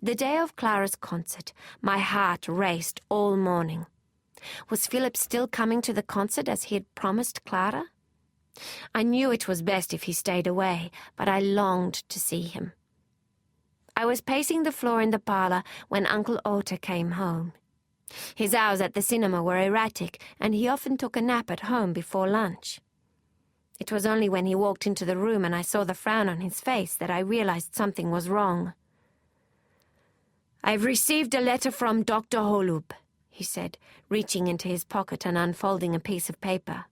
The day of Clara's concert, my heart raced all morning. Was Philip still coming to the concert as he had promised Clara? I knew it was best if he stayed away, but I longed to see him. I was pacing the floor in the parlour when Uncle Otto came home. His hours at the cinema were erratic, and he often took a nap at home before lunch. It was only when he walked into the room and I saw the frown on his face that I realized something was wrong. "I've received a letter from Dr. Holub," he said, reaching into his pocket and unfolding a piece of paper.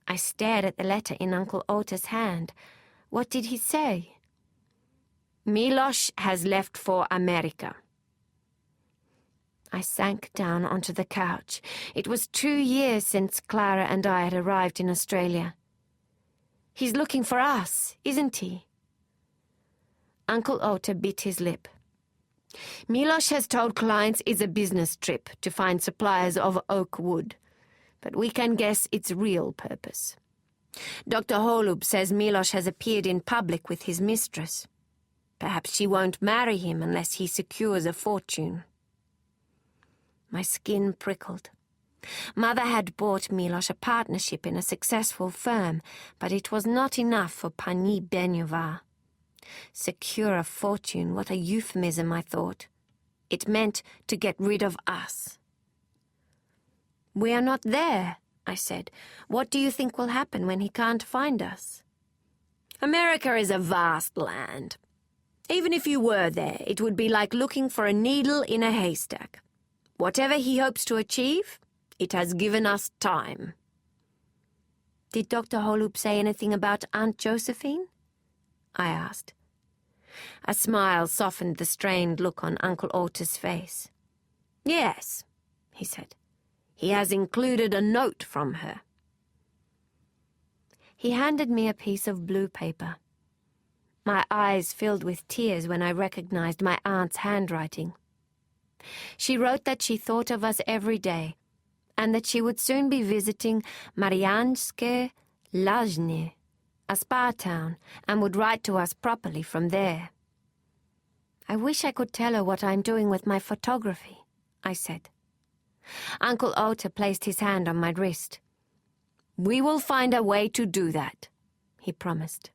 I stared at the letter in Uncle Otto's hand. What did he say? "Milos has left for America." I sank down onto the couch. It was 2 years since Clara and I had arrived in Australia. "He's looking for us, isn't he?" Uncle Otto bit his lip. "Milos has told clients it's a business trip to find suppliers of oak wood, but we can guess its real purpose. Dr. Holub says Milos has appeared in public with his mistress. Perhaps she won't marry him unless he secures a fortune." My skin prickled. Mother had bought Milos a partnership in a successful firm, but it was not enough for Pani Benyova. Secure a fortune, what a euphemism, I thought. It meant to get rid of us. "We are not there," I said. "What do you think will happen when he can't find us?" "America is a vast land. Even if you were there, it would be like looking for a needle in a haystack. Whatever he hopes to achieve, it has given us time." "Did Dr. Holub say anything about Aunt Josephine?" I asked. A smile softened the strained look on Uncle Otto's face. "Yes," he said. "He has included a note from her." He handed me a piece of blue paper. My eyes filled with tears when I recognized my aunt's handwriting. She wrote that she thought of us every day, and that she would soon be visiting Marianske Lajne, a spa town, and would write to us properly from there. "I wish I could tell her what I'm doing with my photography," I said. Uncle Otto placed his hand on my wrist. "We will find a way to do that," he promised.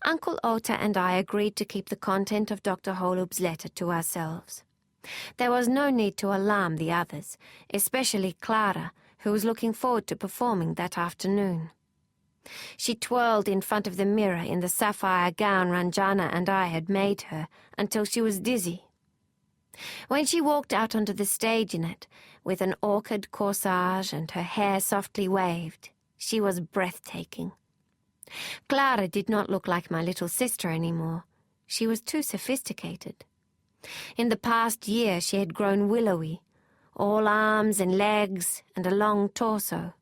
Uncle Otto and I agreed to keep the content of Dr. Holub's letter to ourselves. There was no need to alarm the others, especially Clara, who was looking forward to performing that afternoon. She twirled in front of the mirror in the sapphire gown Ranjana and I had made her until she was dizzy. When she walked out onto the stage in it, with an orchid corsage and her hair softly waved, she was breathtaking. Clara did not look like my little sister anymore. She was too sophisticated. In the past year she had grown willowy, all arms and legs and a long torso.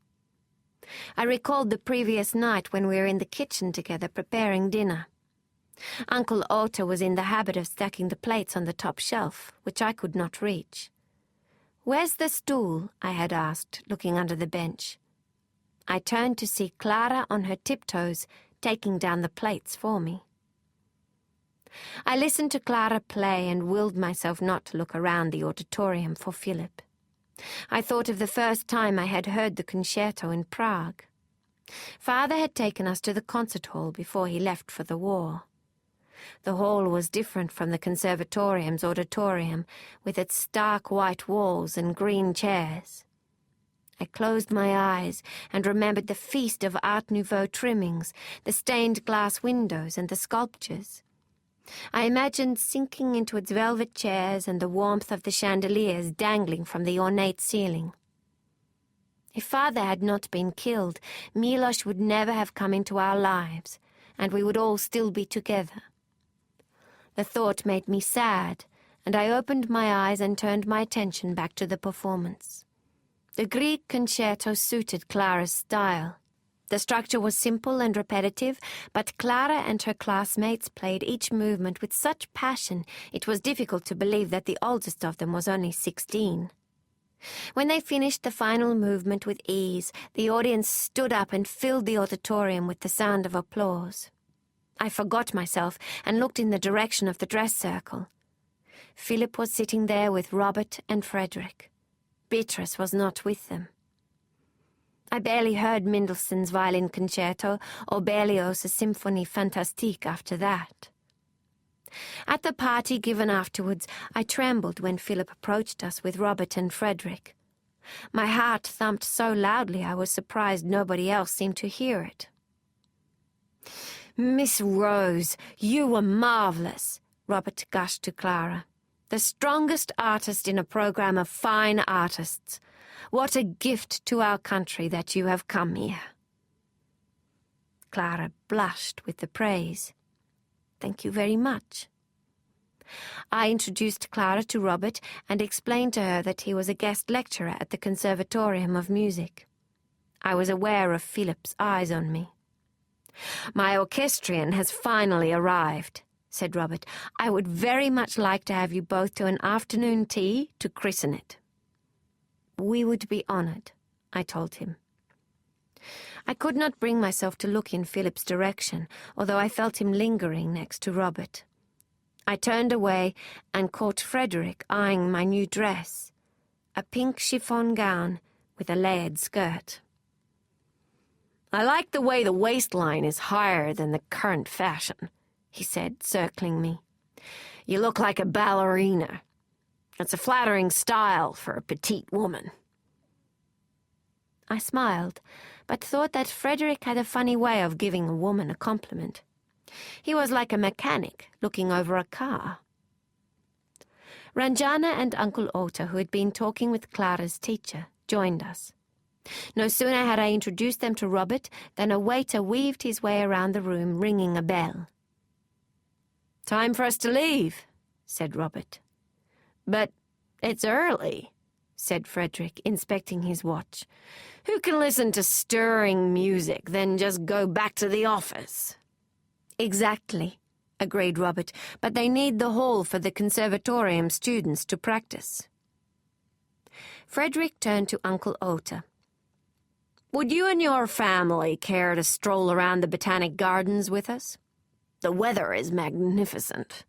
I recalled the previous night when we were in the kitchen together preparing dinner. Uncle Otto was in the habit of stacking the plates on the top shelf, which I could not reach. "Where's the stool?" I had asked, looking under the bench. I turned to see Clara on her tiptoes, taking down the plates for me. I listened to Clara play and willed myself not to look around the auditorium for Philip. I thought of the first time I had heard the concerto in Prague. Father had taken us to the concert hall before he left for the war. The hall was different from the conservatorium's auditorium, with its stark white walls and green chairs. I closed my eyes and remembered the feast of Art Nouveau trimmings, the stained glass windows and the sculptures. I imagined sinking into its velvet chairs and the warmth of the chandeliers dangling from the ornate ceiling. If Father had not been killed, Milos would never have come into our lives, and we would all still be together. The thought made me sad, and I opened my eyes and turned my attention back to the performance. The Grieg concerto suited Clara's style. The structure was simple and repetitive, but Clara and her classmates played each movement with such passion it was difficult to believe that the oldest of them was only 16. When they finished the final movement with ease, the audience stood up and filled the auditorium with the sound of applause. I forgot myself and looked in the direction of the dress circle. Philip was sitting there with Robert and Frederick. Beatrice was not with them. I barely heard Mendelssohn's violin concerto or Berlioz's Symphonie Fantastique after that. At the party given afterwards, I trembled when Philip approached us with Robert and Frederick. My heart thumped so loudly I was surprised nobody else seemed to hear it. "Miss Rose, you were marvellous," Robert gushed to Clara. "The strongest artist in a program of fine artists. What a gift to our country that you have come here." Clara blushed with the praise. "Thank you very much." I introduced Clara to Robert and explained to her that he was a guest lecturer at the Conservatorium of Music. I was aware of Philip's eyes on me. "My orchestrion has finally arrived," said Robert. "I would very much like to have you both to an afternoon tea to christen it." "We would be honoured," I told him. I could not bring myself to look in Philip's direction, although I felt him lingering next to Robert. I turned away and caught Frederick eyeing my new dress, a pink chiffon gown with a layered skirt. "I like the way the waistline is higher than the current fashion," he said, circling me. "You look like a ballerina. It's a flattering style for a petite woman." I smiled, but thought that Frederick had a funny way of giving a woman a compliment. He was like a mechanic looking over a car. Ranjana and Uncle Ota, who had been talking with Clara's teacher, joined us. No sooner had I introduced them to Robert than a waiter weaved his way around the room, ringing a bell. "Time for us to leave," said Robert. "But it's early," said Frederick, inspecting his watch. "Who can listen to stirring music, then just go back to the office?" "Exactly," agreed Robert, "but they need the hall for the conservatorium students to practice." Frederick turned to Uncle Ota. "Would you and your family care to stroll around the Botanic Gardens with us? The weather is magnificent."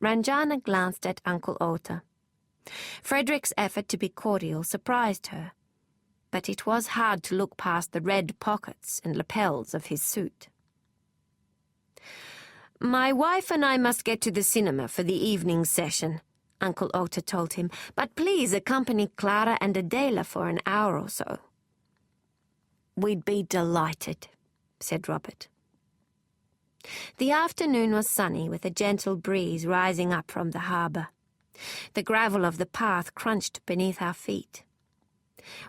Ranjana glanced at Uncle Ota. Frederick's effort to be cordial surprised her, but it was hard to look past the red pockets and lapels of his suit. "My wife and I must get to the cinema for the evening session," Uncle Ota told him, "but please accompany Clara and Adela for an hour or so." "We'd be delighted," said Robert. The afternoon was sunny, with a gentle breeze rising up from the harbour. The gravel of the path crunched beneath our feet.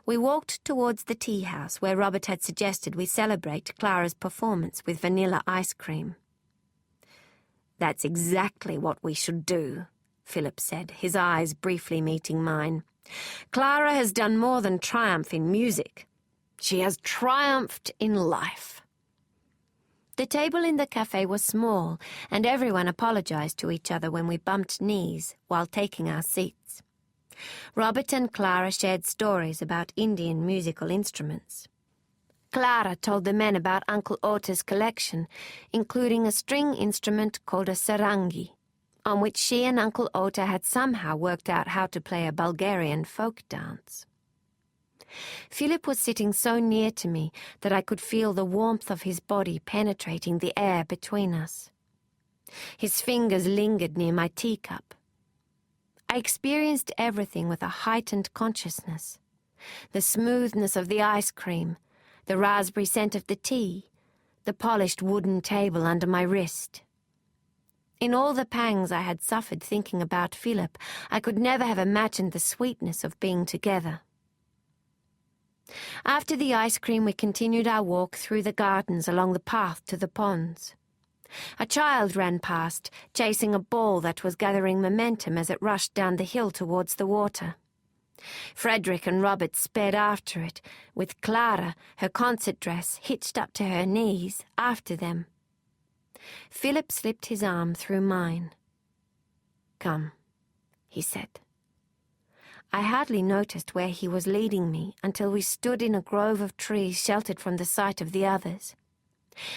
We walked towards the tea-house where Robert had suggested we celebrate Clara's performance with vanilla ice cream. "That's exactly what we should do," Philip said, his eyes briefly meeting mine. "Clara has done more than triumph in music. She has triumphed in life." The table in the cafe was small, and everyone apologized to each other when we bumped knees while taking our seats. Robert and Clara shared stories about Indian musical instruments. Clara told the men about Uncle Ota's collection, including a string instrument called a sarangi, on which she and Uncle Ota had somehow worked out how to play a Bulgarian folk dance. Philip was sitting so near to me that I could feel the warmth of his body penetrating the air between us. His fingers lingered near my teacup. I experienced everything with a heightened consciousness. The smoothness of the ice cream, the raspberry scent of the tea, the polished wooden table under my wrist. In all the pangs I had suffered thinking about Philip, I could never have imagined the sweetness of being together. After the ice cream, we continued our walk through the gardens along the path to the ponds. A child ran past, chasing a ball that was gathering momentum as it rushed down the hill towards the water. Frederick and Robert sped after it, with Clara, her concert dress hitched up to her knees, after them. Philip slipped his arm through mine. "Come," he said. I hardly noticed where he was leading me until we stood in a grove of trees sheltered from the sight of the others.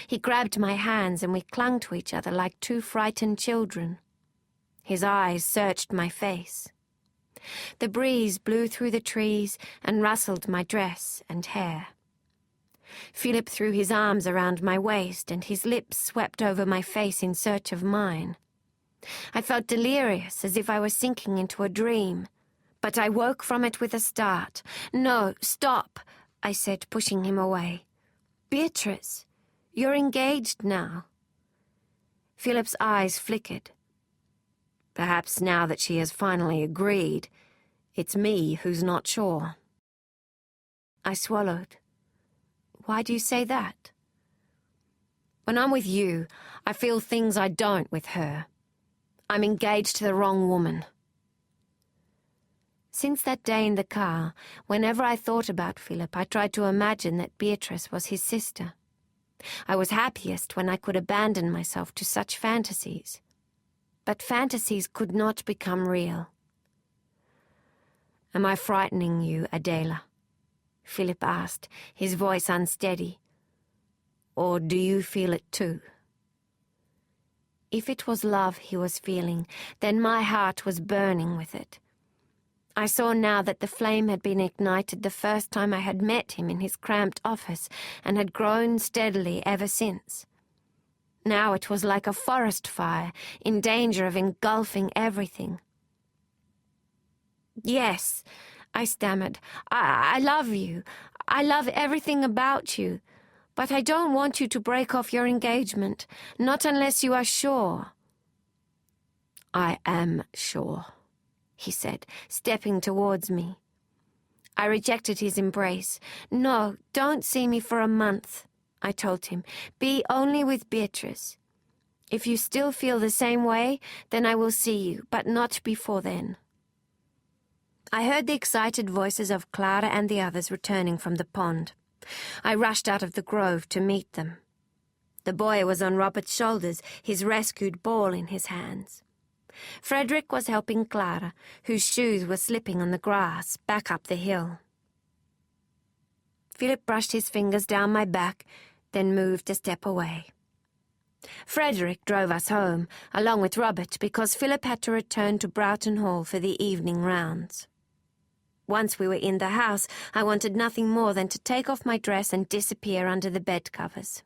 He grabbed my hands and we clung to each other like two frightened children. His eyes searched my face. The breeze blew through the trees and rustled my dress and hair. Philip threw his arms around my waist and his lips swept over my face in search of mine. I felt delirious, as if I was sinking into a dream, but I woke from it with a start. "No, stop," I said, pushing him away. "Beatrice, you're engaged now." Philip's eyes flickered. Perhaps now that she has finally agreed, it's me who's not sure. I swallowed. Why do you say that? When I'm with you, I feel things I don't with her. I'm engaged to the wrong woman. Since that day in the car, whenever I thought about Philip, I tried to imagine that Beatrice was his sister. I was happiest when I could abandon myself to such fantasies. But fantasies could not become real. "Am I frightening you, Adela?" Philip asked, his voice unsteady. "Or do you feel it too?" If it was love he was feeling, then my heart was burning with it. I saw now that the flame had been ignited the first time I had met him in his cramped office and had grown steadily ever since. Now it was like a forest fire, in danger of engulfing everything. "Yes," I stammered. I love you. I love everything about you. But I don't want you to break off your engagement, not unless you are sure." "I am sure," he said, stepping towards me. I rejected his embrace. "No, don't see me for a month," I told him. "Be only with Beatrice. If you still feel the same way, then I will see you, but not before then." I heard the excited voices of Clara and the others returning from the pond. I rushed out of the grove to meet them. The boy was on Robert's shoulders, his rescued ball in his hands. Frederick was helping Clara, whose shoes were slipping on the grass, back up the hill. Philip brushed his fingers down my back, then moved a step away. Frederick drove us home, along with Robert, because Philip had to return to Broughton Hall for the evening rounds. Once we were in the house, I wanted nothing more than to take off my dress and disappear under the bed covers.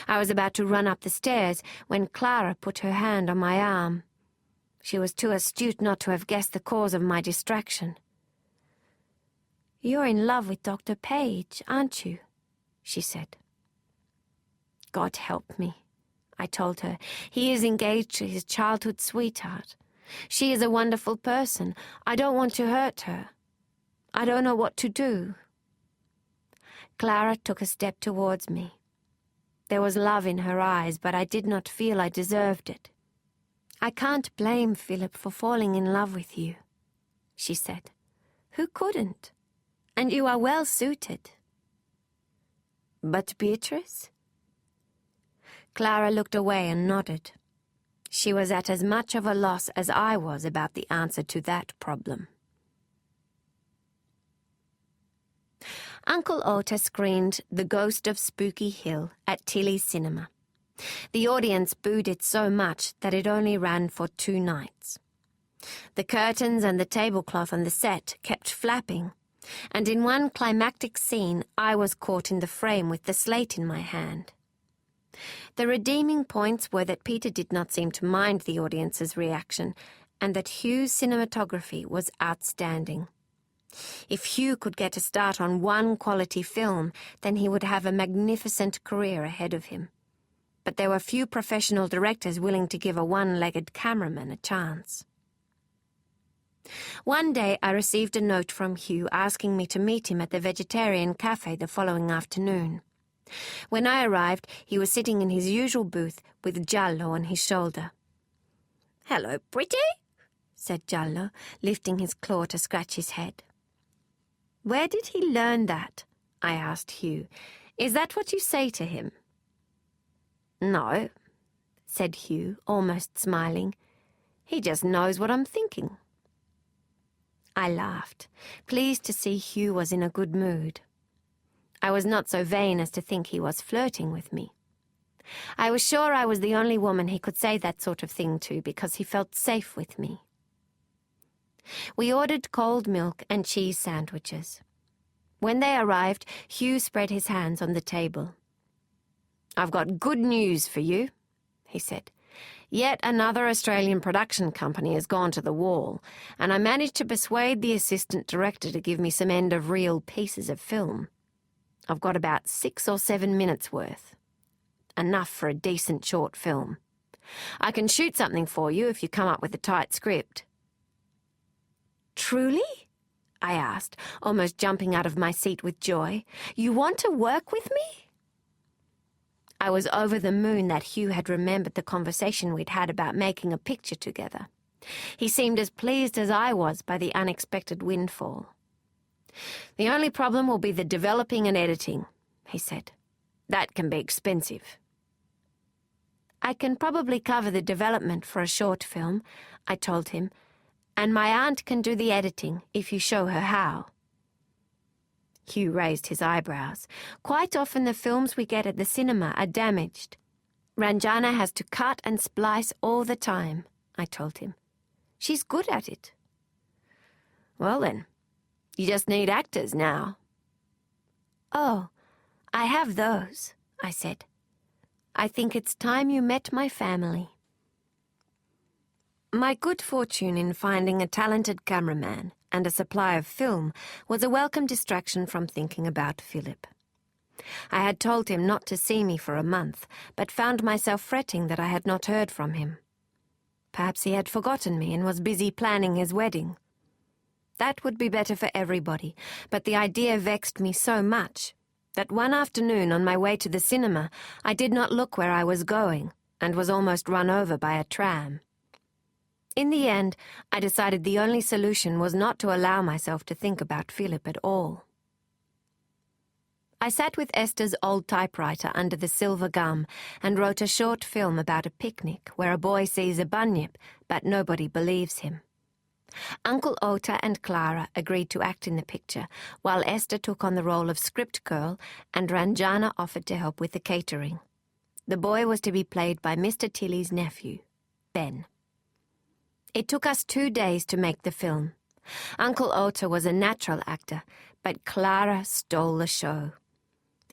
I was about to run up the stairs when Clara put her hand on my arm. She was too astute not to have guessed the cause of my distraction. "You're in love with Dr. Page, aren't you?" she said. "God help me," I told her. "He is engaged to his childhood sweetheart. She is a wonderful person. I don't want to hurt her. I don't know what to do." Clara took a step towards me. There was love in her eyes, but I did not feel I deserved it. "I can't blame Philip for falling in love with you," she said. "Who couldn't? And you are well suited." "But Beatrice?" Clara looked away and nodded. She was at as much of a loss as I was about the answer to that problem. Uncle Ota screened The Ghost of Spooky Hill at Tilly's Cinema. The audience booed it so much that it only ran for 2 nights. The curtains and the tablecloth on the set kept flapping, and in one climactic scene I was caught in the frame with the slate in my hand. The redeeming points were that Peter did not seem to mind the audience's reaction, and that Hugh's cinematography was outstanding. If Hugh could get a start on one quality film, then he would have a magnificent career ahead of him. But there were few professional directors willing to give a one-legged cameraman a chance. One day I received a note from Hugh asking me to meet him at the vegetarian cafe the following afternoon. When I arrived, he was sitting in his usual booth with Giallo on his shoulder. "Hello, pretty," said Giallo, lifting his claw to scratch his head. "Where did he learn that?" I asked Hugh. "Is that what you say to him?" "No," said Hugh, almost smiling. "He just knows what I'm thinking." I laughed, pleased to see Hugh was in a good mood. I was not so vain as to think he was flirting with me. I was sure I was the only woman he could say that sort of thing to because he felt safe with me. We ordered cold milk and cheese sandwiches. When they arrived, Hugh spread his hands on the table. "I've got good news for you," he said. "Yet another Australian production company has gone to the wall, and I managed to persuade the assistant director to give me some end-of-reel pieces of film. I've got about 6 or 7 minutes worth. Enough for a decent short film. I can shoot something for you if you come up with a tight script." "Truly?" I asked, almost jumping out of my seat with joy. "You want to work with me?" I was over the moon that Hugh had remembered the conversation we'd had about making a picture together. He seemed as pleased as I was by the unexpected windfall. "The only problem will be the developing and editing," he said. "That can be expensive." "I can probably cover the development for a short film," I told him, "and my aunt can do the editing if you show her how." Hugh raised his eyebrows. "Quite often the films we get at the cinema are damaged. Ranjana has to cut and splice all the time," I told him. "She's good at it." "Well then, you just need actors now." "Oh, I have those," I said. "I think it's time you met my family." My good fortune in finding a talented cameraman and a supply of film was a welcome distraction from thinking about Philip. I had told him not to see me for a month, but found myself fretting that I had not heard from him. Perhaps he had forgotten me and was busy planning his wedding. That would be better for everybody, but the idea vexed me so much that one afternoon on my way to the cinema I did not look where I was going and was almost run over by a tram. In the end, I decided the only solution was not to allow myself to think about Philip at all. I sat with Esther's old typewriter under the silver gum and wrote a short film about a picnic where a boy sees a bunyip, but nobody believes him. Uncle Ota and Clara agreed to act in the picture, while Esther took on the role of script girl and Ranjana offered to help with the catering. The boy was to be played by Mr. Tilley's nephew, Ben. It took us 2 days to make the film. Uncle Ota was a natural actor, but Clara stole the show.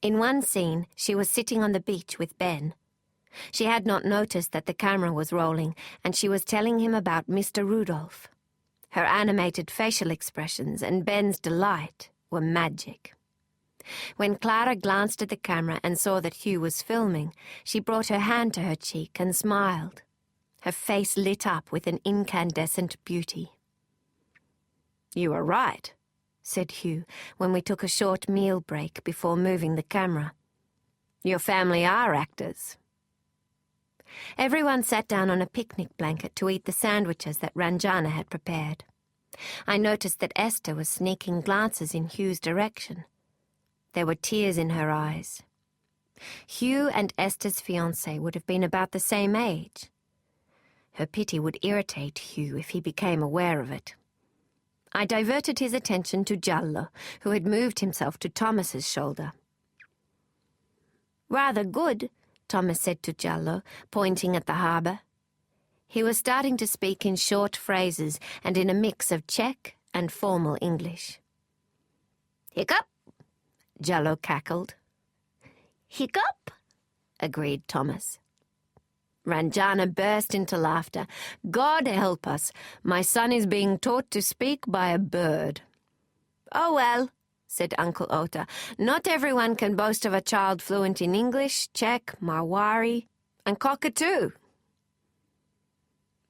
In one scene, she was sitting on the beach with Ben. She had not noticed that the camera was rolling, and she was telling him about Mr. Rudolph. Her animated facial expressions and Ben's delight were magic. When Clara glanced at the camera and saw that Hugh was filming, she brought her hand to her cheek and smiled. Her face lit up with an incandescent beauty. "You were right," said Hugh when we took a short meal break before moving the camera. "Your family are actors." Everyone sat down on a picnic blanket to eat the sandwiches that Ranjana had prepared. I noticed that Esther was sneaking glances in Hugh's direction. There were tears in her eyes. Hugh and Esther's fiancé would have been about the same age. Her pity would irritate Hugh if he became aware of it. I diverted his attention to Jallo, who had moved himself to Thomas's shoulder. "Rather good," Thomas said to Jallo, pointing at the harbour. He was starting to speak in short phrases and in a mix of Czech and formal English. "Hiccup," Jallo cackled. "Hiccup," agreed Thomas. Ranjana burst into laughter. "God help us, my son is being taught to speak by a bird." "Oh well," said Uncle Ota, "not everyone can boast of a child fluent in English, Czech, Marwari, and cockatoo."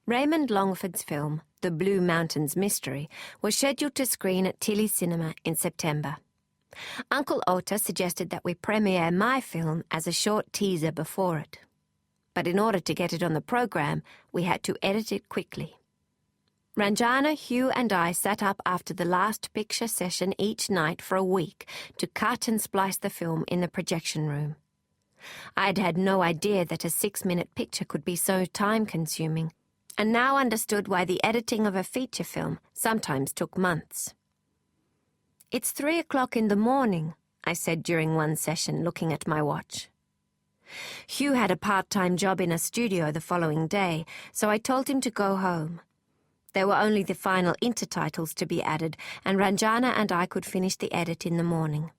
Raymond Longford's film, The Blue Mountains Mystery, was scheduled to screen at Tilly Cinema in September. Uncle Ota suggested that we premiere my film as a short teaser before it. But in order to get it on the program, we had to edit it quickly. Ranjana, Hugh and I sat up after the last picture session each night for a week to cut and splice the film in the projection room. I'd had no idea that a 6-minute picture could be so time-consuming, and now understood why the editing of a feature film sometimes took months. "It's 3 o'clock in the morning," I said during one session, looking at my watch. Hugh had a part-time job in a studio the following day, so I told him to go home. There were only the final intertitles to be added, and Ranjana and I could finish the edit in the morning.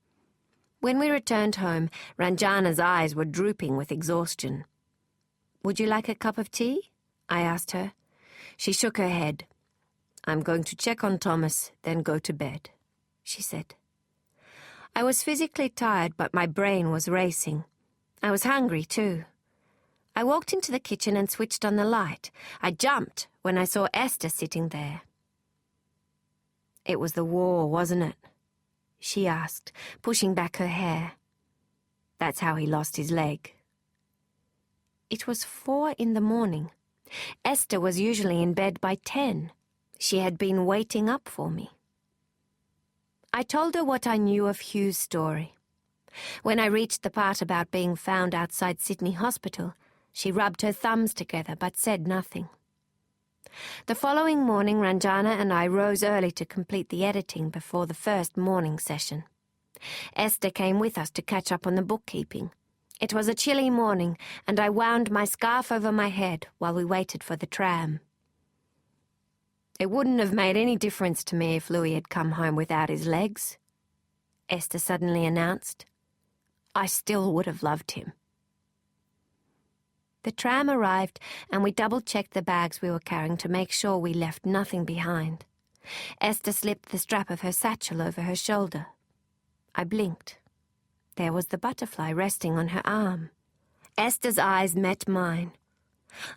When we returned home, Ranjana's eyes were drooping with exhaustion. "Would you like a cup of tea?" I asked her. She shook her head. "I'm going to check on Thomas, then go to bed," she said. I was physically tired, but my brain was racing. I was hungry, too. I walked into the kitchen and switched on the light. I jumped when I saw Esther sitting there. "It was the war, wasn't it?" she asked, pushing back her hair. "That's how he lost his leg." It was 4 in the morning. Esther was usually in bed by 10. She had been waiting up for me. I told her what I knew of Hugh's story. When I reached the part about being found outside Sydney Hospital, she rubbed her thumbs together but said nothing. The following morning, Ranjana and I rose early to complete the editing before the first morning session. Esther came with us to catch up on the bookkeeping. It was a chilly morning, and I wound my scarf over my head while we waited for the tram. "It wouldn't have made any difference to me if Louis had come home without his legs," Esther suddenly announced. "I still would have loved him." The tram arrived, and we double-checked the bags we were carrying to make sure we left nothing behind. Esther slipped the strap of her satchel over her shoulder. I blinked. There was the butterfly resting on her arm. Esther's eyes met mine.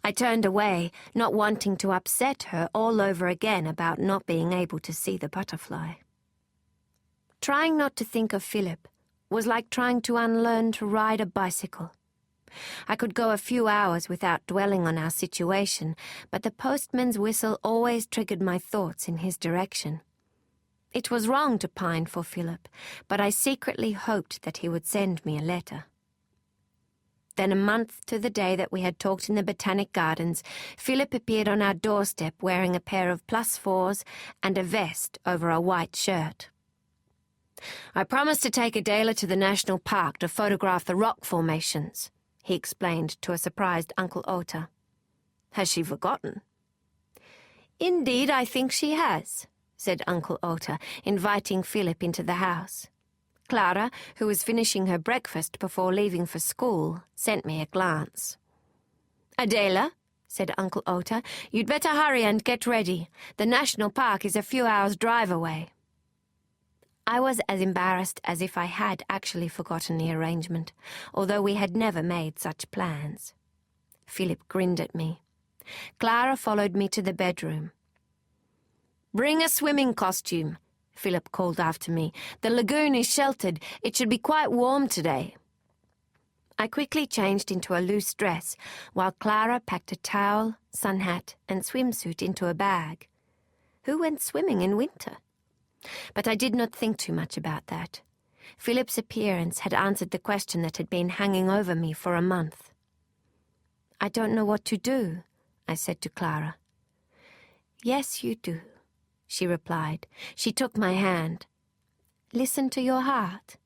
I turned away, not wanting to upset her all over again about not being able to see the butterfly. Trying not to think of Philip was like trying to unlearn to ride a bicycle. I could go a few hours without dwelling on our situation, but the postman's whistle always triggered my thoughts in his direction. It was wrong to pine for Philip, but I secretly hoped that he would send me a letter. Then, a month to the day that we had talked in the Botanic Gardens, Philip appeared on our doorstep wearing a pair of +4s and a vest over a white shirt. "I promised to take Adela to the National Park to photograph the rock formations," he explained to a surprised Uncle Ota. "Has she forgotten?" "Indeed, I think she has," said Uncle Ota, inviting Philip into the house. Clara, who was finishing her breakfast before leaving for school, sent me a glance. "Adela," said Uncle Ota, "you'd better hurry and get ready. The National Park is a few hours' drive away." I was as embarrassed as if I had actually forgotten the arrangement, although we had never made such plans. Philip grinned at me. Clara followed me to the bedroom. "Bring a swimming costume," Philip called after me. "The lagoon is sheltered. It should be quite warm today." I quickly changed into a loose dress, while Clara packed a towel, sun hat, and swimsuit into a bag. Who went swimming in winter? But I did not think too much about that. Philip's appearance had answered the question that had been hanging over me for a month. "I don't know what to do," I said to Clara. "Yes, you do," she replied. She took my hand. "Listen to your heart.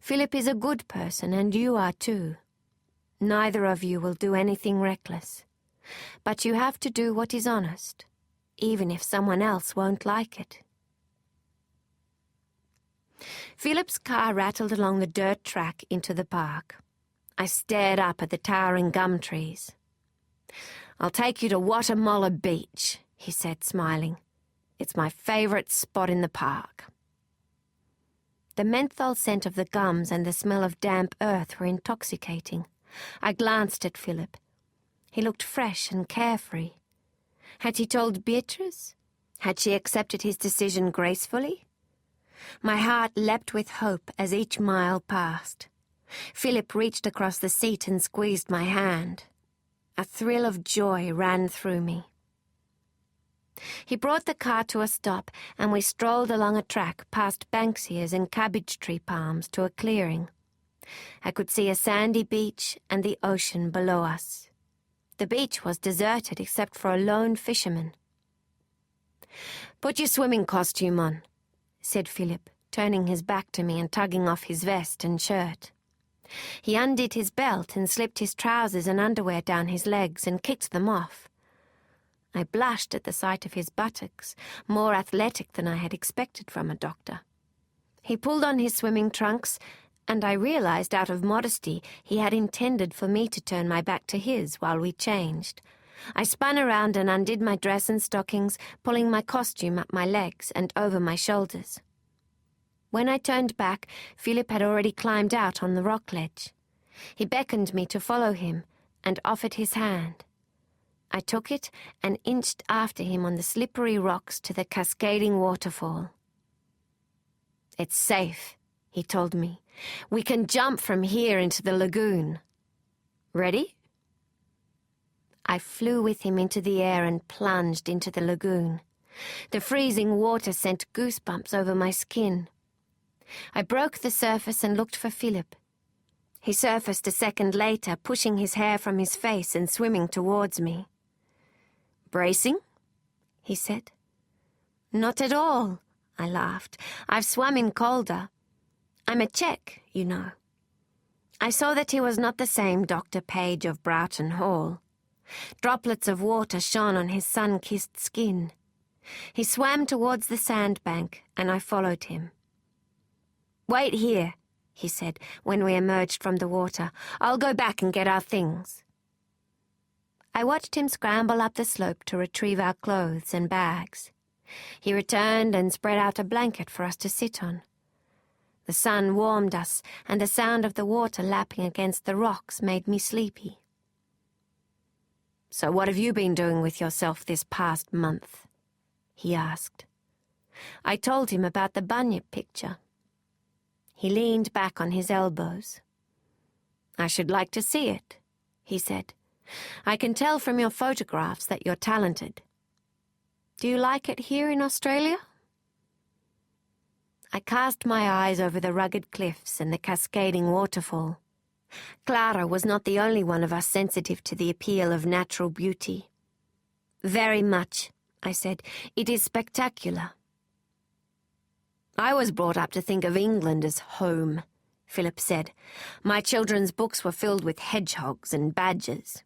Philip is a good person, and you are too. Neither of you will do anything reckless. But you have to do what is honest, even if someone else won't like it." Philip's car rattled along the dirt track into the park. I stared up at the towering gum trees. "I'll take you to Wattle Beach," he said, smiling. "It's my favorite spot in the park." The menthol scent of the gums and the smell of damp earth were intoxicating. I glanced at Philip. He looked fresh and carefree. Had he told Beatrice? Had she accepted his decision gracefully? My heart leapt with hope as each mile passed. Philip reached across the seat and squeezed my hand. A thrill of joy ran through me. He brought the car to a stop, and we strolled along a track past banksias and cabbage tree palms to a clearing. I could see a sandy beach and the ocean below us. The beach was deserted except for a lone fisherman. "Put your swimming costume on," said Philip, turning his back to me and tugging off his vest and shirt. He undid his belt and slipped his trousers and underwear down his legs and kicked them off. I blushed at the sight of his buttocks, more athletic than I had expected from a doctor. He pulled on his swimming trunks, and I realized out of modesty he had intended for me to turn my back to his while we changed. I spun around and undid my dress and stockings, pulling my costume up my legs and over my shoulders. When I turned back, Philip had already climbed out on the rock ledge. He beckoned me to follow him and offered his hand. I took it and inched after him on the slippery rocks to the cascading waterfall. "It's safe," he told me. "We can jump from here into the lagoon. Ready?" I flew with him into the air and plunged into the lagoon. The freezing water sent goosebumps over my skin. I broke the surface and looked for Philip. He surfaced a second later, pushing his hair from his face and swimming towards me. "Bracing?" he said. "Not at all," I laughed. "I've swum in colder. I'm a Czech, you know." I saw that he was not the same Dr. Page of Broughton Hall. Droplets of water shone on his sun-kissed skin. He swam towards the sandbank, and I followed him. "Wait here," he said when we emerged from the water. "I'll go back and get our things." I watched him scramble up the slope to retrieve our clothes and bags. He returned and spread out a blanket for us to sit on. The sun warmed us, and the sound of the water lapping against the rocks made me sleepy. "So what have you been doing with yourself this past month?" he asked. I told him about the Bunyip picture. He leaned back on his elbows. "I should like to see it," he said. "I can tell from your photographs that you're talented. Do you like it here in Australia?" I cast my eyes over the rugged cliffs and the cascading waterfall. Clara was not the only one of us sensitive to the appeal of natural beauty. "Very much," I said. "It is spectacular." "I was brought up to think of England as home," Philip said. "My children's books were filled with hedgehogs and badgers.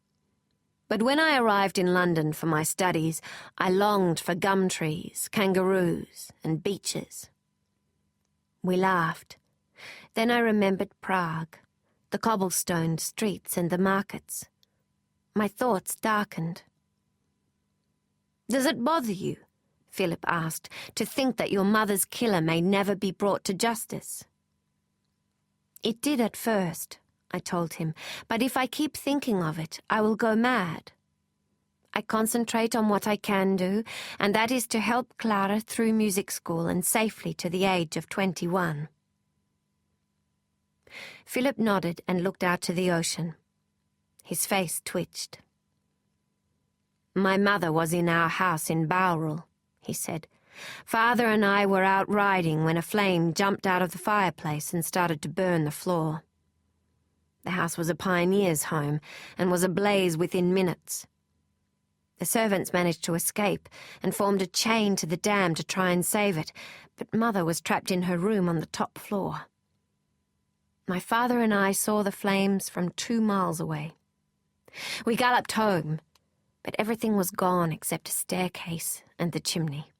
But when I arrived in London for my studies, I longed for gum trees, kangaroos, and beaches." We laughed. Then I remembered Prague, the cobblestoned streets and the markets. My thoughts darkened. "Does it bother you," Philip asked, "to think that your mother's killer may never be brought to justice?" "It did at first," I told him, "but if I keep thinking of it, I will go mad. I concentrate on what I can do, and that is to help Clara through music school and safely to the age of 21. Philip nodded and looked out to the ocean. His face twitched. "My mother was in our house in Bowral," he said. "Father and I were out riding when a flame jumped out of the fireplace and started to burn the floor. The house was a pioneer's home and was ablaze within minutes. The servants managed to escape and formed a chain to the dam to try and save it, but Mother was trapped in her room on the top floor. My father and I saw the flames from 2 miles away. We galloped home, but everything was gone except a staircase and the chimney.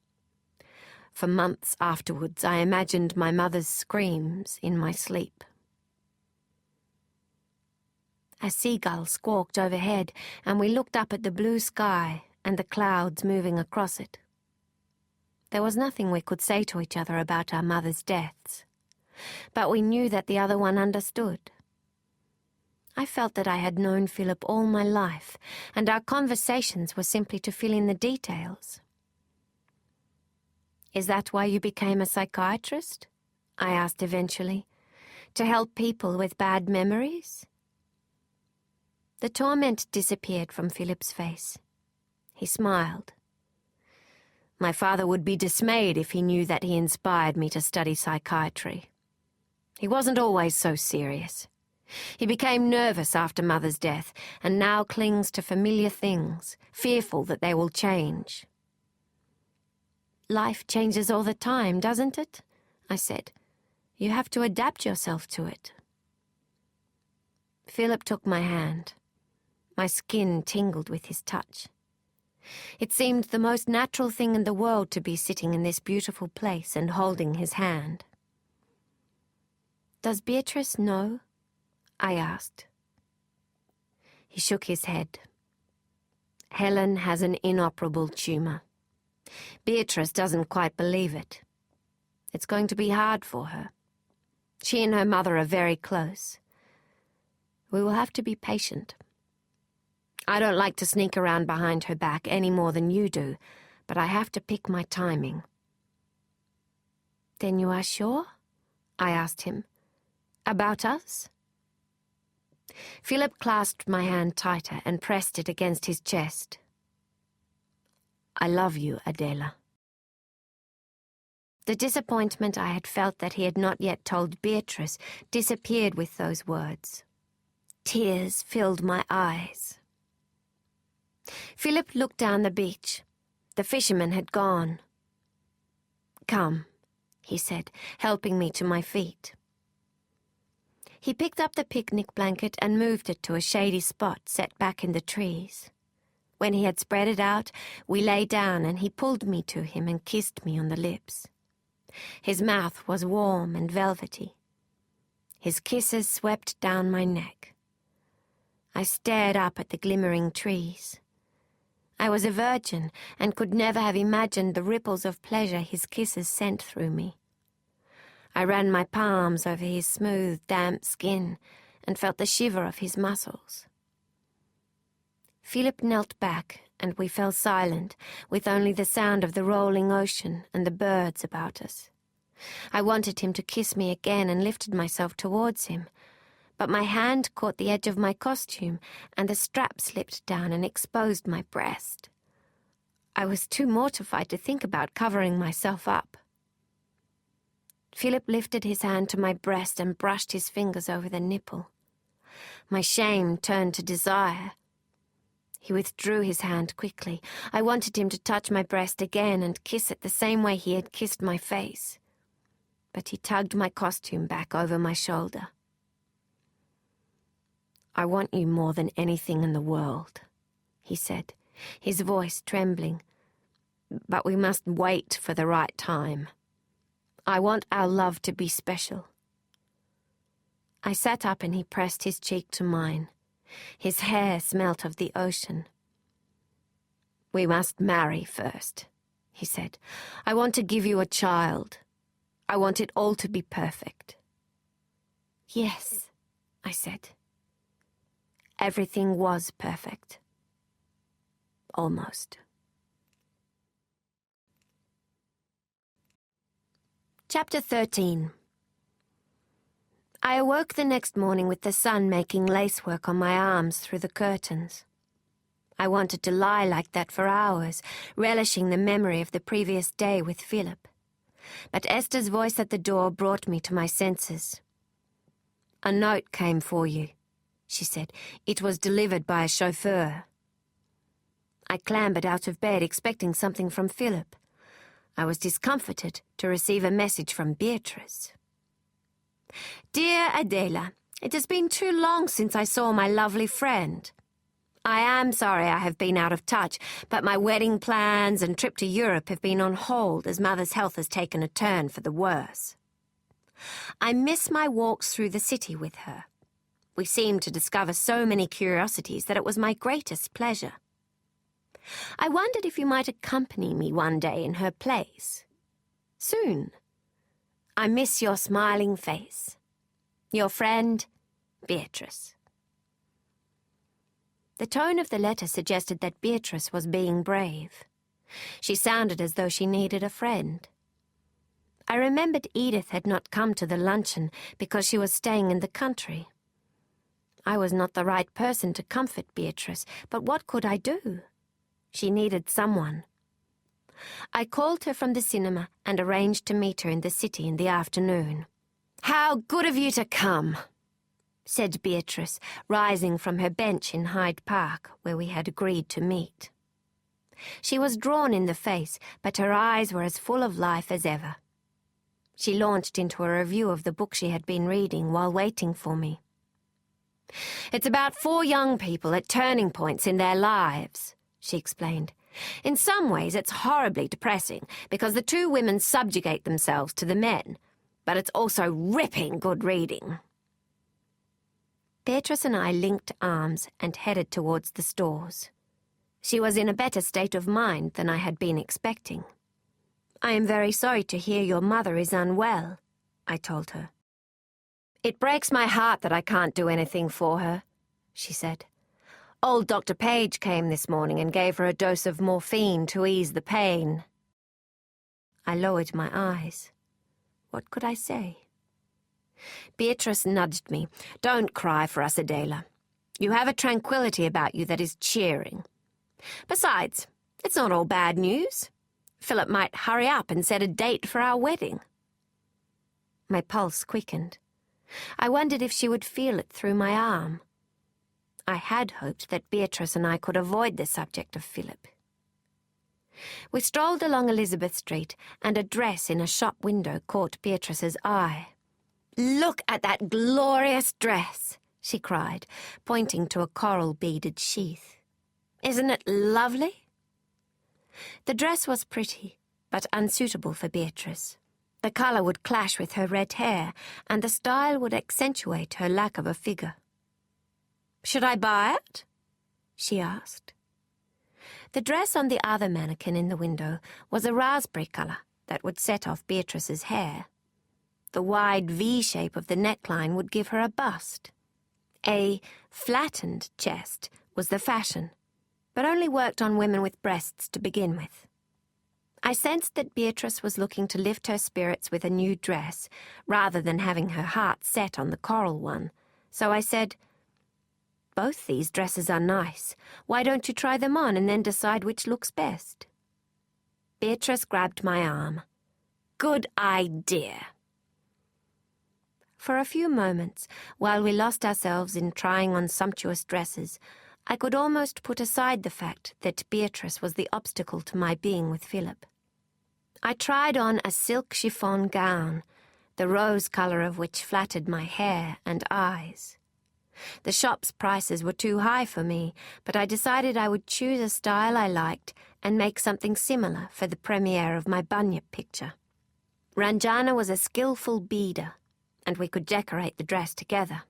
For months afterwards, I imagined my mother's screams in my sleep." A seagull squawked overhead, and we looked up at the blue sky and the clouds moving across it. There was nothing we could say to each other about our mothers' deaths, but we knew that the other one understood. I felt that I had known Philip all my life, and our conversations were simply to fill in the details. "Is that why you became a psychiatrist?" I asked eventually. "To help people with bad memories?" The torment disappeared from Philip's face. He smiled. "My father would be dismayed if he knew that he inspired me to study psychiatry. He wasn't always so serious. He became nervous after Mother's death and now clings to familiar things, fearful that they will change." "Life changes all the time, doesn't it?" I said. "You have to adapt yourself to it." Philip took my hand. My skin tingled with his touch. It seemed the most natural thing in the world to be sitting in this beautiful place and holding his hand. "Does Beatrice know?" I asked. He shook his head. "Helen has an inoperable tumor. Beatrice doesn't quite believe it. It's going to be hard for her. She and her mother are very close. We will have to be patient. I don't like to sneak around behind her back any more than you do, but I have to pick my timing." "Then you are sure?" I asked him. "About us?" Philip clasped my hand tighter and pressed it against his chest. "I love you, Adela." The disappointment I had felt that he had not yet told Beatrice disappeared with those words. Tears filled my eyes. Philip looked down the beach. The fishermen had gone. "Come," he said, helping me to my feet. He picked up the picnic blanket and moved it to a shady spot set back in the trees. When he had spread it out, we lay down and he pulled me to him and kissed me on the lips. His mouth was warm and velvety. His kisses swept down my neck. I stared up at the glimmering trees. I was a virgin and could never have imagined the ripples of pleasure his kisses sent through me. I ran my palms over his smooth, damp skin and felt the shiver of his muscles. Philip knelt back and we fell silent, with only the sound of the rolling ocean and the birds about us. I wanted him to kiss me again and lifted myself towards him, but my hand caught the edge of my costume and the strap slipped down and exposed my breast. I was too mortified to think about covering myself up. Philip lifted his hand to my breast and brushed his fingers over the nipple. My shame turned to desire. He withdrew his hand quickly. I wanted him to touch my breast again and kiss it the same way he had kissed my face. But he tugged my costume back over my shoulder. "I want you more than anything in the world," he said, his voice trembling. "But we must wait for the right time. I want our love to be special." I sat up and he pressed his cheek to mine. His hair smelt of the ocean. "We must marry first," he said. "I want to give you a child. I want it all to be perfect." "Yes," I said. Everything was perfect. Almost. Chapter 13. I awoke the next morning with the sun making lacework on my arms through the curtains. I wanted to lie like that for hours, relishing the memory of the previous day with Philip. But Esther's voice at the door brought me to my senses. "A note came for you," she said. "It was delivered by a chauffeur." I clambered out of bed, expecting something from Philip. I was discomfited to receive a message from Beatrice. "Dear Adela, it has been too long since I saw my lovely friend. I am sorry I have been out of touch, but my wedding plans and trip to Europe have been on hold as Mother's health has taken a turn for the worse. I miss my walks through the city with her. We seemed to discover so many curiosities that it was my greatest pleasure. I wondered if you might accompany me one day in her place. Soon. I miss your smiling face. Your friend, Beatrice." The tone of the letter suggested that Beatrice was being brave. She sounded as though she needed a friend. I remembered Edith had not come to the luncheon because she was staying in the country. I was not the right person to comfort Beatrice, but what could I do? She needed someone. I called her from the cinema and arranged to meet her in the city in the afternoon. "How good of you to come," said Beatrice, rising from her bench in Hyde Park, where we had agreed to meet. She was drawn in the face, but her eyes were as full of life as ever. She launched into a review of the book she had been reading while waiting for me. "It's about 4 young people at turning points in their lives," she explained. "In some ways it's horribly depressing because the 2 women subjugate themselves to the men, but it's also ripping good reading." Beatrice and I linked arms and headed towards the stores. She was in a better state of mind than I had been expecting. "I am very sorry to hear your mother is unwell," I told her. "It breaks my heart that I can't do anything for her," she said. "Old Dr. Page came this morning and gave her a dose of morphine to ease the pain." I lowered my eyes. What could I say? Beatrice nudged me. "Don't cry for us, Adela. You have a tranquility about you that is cheering. Besides, it's not all bad news. Philip might hurry up and set a date for our wedding." My pulse quickened. I wondered if she would feel it through my arm. I had hoped that Beatrice and I could avoid the subject of Philip. We strolled along Elizabeth Street, and a dress in a shop window caught Beatrice's eye. "Look at that glorious dress," she cried, pointing to a coral-beaded sheath. "Isn't it lovely?" The dress was pretty, but unsuitable for Beatrice. The colour would clash with her red hair, and the style would accentuate her lack of a figure. "Should I buy it?" she asked. The dress on the other mannequin in the window was a raspberry colour that would set off Beatrice's hair. The wide V shape of the neckline would give her a bust. A flattened chest was the fashion, but only worked on women with breasts to begin with. I sensed that Beatrice was looking to lift her spirits with a new dress, rather than having her heart set on the coral one, so I said, "Both these dresses are nice. Why don't you try them on and then decide which looks best?" Beatrice grabbed my arm. "Good idea." For a few moments, while we lost ourselves in trying on sumptuous dresses, I could almost put aside the fact that Beatrice was the obstacle to my being with Philip. I tried on a silk chiffon gown, the rose colour of which flattered my hair and eyes. The shop's prices were too high for me, but I decided I would choose a style I liked and make something similar for the premiere of my Bunyip picture. Ranjana was a skillful beader, and we could decorate the dress together.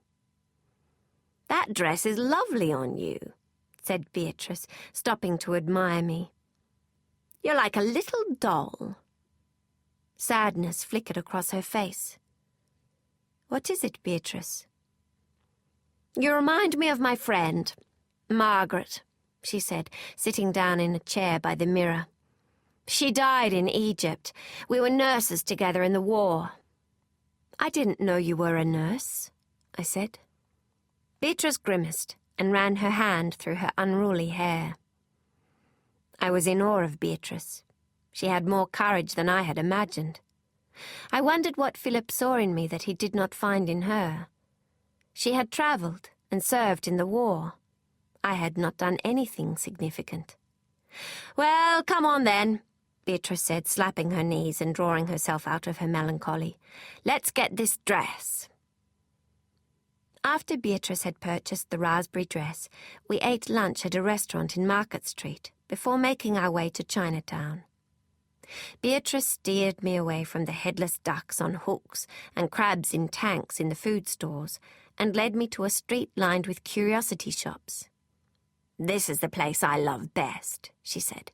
"That dress is lovely on you," said Beatrice, stopping to admire me. "You're like a little doll." Sadness flickered across her face. "What is it, Beatrice?" "You remind me of my friend, Margaret," she said, sitting down in a chair by the mirror. "She died in Egypt. We were nurses together in the war." "I didn't know you were a nurse," I said. Beatrice grimaced and ran her hand through her unruly hair. I was in awe of Beatrice. She had more courage than I had imagined. I wondered what Philip saw in me that he did not find in her. She had travelled and served in the war. I had not done anything significant. "Well, come on then," Beatrice said, slapping her knees and drawing herself out of her melancholy. "Let's get this dress." After Beatrice had purchased the raspberry dress, we ate lunch at a restaurant in Market Street before making our way to Chinatown. Beatrice steered me away from the headless ducks on hooks and crabs in tanks in the food stores and led me to a street lined with curiosity shops. "This is the place I love best," she said.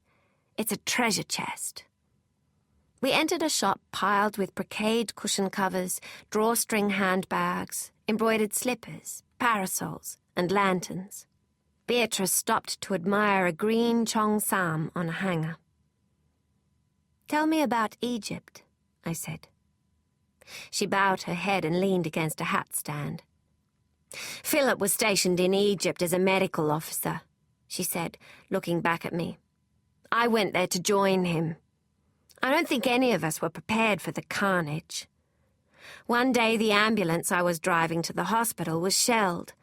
"It's a treasure chest." We entered a shop piled with brocade cushion covers, drawstring handbags, embroidered slippers, parasols, and lanterns. Beatrice stopped to admire a green cheongsam on a hanger. "Tell me about Egypt," I said. She bowed her head and leaned against a hat stand. "Philip was stationed in Egypt as a medical officer," she said, looking back at me. "I went there to join him. I don't think any of us were prepared for the carnage. One day the ambulance I was driving to the hospital was shelled.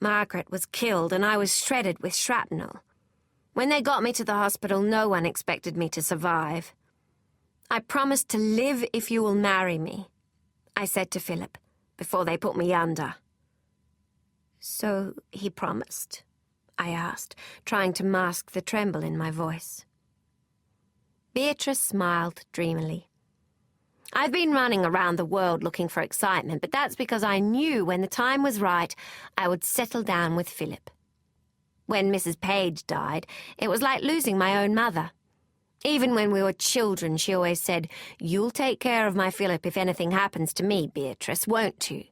Margaret was killed and I was shredded with shrapnel. When they got me to the hospital, no one expected me to survive. 'I promise to live if you will marry me,' I said to Philip, before they put me under." "So he promised?" I asked, trying to mask the tremble in my voice. Beatrice smiled dreamily. "I've been running around the world looking for excitement, but that's because I knew when the time was right, I would settle down with Philip. When Mrs. Page died, it was like losing my own mother. Even when we were children, she always said, 'You'll take care of my Philip if anything happens to me, Beatrice, won't you?'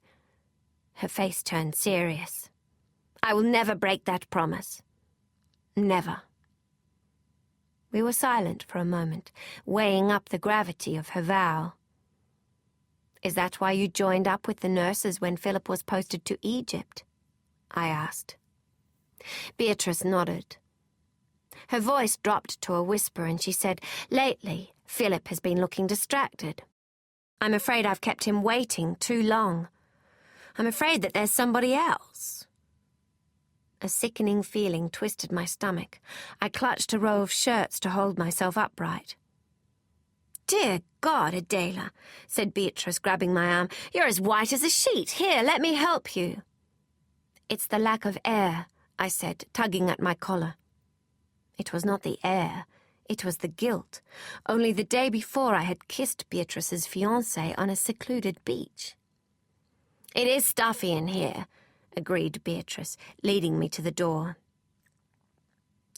Her face turned serious. I will never break that promise. Never." We were silent for a moment, weighing up the gravity of her vow. "Is that why you joined up with the nurses when Philip was posted to Egypt?" I asked. Beatrice nodded. Her voice dropped to a whisper and she said, "Lately, Philip has been looking distracted. I'm afraid I've kept him waiting too long. I'm afraid that there's somebody else." A sickening feeling twisted my stomach. I clutched a row of shirts to hold myself upright. "Dear God, Adela," said Beatrice, grabbing my arm. "You're as white as a sheet. Here, let me help you." "It's the lack of air," I said, tugging at my collar. It was not the air. It was the guilt. Only the day before I had kissed Beatrice's fiancé on a secluded beach. "It is stuffy in here," agreed Beatrice, leading me to the door.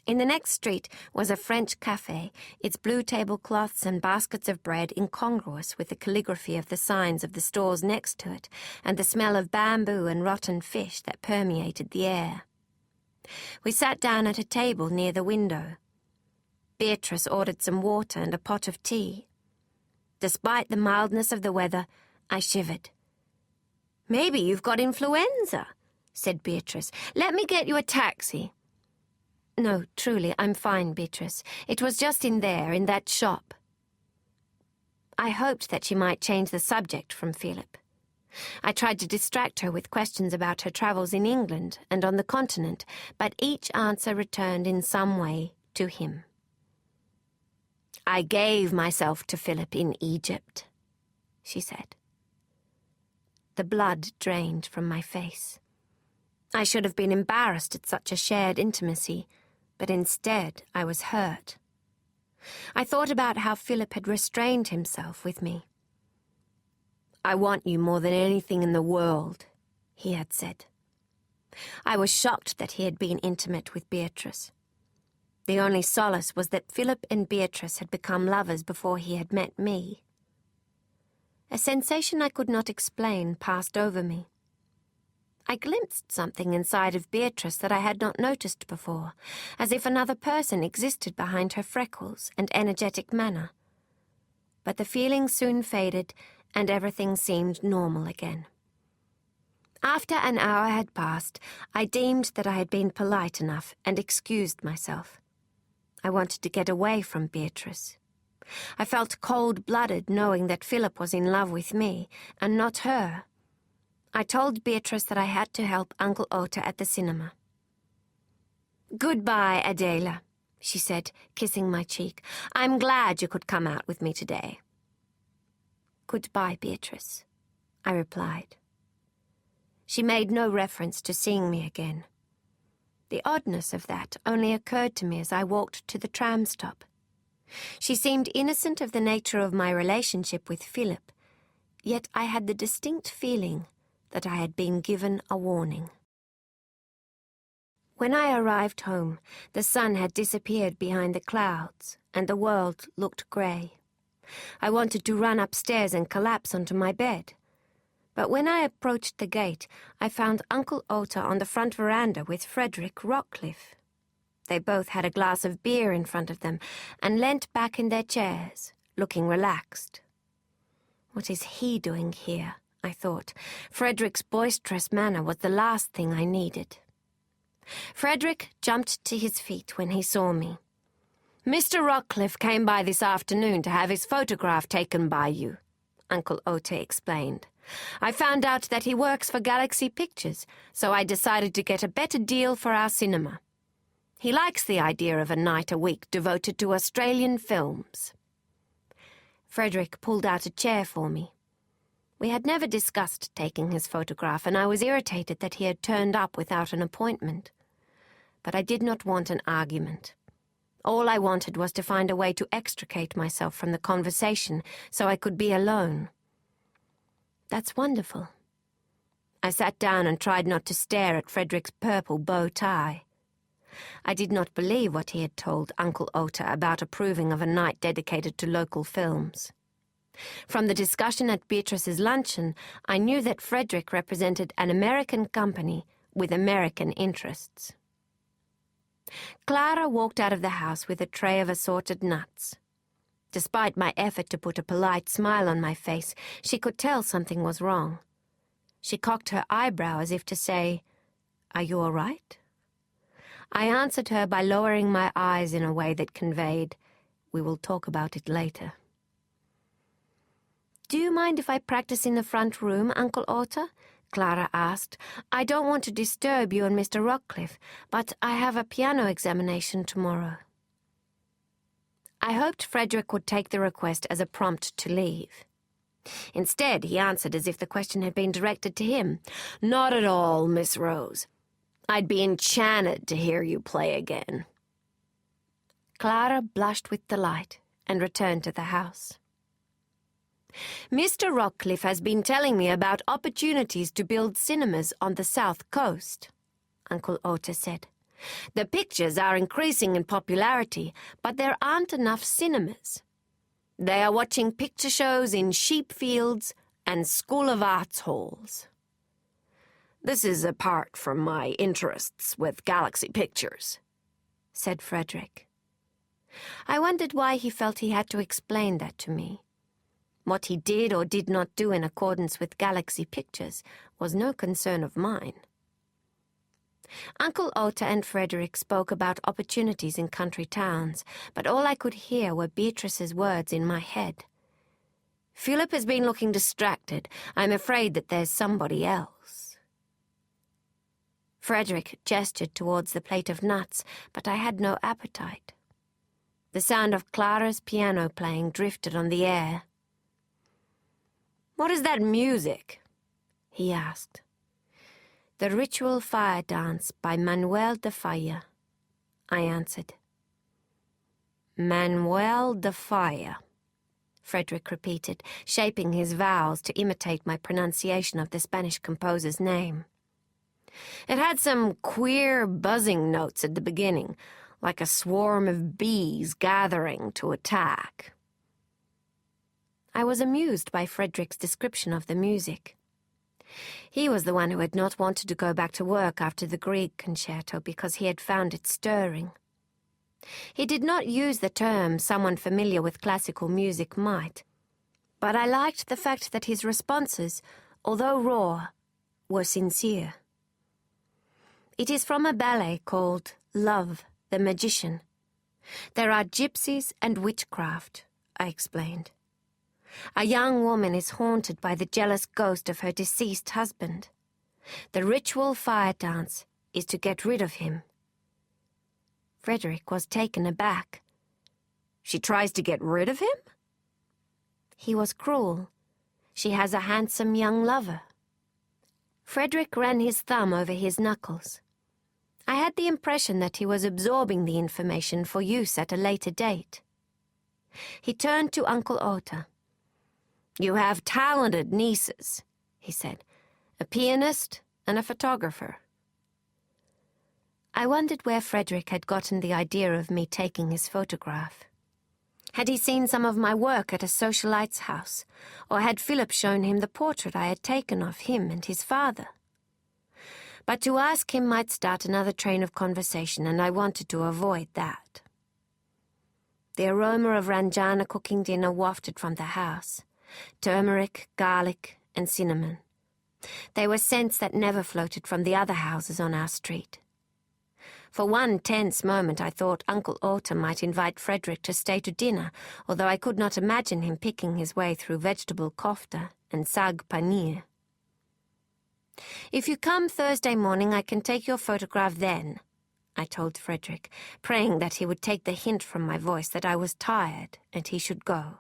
In the next street was a French cafe, its blue tablecloths and baskets of bread incongruous with the calligraphy of the signs of the stores next to it and the smell of bamboo and rotten fish that permeated the air. We sat down at a table near the window. Beatrice ordered some water and a pot of tea. Despite the mildness of the weather, I shivered. "Maybe you've got influenza," said Beatrice. "Let me get you a taxi." "No, truly, I'm fine, Beatrice. It was just in there, in that shop." I hoped that she might change the subject from Philip. I tried to distract her with questions about her travels in England and on the continent, but each answer returned in some way to him. "I gave myself to Philip in Egypt," she said. The blood drained from my face. I should have been embarrassed at such a shared intimacy, but instead I was hurt. I thought about how Philip had restrained himself with me. "I want you more than anything in the world," he had said. I was shocked that he had been intimate with Beatrice. The only solace was that Philip and Beatrice had become lovers before he had met me. A sensation I could not explain passed over me. I glimpsed something inside of Beatrice that I had not noticed before, as if another person existed behind her freckles and energetic manner. But the feeling soon faded, and everything seemed normal again. After an hour had passed, I deemed that I had been polite enough and excused myself. I wanted to get away from Beatrice. I felt cold-blooded knowing that Philip was in love with me, and not her. I told Beatrice that I had to help Uncle Ota at the cinema. "Goodbye, Adela," she said, kissing my cheek. "I'm glad you could come out with me today." "Goodbye, Beatrice," I replied. She made no reference to seeing me again. The oddness of that only occurred to me as I walked to the tram stop. She seemed innocent of the nature of my relationship with Philip, yet I had the distinct feeling that I had been given a warning. When I arrived home, the sun had disappeared behind the clouds, and the world looked grey. I wanted to run upstairs and collapse onto my bed. But when I approached the gate, I found Uncle Ota on the front veranda with Frederick Rockcliffe. They both had a glass of beer in front of them and leant back in their chairs, looking relaxed. What is he doing here? I thought. Frederick's boisterous manner was the last thing I needed. Frederick jumped to his feet when he saw me. "Mr. Rockcliffe came by this afternoon to have his photograph taken by you," Uncle Ota explained. "I found out that he works for Galaxy Pictures, so I decided to get a better deal for our cinema. He likes the idea of a night a week devoted to Australian films." Frederick pulled out a chair for me. We had never discussed taking his photograph, and I was irritated that he had turned up without an appointment. But I did not want an argument. All I wanted was to find a way to extricate myself from the conversation so I could be alone. That's wonderful. I sat down and tried not to stare at Frederick's purple bow tie. I did not believe what he had told Uncle Ota about approving of a night dedicated to local films. From the discussion at Beatrice's luncheon, I knew that Frederick represented an American company with American interests. Clara walked out of the house with a tray of assorted nuts. Despite my effort to put a polite smile on my face, she could tell something was wrong. She cocked her eyebrow as if to say, "Are you all right?" I answered her by lowering my eyes in a way that conveyed, "We will talk about it later." "Do you mind if I practice in the front room, Uncle Ota?" Clara asked. "I don't want to disturb you and Mr. Rockcliffe, but I have a piano examination tomorrow." I hoped Frederick would take the request as a prompt to leave. Instead, he answered as if the question had been directed to him. "Not at all, Miss Rose. I'd be enchanted to hear you play again." Clara blushed with delight and returned to the house. "Mr. Rockcliffe has been telling me about opportunities to build cinemas on the South Coast," Uncle Ota said. "The pictures are increasing in popularity, but there aren't enough cinemas. They are watching picture shows in sheep fields and School of Arts halls." "This is apart from my interests with Galaxy Pictures," said Frederick. I wondered why he felt he had to explain that to me. What he did or did not do in accordance with Galaxy Pictures was no concern of mine. Uncle Ota and Frederick spoke about opportunities in country towns, but all I could hear were Beatrice's words in my head. "Philip has been looking distracted. I'm afraid that there's somebody else." Frederick gestured towards the plate of nuts, but I had no appetite. The sound of Clara's piano playing drifted on the air. "What is that music?" he asked. "The Ritual Fire Dance by Manuel de Falla," I answered. "Manuel de Falla," Frederick repeated, shaping his vowels to imitate my pronunciation of the Spanish composer's name. It had some queer buzzing notes at the beginning, like a swarm of bees gathering to attack. I was amused by Frederick's description of the music. He was the one who had not wanted to go back to work after the Grieg concerto because he had found it stirring. He did not use the term someone familiar with classical music might, but I liked the fact that his responses, although raw, were sincere. It is from a ballet called Love, the Magician. There are gypsies and witchcraft, I explained. A young woman is haunted by the jealous ghost of her deceased husband. The ritual fire dance is to get rid of him. Frederick was taken aback. "She tries to get rid of him?" "He was cruel. She has a handsome young lover." Frederick ran his thumb over his knuckles. I had the impression that he was absorbing the information for use at a later date. He turned to Uncle Ota. "You have talented nieces," he said, "a pianist and a photographer." I wondered where Frederick had gotten the idea of me taking his photograph. Had he seen some of my work at a socialite's house, or had Philip shown him the portrait I had taken of him and his father? But to ask him might start another train of conversation, and I wanted to avoid that. The aroma of Ranjana cooking dinner wafted from the house. Turmeric, garlic, and cinnamon. They were scents that never floated from the other houses on our street. For one tense moment I thought Uncle Ota might invite Frederick to stay to dinner, although I could not imagine him picking his way through vegetable kofta and sag paneer. "If you come Thursday morning, I can take your photograph then," I told Frederick, praying that he would take the hint from my voice that I was tired and he should go.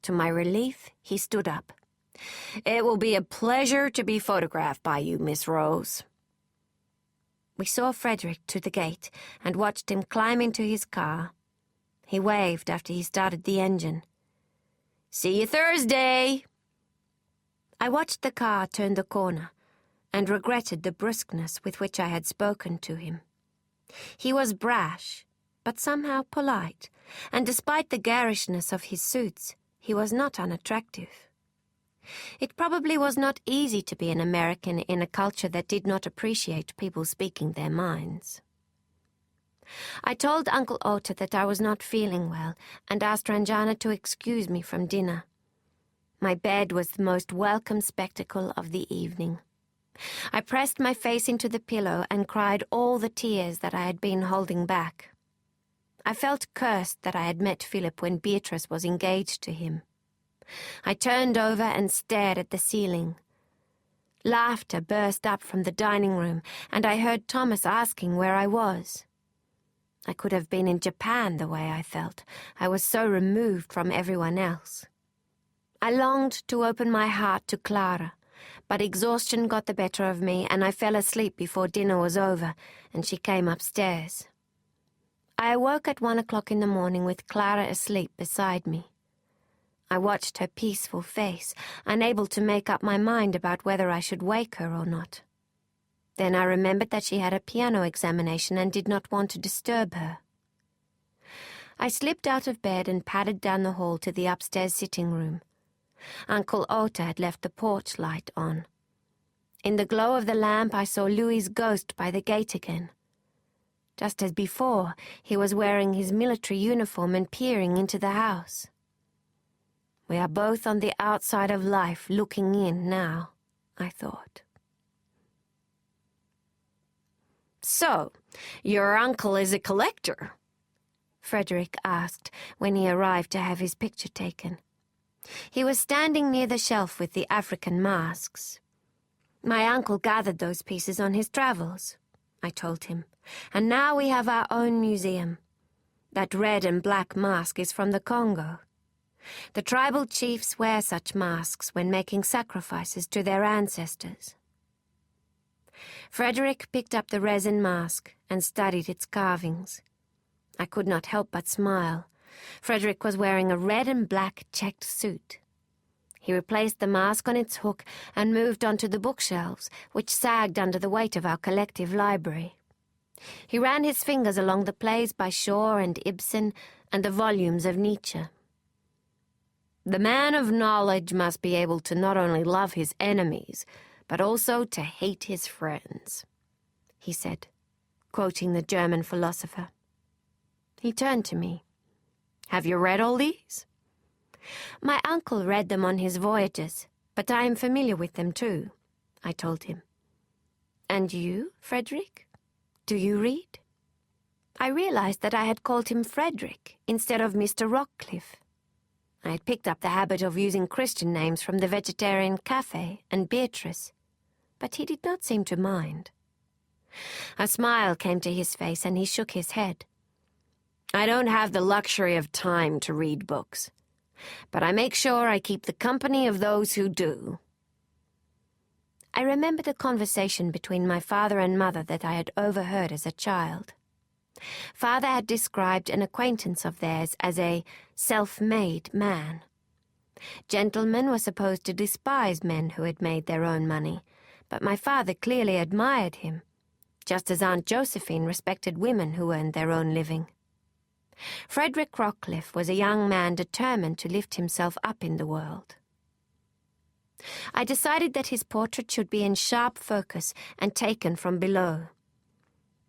To my relief, he stood up. It will be a pleasure to be photographed by you, Miss Rose. We saw Frederick to the gate and watched him climb into his car. He waved after he started the engine. See you Thursday! I watched the car turn the corner and regretted the brusqueness with which I had spoken to him. He was brash, but somehow polite, and despite the garishness of his suits, he was not unattractive. It probably was not easy to be an American in a culture that did not appreciate people speaking their minds. I told Uncle Ota that I was not feeling well and asked Ranjana to excuse me from dinner. My bed was the most welcome spectacle of the evening. I pressed my face into the pillow and cried all the tears that I had been holding back. I felt cursed that I had met Philip when Beatrice was engaged to him. I turned over and stared at the ceiling. Laughter burst up from the dining room, and I heard Thomas asking where I was. I could have been in Japan the way I felt. I was so removed from everyone else. I longed to open my heart to Clara, but exhaustion got the better of me, and I fell asleep before dinner was over, and she came upstairs. I awoke at 1 o'clock in the morning with Clara asleep beside me. I watched her peaceful face, unable to make up my mind about whether I should wake her or not. Then I remembered that she had a piano examination and did not want to disturb her. I slipped out of bed and padded down the hall to the upstairs sitting room. Uncle Ota had left the porch light on. In the glow of the lamp I saw Louis's ghost by the gate again. Just as before, he was wearing his military uniform and peering into the house. We are both on the outside of life looking in now, I thought. So, your uncle is a collector? Frederick asked when he arrived to have his picture taken. He was standing near the shelf with the African masks. My uncle gathered those pieces on his travels, I told him, and now we have our own museum. That red and black mask is from the Congo. The tribal chiefs wear such masks when making sacrifices to their ancestors. Frederick picked up the resin mask and studied its carvings. I could not help but smile. Frederick was wearing a red and black checked suit. He replaced the mask on its hook and moved on to the bookshelves, which sagged under the weight of our collective library. He ran his fingers along the plays by Shaw and Ibsen and the volumes of Nietzsche. The man of knowledge must be able to not only love his enemies, but also to hate his friends, he said, quoting the German philosopher. He turned to me. Have you read all these? My uncle read them on his voyages, but I am familiar with them too, I told him. And you, Frederick? Do you read? I realized that I had called him Frederick instead of Mr. Rockcliffe. I had picked up the habit of using Christian names from the Vegetarian Cafe and Beatrice, but he did not seem to mind. A smile came to his face and he shook his head. I don't have the luxury of time to read books, but I make sure I keep the company of those who do. I remembered a conversation between my father and mother that I had overheard as a child. Father had described an acquaintance of theirs as a self-made man. Gentlemen were supposed to despise men who had made their own money, but my father clearly admired him, just as Aunt Josephine respected women who earned their own living. Frederick Rockcliffe was a young man determined to lift himself up in the world. I decided that his portrait should be in sharp focus and taken from below.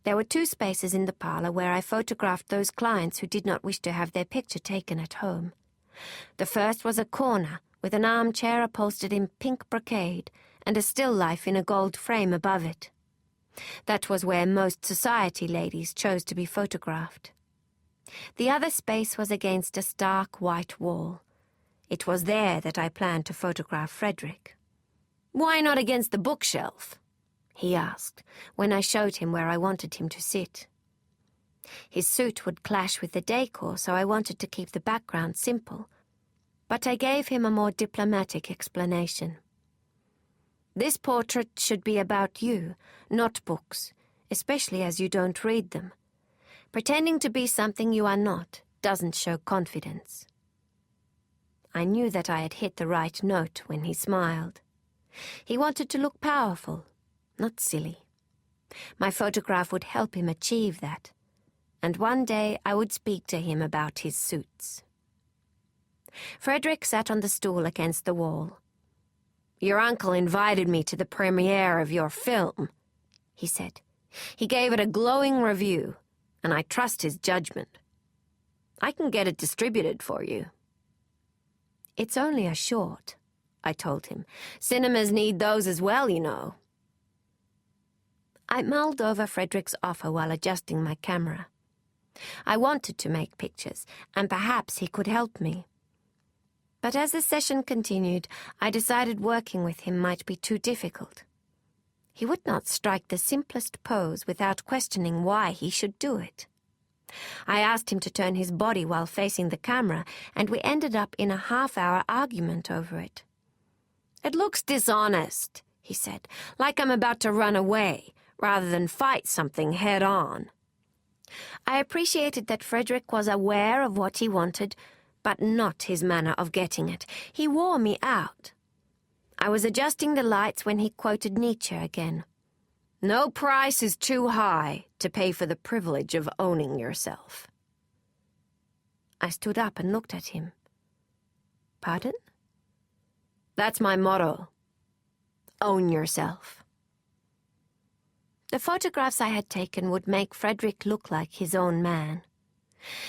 There were 2 spaces in the parlor where I photographed those clients who did not wish to have their picture taken at home. The first was a corner with an armchair upholstered in pink brocade and a still life in a gold frame above it. That was where most society ladies chose to be photographed. The other space was against a stark white wall. It was there that I planned to photograph Frederick. Why not against the bookshelf? He asked, when I showed him where I wanted him to sit. His suit would clash with the decor, so I wanted to keep the background simple. But I gave him a more diplomatic explanation. This portrait should be about you, not books, especially as you don't read them. Pretending to be something you are not doesn't show confidence. I knew that I had hit the right note when he smiled. He wanted to look powerful, not silly. My photograph would help him achieve that, and one day I would speak to him about his suits. Frederick sat on the stool against the wall. "Your uncle invited me to the premiere of your film," he said. "He gave it a glowing review, and I trust his judgment. I can get it distributed for you." "It's only a short," I told him. "Cinemas need those as well, you know." I mulled over Frederick's offer while adjusting my camera. I wanted to make pictures, and perhaps he could help me. But as the session continued, I decided working with him might be too difficult. He would not strike the simplest pose without questioning why he should do it. I asked him to turn his body while facing the camera, and we ended up in a half-hour argument over it. "It looks dishonest," he said, "like I'm about to run away, rather than fight something head-on." I appreciated that Frederick was aware of what he wanted, but not his manner of getting it. He wore me out. I was adjusting the lights when he quoted Nietzsche again. "No price is too high to pay for the privilege of owning yourself." I stood up and looked at him. "Pardon?" "That's my motto. Own yourself." The photographs I had taken would make Frederick look like his own man.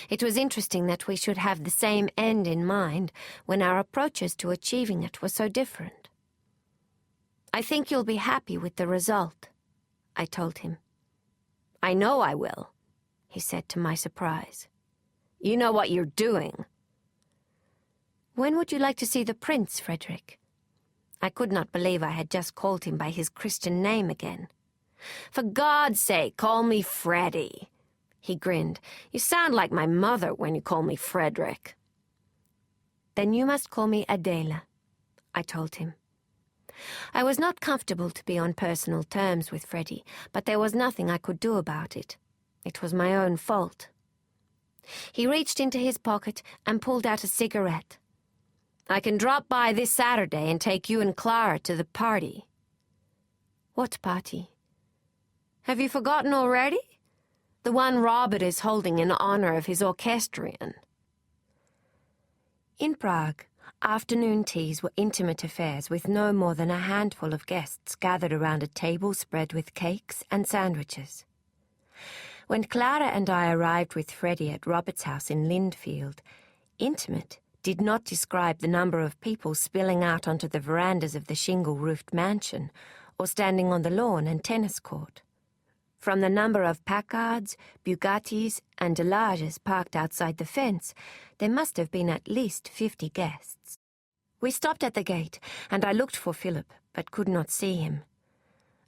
It was interesting that we should have the same end in mind when our approaches to achieving it were so different. "I think you'll be happy with the result," I told him. "I know I will," he said to my surprise. "You know what you're doing." "When would you like to see the prince, Frederick?" I could not believe I had just called him by his Christian name again. "For God's sake, call me Freddie." He grinned. "You sound like my mother when you call me Frederick." "Then you must call me Adela," I told him. I was not comfortable to be on personal terms with Freddie, but there was nothing I could do about it. It was my own fault. He reached into his pocket and pulled out a cigarette. "I can drop by this Saturday and take you and Clara to the party." "What party?" "Have you forgotten already? The one Robert is holding in honor of his orchestrion." In Prague, afternoon teas were intimate affairs with no more than a handful of guests gathered around a table spread with cakes and sandwiches. When Clara and I arrived with Freddie at Robert's house in Lindfield, intimate did not describe the number of people spilling out onto the verandas of the shingle-roofed mansion or standing on the lawn and tennis court. From the number of Packards, Bugattis, and Delages parked outside the fence, there must have been at least 50 guests. We stopped at the gate, and I looked for Philip, but could not see him.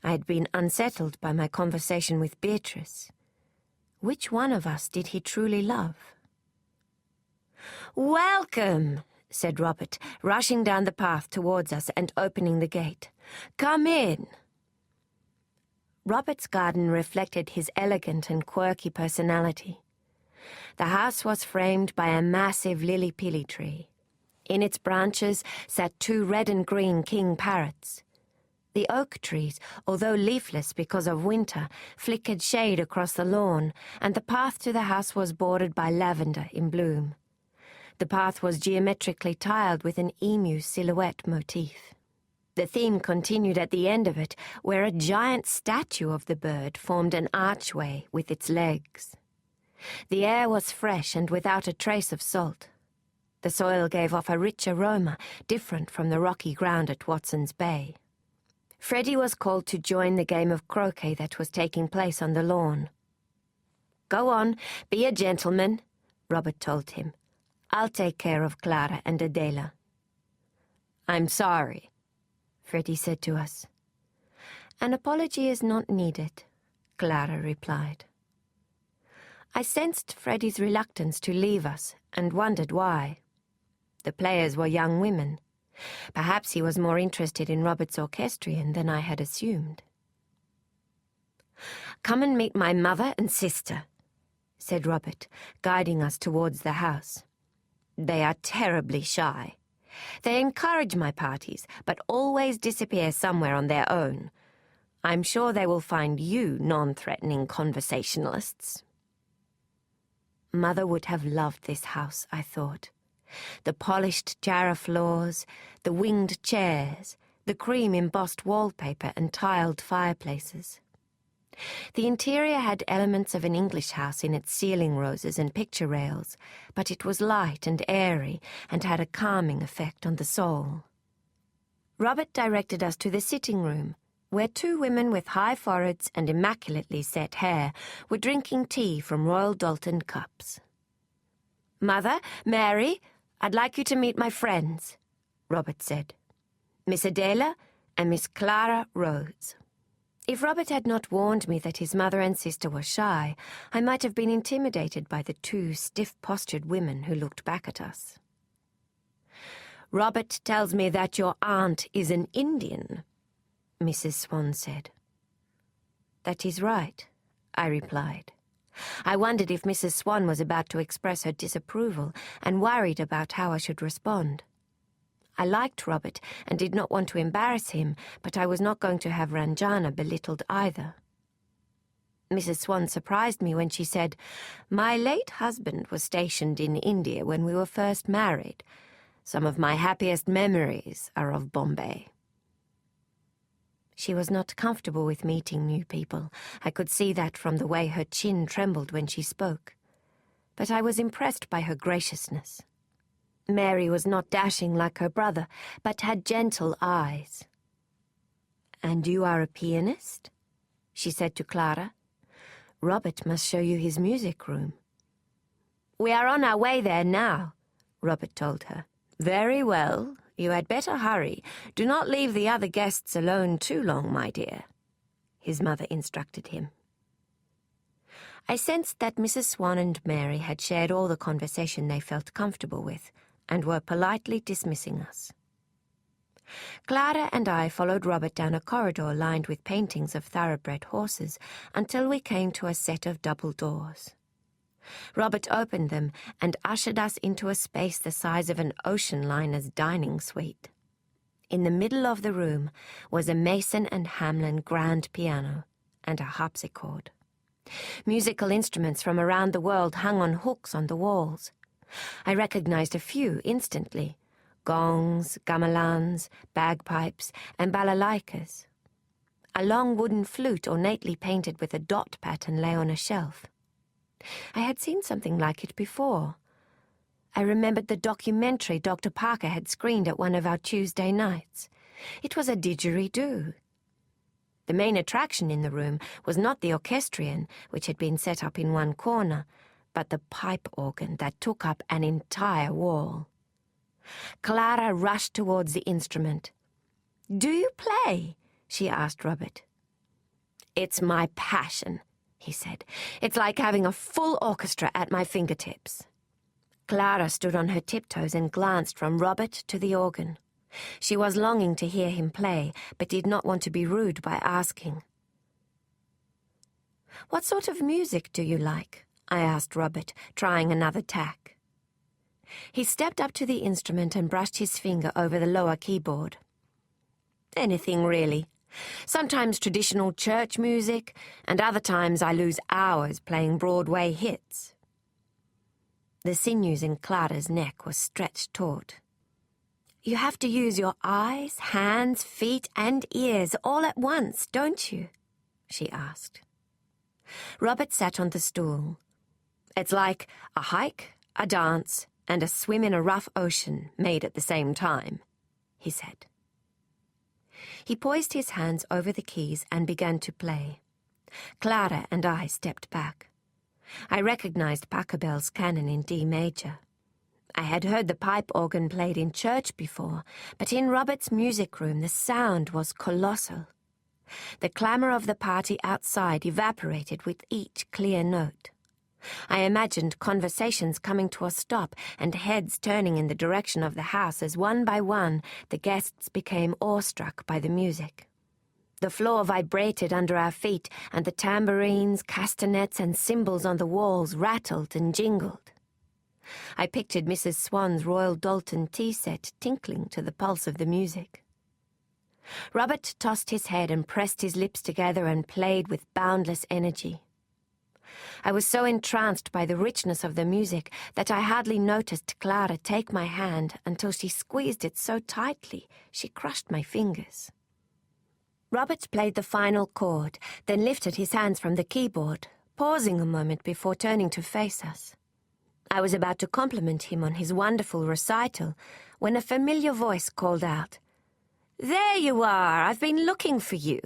I had been unsettled by my conversation with Beatrice. Which one of us did he truly love? "Welcome," said Robert, rushing down the path towards us and opening the gate. "Come in." Robert's garden reflected his elegant and quirky personality. The house was framed by a massive lily-pilly tree. In its branches sat 2 red and green king parrots. The oak trees, although leafless because of winter, flickered shade across the lawn, and the path to the house was bordered by lavender in bloom. The path was geometrically tiled with an emu silhouette motif. The theme continued at the end of it, where a giant statue of the bird formed an archway with its legs. The air was fresh and without a trace of salt. The soil gave off a rich aroma, different from the rocky ground at Watson's Bay. Freddie was called to join the game of croquet that was taking place on the lawn. "Go on, be a gentleman," Robert told him. "I'll take care of Clara and Adela." "I'm sorry," Freddie said to us. "An apology is not needed," Clara replied. I sensed Freddie's reluctance to leave us and wondered why. The players were young women. Perhaps he was more interested in Robert's orchestrion than I had assumed. "Come and meet my mother and sister," said Robert, guiding us towards the house. "They are terribly shy. They encourage my parties, but always disappear somewhere on their own. I'm sure they will find you non-threatening conversationalists." Mother would have loved this house, I thought. The polished Jarrah floors, the winged chairs, the cream-embossed wallpaper and tiled fireplaces. The interior had elements of an English house in its ceiling roses and picture rails, but it was light and airy and had a calming effect on the soul. Robert directed us to the sitting room, where two women with high foreheads and immaculately set hair were drinking tea from Royal Doulton cups. "Mother, Mary, I'd like you to meet my friends," Robert said. "Miss Adela and Miss Clara Rose." If Robert had not warned me that his mother and sister were shy, I might have been intimidated by the two stiff-postured women who looked back at us. "Robert tells me that your aunt is an Indian," Mrs. Swan said. "That is right," I replied. I wondered if Mrs. Swan was about to express her disapproval and worried about how I should respond. I liked Robert and did not want to embarrass him, but I was not going to have Ranjana belittled either. Mrs. Swan surprised me when she said, "My late husband was stationed in India when we were first married. Some of my happiest memories are of Bombay." She was not comfortable with meeting new people. I could see that from the way her chin trembled when she spoke. But I was impressed by her graciousness. Mary was not dashing like her brother, but had gentle eyes. "And you are a pianist?" she said to Clara. "Robert must show you his music room." "We are on our way there now," Robert told her. "Very well. You had better hurry. Do not leave the other guests alone too long, my dear," his mother instructed him. I sensed that Mrs. Swan and Mary had shared all the conversation they felt comfortable with, and were politely dismissing us. Clara and I followed Robert down a corridor lined with paintings of thoroughbred horses until we came to a set of double doors. Robert opened them and ushered us into a space the size of an ocean liner's dining suite. In the middle of the room was a Mason and Hamlin grand piano and a harpsichord. Musical instruments from around the world hung on hooks on the walls. I recognized a few instantly: gongs, gamelans, bagpipes, and balalaikas. A long wooden flute ornately painted with a dot pattern lay on a shelf. I had seen something like it before. I remembered the documentary Dr. Parker had screened at one of our Tuesday nights. It was a didgeridoo. The main attraction in the room was not the orchestrion, which had been set up in one corner, but the pipe organ that took up an entire wall. Clara rushed towards the instrument. "Do you play?" she asked Robert. "It's my passion," he said. "It's like having a full orchestra at my fingertips." Clara stood on her tiptoes and glanced from Robert to the organ. She was longing to hear him play, but did not want to be rude by asking. "What sort of music do you like?" I asked Robert, trying another tack. He stepped up to the instrument and brushed his finger over the lower keyboard. "Anything, really. Sometimes traditional church music, and other times I lose hours playing Broadway hits." The sinews in Clara's neck were stretched taut. "You have to use your eyes, hands, feet, and ears all at once, don't you?" she asked. Robert sat on the stool. "It's like a hike, a dance, and a swim in a rough ocean made at the same time," he said. He poised his hands over the keys and began to play. Clara and I stepped back. I recognized Pachelbel's canon in D major. I had heard the pipe organ played in church before, but in Robert's music room the sound was colossal. The clamour of the party outside evaporated with each clear note. I imagined conversations coming to a stop and heads turning in the direction of the house as one by one the guests became awestruck by the music. The floor vibrated under our feet, and the tambourines, castanets, and cymbals on the walls rattled and jingled. I pictured Mrs. Swan's Royal Doulton tea set tinkling to the pulse of the music. Robert tossed his head and pressed his lips together and played with boundless energy. I was so entranced by the richness of the music that I hardly noticed Clara take my hand until she squeezed it so tightly she crushed my fingers. Robert played the final chord, then lifted his hands from the keyboard, pausing a moment before turning to face us. I was about to compliment him on his wonderful recital when a familiar voice called out, "There you are! I've been looking for you,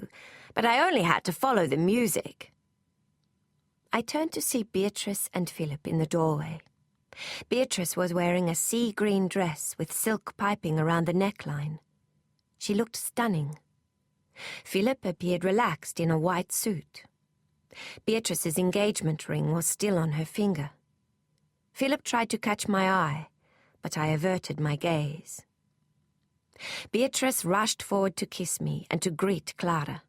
but I only had to follow the music." I turned to see Beatrice and Philip in the doorway. Beatrice was wearing a sea-green dress with silk piping around the neckline. She looked stunning. Philip appeared relaxed in a white suit. Beatrice's engagement ring was still on her finger. Philip tried to catch my eye, but I averted my gaze. Beatrice rushed forward to kiss me and to greet Clara.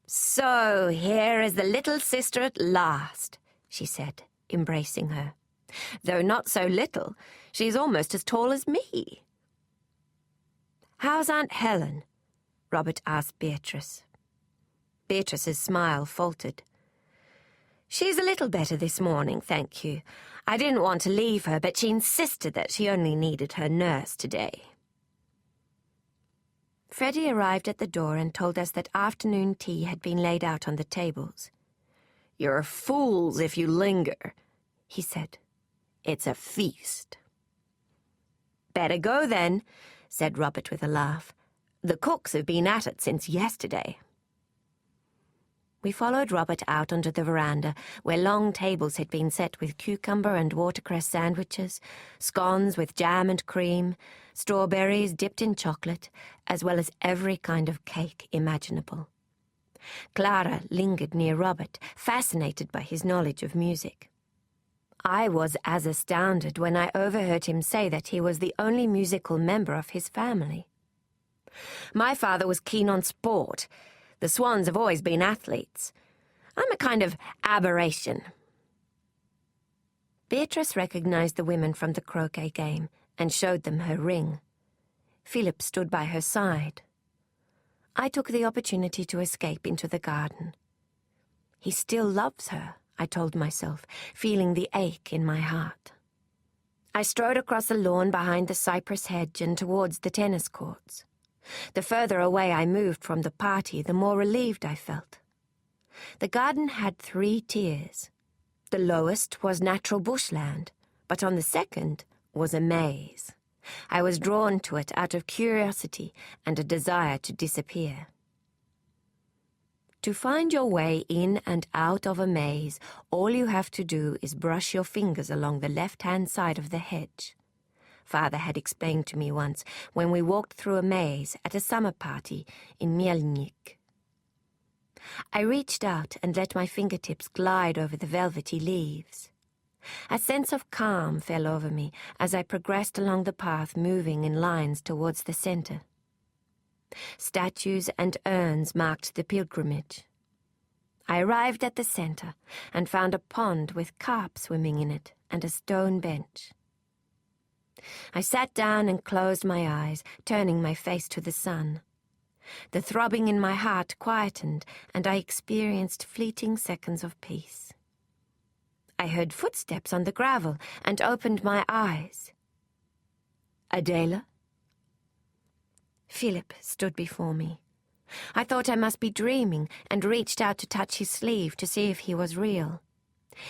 "So, here is the little sister at last," she said, embracing her. "Though not so little, she's almost as tall as me." "How's Aunt Helen?" Robert asked Beatrice. Beatrice's smile faltered. "She's a little better this morning, thank you. I didn't want to leave her, but she insisted that she only needed her nurse today." Freddie arrived at the door and told us that afternoon tea had been laid out on the tables. "You're fools if you linger," he said. "It's a feast." "Better go then," said Robert with a laugh. "The cooks have been at it since yesterday." We followed Robert out onto the veranda, where long tables had been set with cucumber and watercress sandwiches, scones with jam and cream, strawberries dipped in chocolate, as well as every kind of cake imaginable. Clara lingered near Robert, fascinated by his knowledge of music. I was as astounded when I overheard him say that he was the only musical member of his family. "My father was keen on sport. The Swans have always been athletes. I'm a kind of aberration." Beatrice recognized the women from the croquet game and showed them her ring. Philip stood by her side. I took the opportunity to escape into the garden. He still loves her, I told myself, feeling the ache in my heart. I strode across the lawn behind the cypress hedge and towards the tennis courts. The further away I moved from the party, the more relieved I felt. The garden had 3 tiers. The lowest was natural bushland, but on the second was a maze. I was drawn to it out of curiosity and a desire to disappear. To find your way in and out of a maze, all you have to do is brush your fingers along the left-hand side of the hedge. Father had explained to me once when we walked through a maze at a summer party in Mielnik. I reached out and let my fingertips glide over the velvety leaves. A sense of calm fell over me as I progressed along the path, moving in lines towards the center. Statues and urns marked the pilgrimage. I arrived at the center and found a pond with carp swimming in it and a stone bench. I sat down and closed my eyes, turning my face to the sun. The throbbing in my heart quietened, and I experienced fleeting seconds of peace. I heard footsteps on the gravel and opened my eyes. "Adela?" Philip stood before me. I thought I must be dreaming and reached out to touch his sleeve to see if he was real.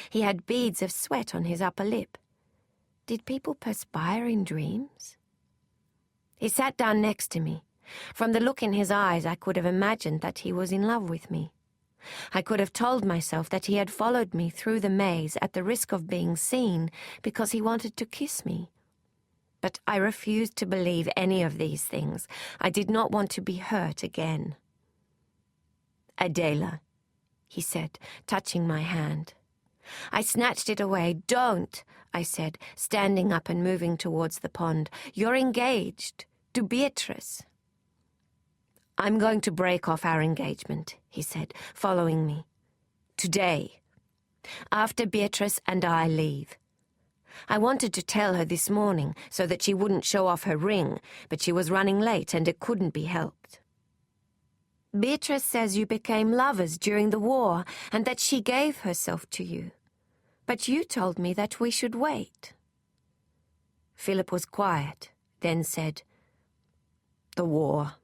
He had beads of sweat on his upper lip. Did people perspire in dreams? He sat down next to me. From the look in his eyes, I could have imagined that he was in love with me. I could have told myself that he had followed me through the maze at the risk of being seen because he wanted to kiss me. But I refused to believe any of these things. I did not want to be hurt again. "Adela," he said, touching my hand. I snatched it away. "Don't," I said, standing up and moving towards the pond. "You're engaged to Beatrice." "I'm going to break off our engagement," he said, following me. "Today, after Beatrice and I leave. I wanted to tell her this morning so that she wouldn't show off her ring, but she was running late and it couldn't be helped." "Beatrice says you became lovers during the war and that she gave herself to you. But you told me that we should wait." Philip was quiet, then said, "The war.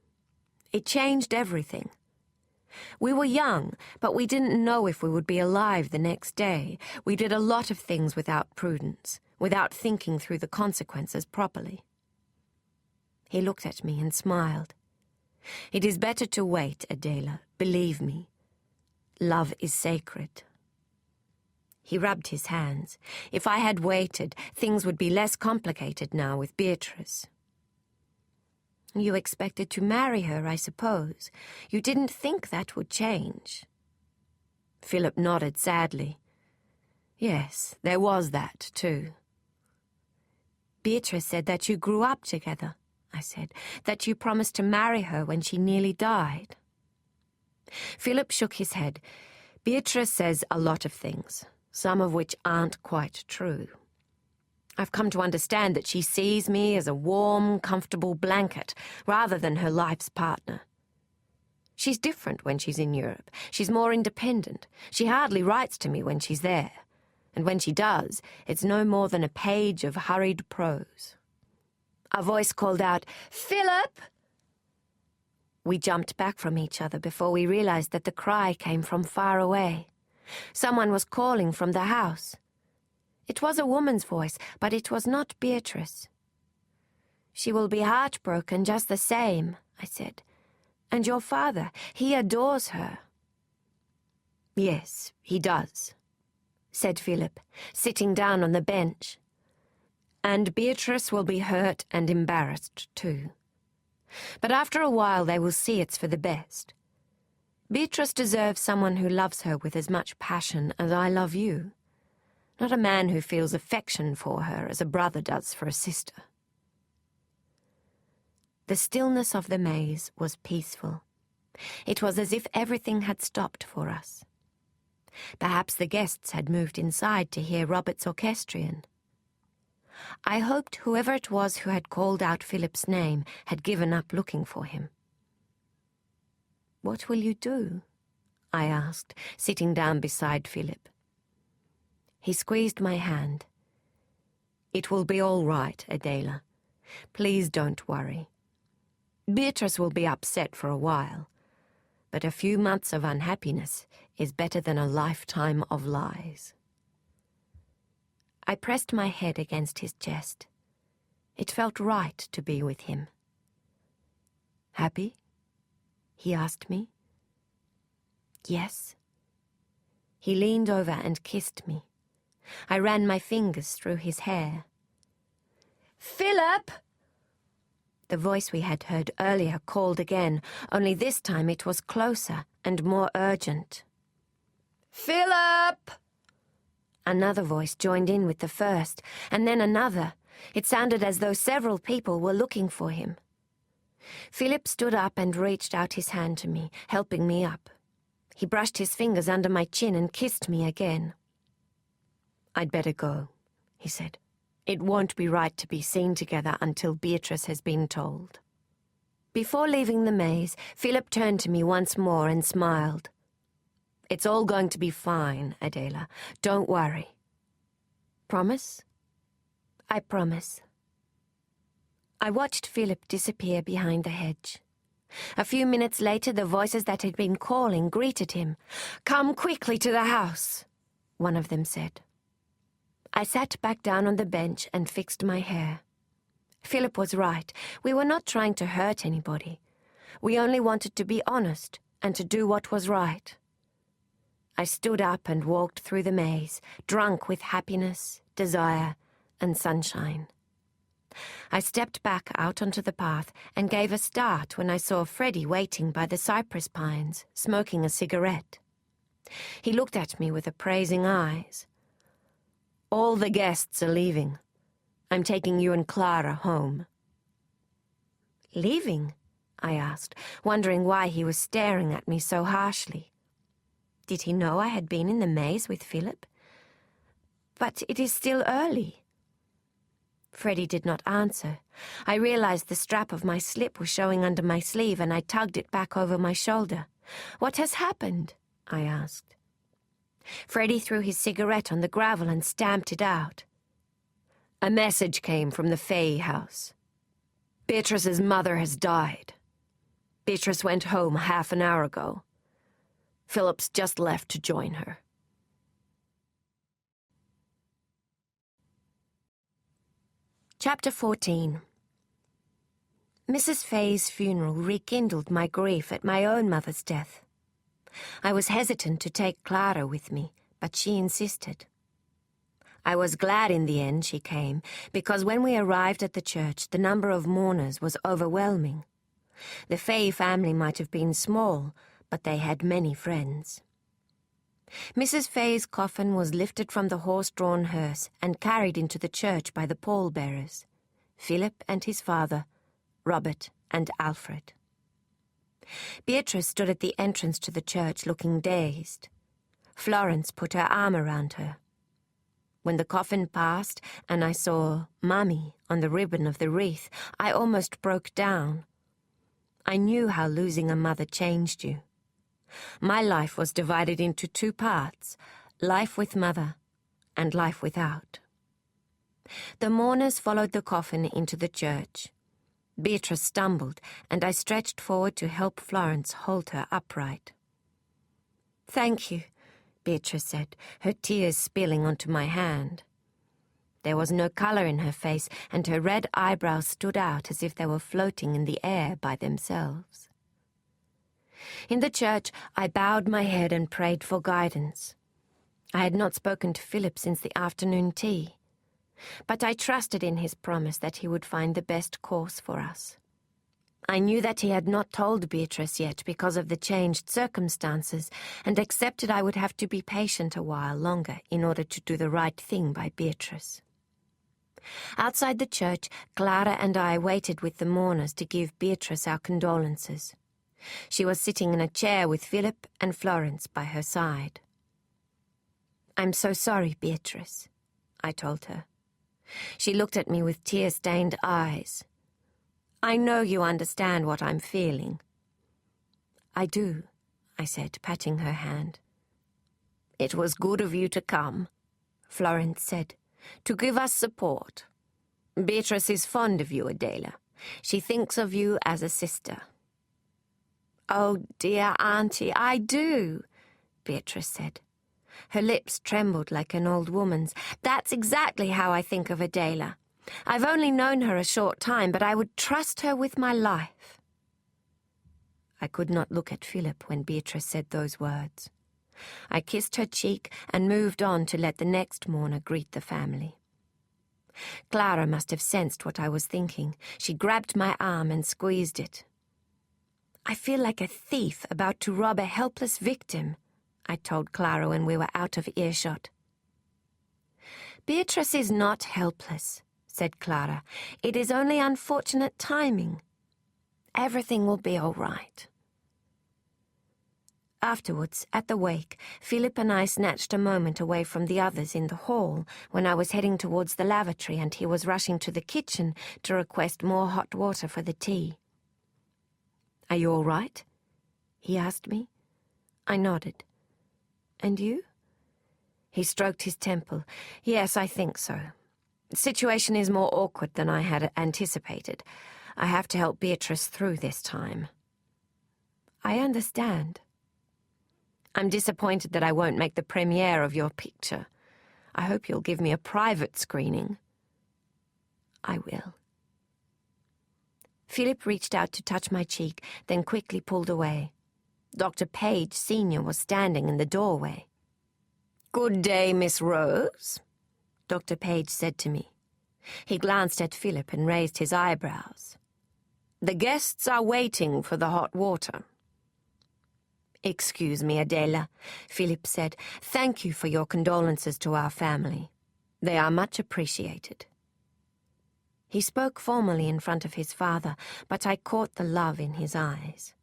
It changed everything. We were young, but we didn't know if we would be alive the next day. We did a lot of things without prudence, without thinking through the consequences properly." He looked at me and smiled. "It is better to wait, Adela, believe me. Love is sacred." He rubbed his hands. "If I had waited, things would be less complicated now with Beatrice." "You expected to marry her, I suppose. You didn't think that would change." Philip nodded sadly. "Yes, there was that, too." "Beatrice said that you grew up together," I said, "that you promised to marry her when she nearly died." Philip shook his head. "Beatrice says a lot of things, some of which aren't quite true. I've come to understand that she sees me as a warm, comfortable blanket rather than her life's partner. She's different when she's in Europe. She's more independent. She hardly writes to me when she's there. And when she does, it's no more than a page of hurried prose." A voice called out, "Philip!" We jumped back from each other before we realized that the cry came from far away. Someone was calling from the house. It was a woman's voice, but it was not Beatrice. "She will be heartbroken just the same," I said. "And your father, he adores her." "Yes, he does," said Philip, sitting down on the bench. "And Beatrice will be hurt and embarrassed, too. But after a while they will see it's for the best. Beatrice deserves someone who loves her with as much passion as I love you. Not a man who feels affection for her as a brother does for a sister." The stillness of the maze was peaceful. It was as if everything had stopped for us. Perhaps the guests had moved inside to hear Robert's orchestrion. I hoped whoever it was who had called out Philip's name had given up looking for him. "What will you do?" I asked, sitting down beside Philip. He squeezed my hand. "It will be all right, Adela. Please don't worry. Beatrice will be upset for a while, but a few months of unhappiness is better than a lifetime of lies." I pressed my head against his chest. It felt right to be with him. "Happy?" he asked me. "Yes." He leaned over and kissed me. I ran my fingers through his hair. "Philip!" The voice we had heard earlier called again, only this time it was closer and more urgent. "Philip!" Another voice joined in with the first, and then another. It sounded as though several people were looking for him. Philip stood up and reached out his hand to me, helping me up. He brushed his fingers under my chin and kissed me again. "I'd better go," he said. "It won't be right to be seen together until Beatrice has been told." Before leaving the maze, Philip turned to me once more and smiled. "It's all going to be fine, Adela. Don't worry." "Promise?" "I promise." I watched Philip disappear behind the hedge. A few minutes later, the voices that had been calling greeted him. "Come quickly to the house," one of them said. I sat back down on the bench and fixed my hair. Philip was right. We were not trying to hurt anybody. We only wanted to be honest and to do what was right. I stood up and walked through the maze, drunk with happiness, desire, and sunshine. I stepped back out onto the path and gave a start when I saw Freddie waiting by the cypress pines, smoking a cigarette. He looked at me with appraising eyes. All the guests are leaving. I'm taking you and Clara home." "Leaving?" I asked, wondering why he was staring at me so harshly. Did he know I had been in the maze with Philip? "But it is still early." Freddie did not answer. I realized the strap of my slip was showing under my sleeve, and I tugged it back over my shoulder. "What has happened?" I asked. Freddie threw his cigarette on the gravel and stamped it out. "A message came from the Fay house. Beatrice's mother has died. Beatrice went home half an hour ago. Philip's just left to join her." Chapter 14. Mrs. Fay's funeral rekindled my grief at my own mother's death. I was hesitant to take Clara with me, but she insisted. I was glad in the end she came, because when we arrived at the church, the number of mourners was overwhelming. The Fay family might have been small, but they had many friends. Mrs. Fay's coffin was lifted from the horse-drawn hearse and carried into the church by the pallbearers, Philip and his father, Robert and Alfred. Beatrice stood at the entrance to the church looking dazed. Florence put her arm around her. When the coffin passed and I saw Mummy on the ribbon of the wreath, I almost broke down. I knew how losing a mother changed you. My life was divided into two parts, life with Mother and life without. The mourners followed the coffin into the church. Beatrice stumbled, and I stretched forward to help Florence hold her upright. "Thank you," Beatrice said, her tears spilling onto my hand. There was no color in her face, and her red eyebrows stood out as if they were floating in the air by themselves. In the church, I bowed my head and prayed for guidance. I had not spoken to Philip since the afternoon tea, but I trusted in his promise that he would find the best course for us. I knew that he had not told Beatrice yet because of the changed circumstances, and accepted I would have to be patient a while longer in order to do the right thing by Beatrice. Outside the church, Clara and I waited with the mourners to give Beatrice our condolences. She was sitting in a chair with Philip and Florence by her side. "I'm so sorry, Beatrice," I told her. She looked at me with tear-stained eyes. "I know you understand what I'm feeling." "I do," I said, patting her hand. "It was good of you to come," Florence said, "to give us support. Beatrice is fond of you, Adela. She thinks of you as a sister." "Oh, dear Auntie, I do," Beatrice said. Her lips trembled like an old woman's. "That's exactly how I think of Adela. I've only known her a short time, but I would trust her with my life." I could not look at Philip when Beatrice said those words. I kissed her cheek and moved on to let the next mourner greet the family. Clara must have sensed what I was thinking. She grabbed my arm and squeezed it. "I feel like a thief about to rob a helpless victim," I told Clara when we were out of earshot. "Beatrice is not helpless," said Clara. "It is only unfortunate timing. Everything will be all right." Afterwards, at the wake, Philip and I snatched a moment away from the others in the hall when I was heading towards the lavatory and he was rushing to the kitchen to request more hot water for the tea. "Are you all right?" he asked me. I nodded. "And you?" He stroked his temple. "Yes, I think so. The situation is more awkward than I had anticipated. I have to help Beatrice through this time." "I understand." "I'm disappointed that I won't make the premiere of your picture. I hope you'll give me a private screening." "I will." Philip reached out to touch my cheek, then quickly pulled away. Dr. Page Sr. was standing in the doorway. "Good day, Miss Rose," Dr. Page said to me. He glanced at Philip and raised his eyebrows. "The guests are waiting for the hot water." "Excuse me, Adela," Philip said. "Thank you for your condolences to our family." They are much appreciated." He spoke formally in front of his father, but I caught the love in his eyes.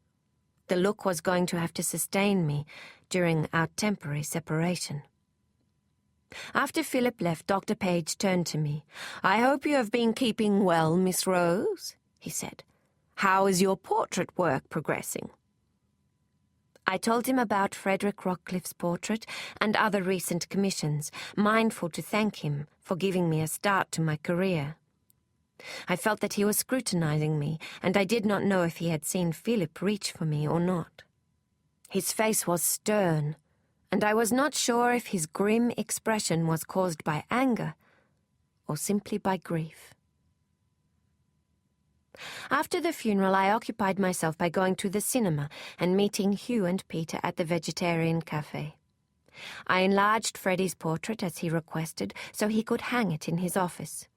The look was going to have to sustain me during our temporary separation. After Philip left, Dr. Page turned to me. "I hope you have been keeping well, Miss Rose," he said. "How is your portrait work progressing?" I told him about Frederick Rockcliffe's portrait and other recent commissions, mindful to thank him for giving me a start to my career. I felt that he was scrutinizing me, and I did not know if he had seen Philip reach for me or not. His face was stern, and I was not sure if his grim expression was caused by anger or simply by grief. After the funeral, I occupied myself by going to the cinema and meeting Hugh and Peter at the vegetarian cafe. I enlarged Freddie's portrait as he requested so he could hang it in his office.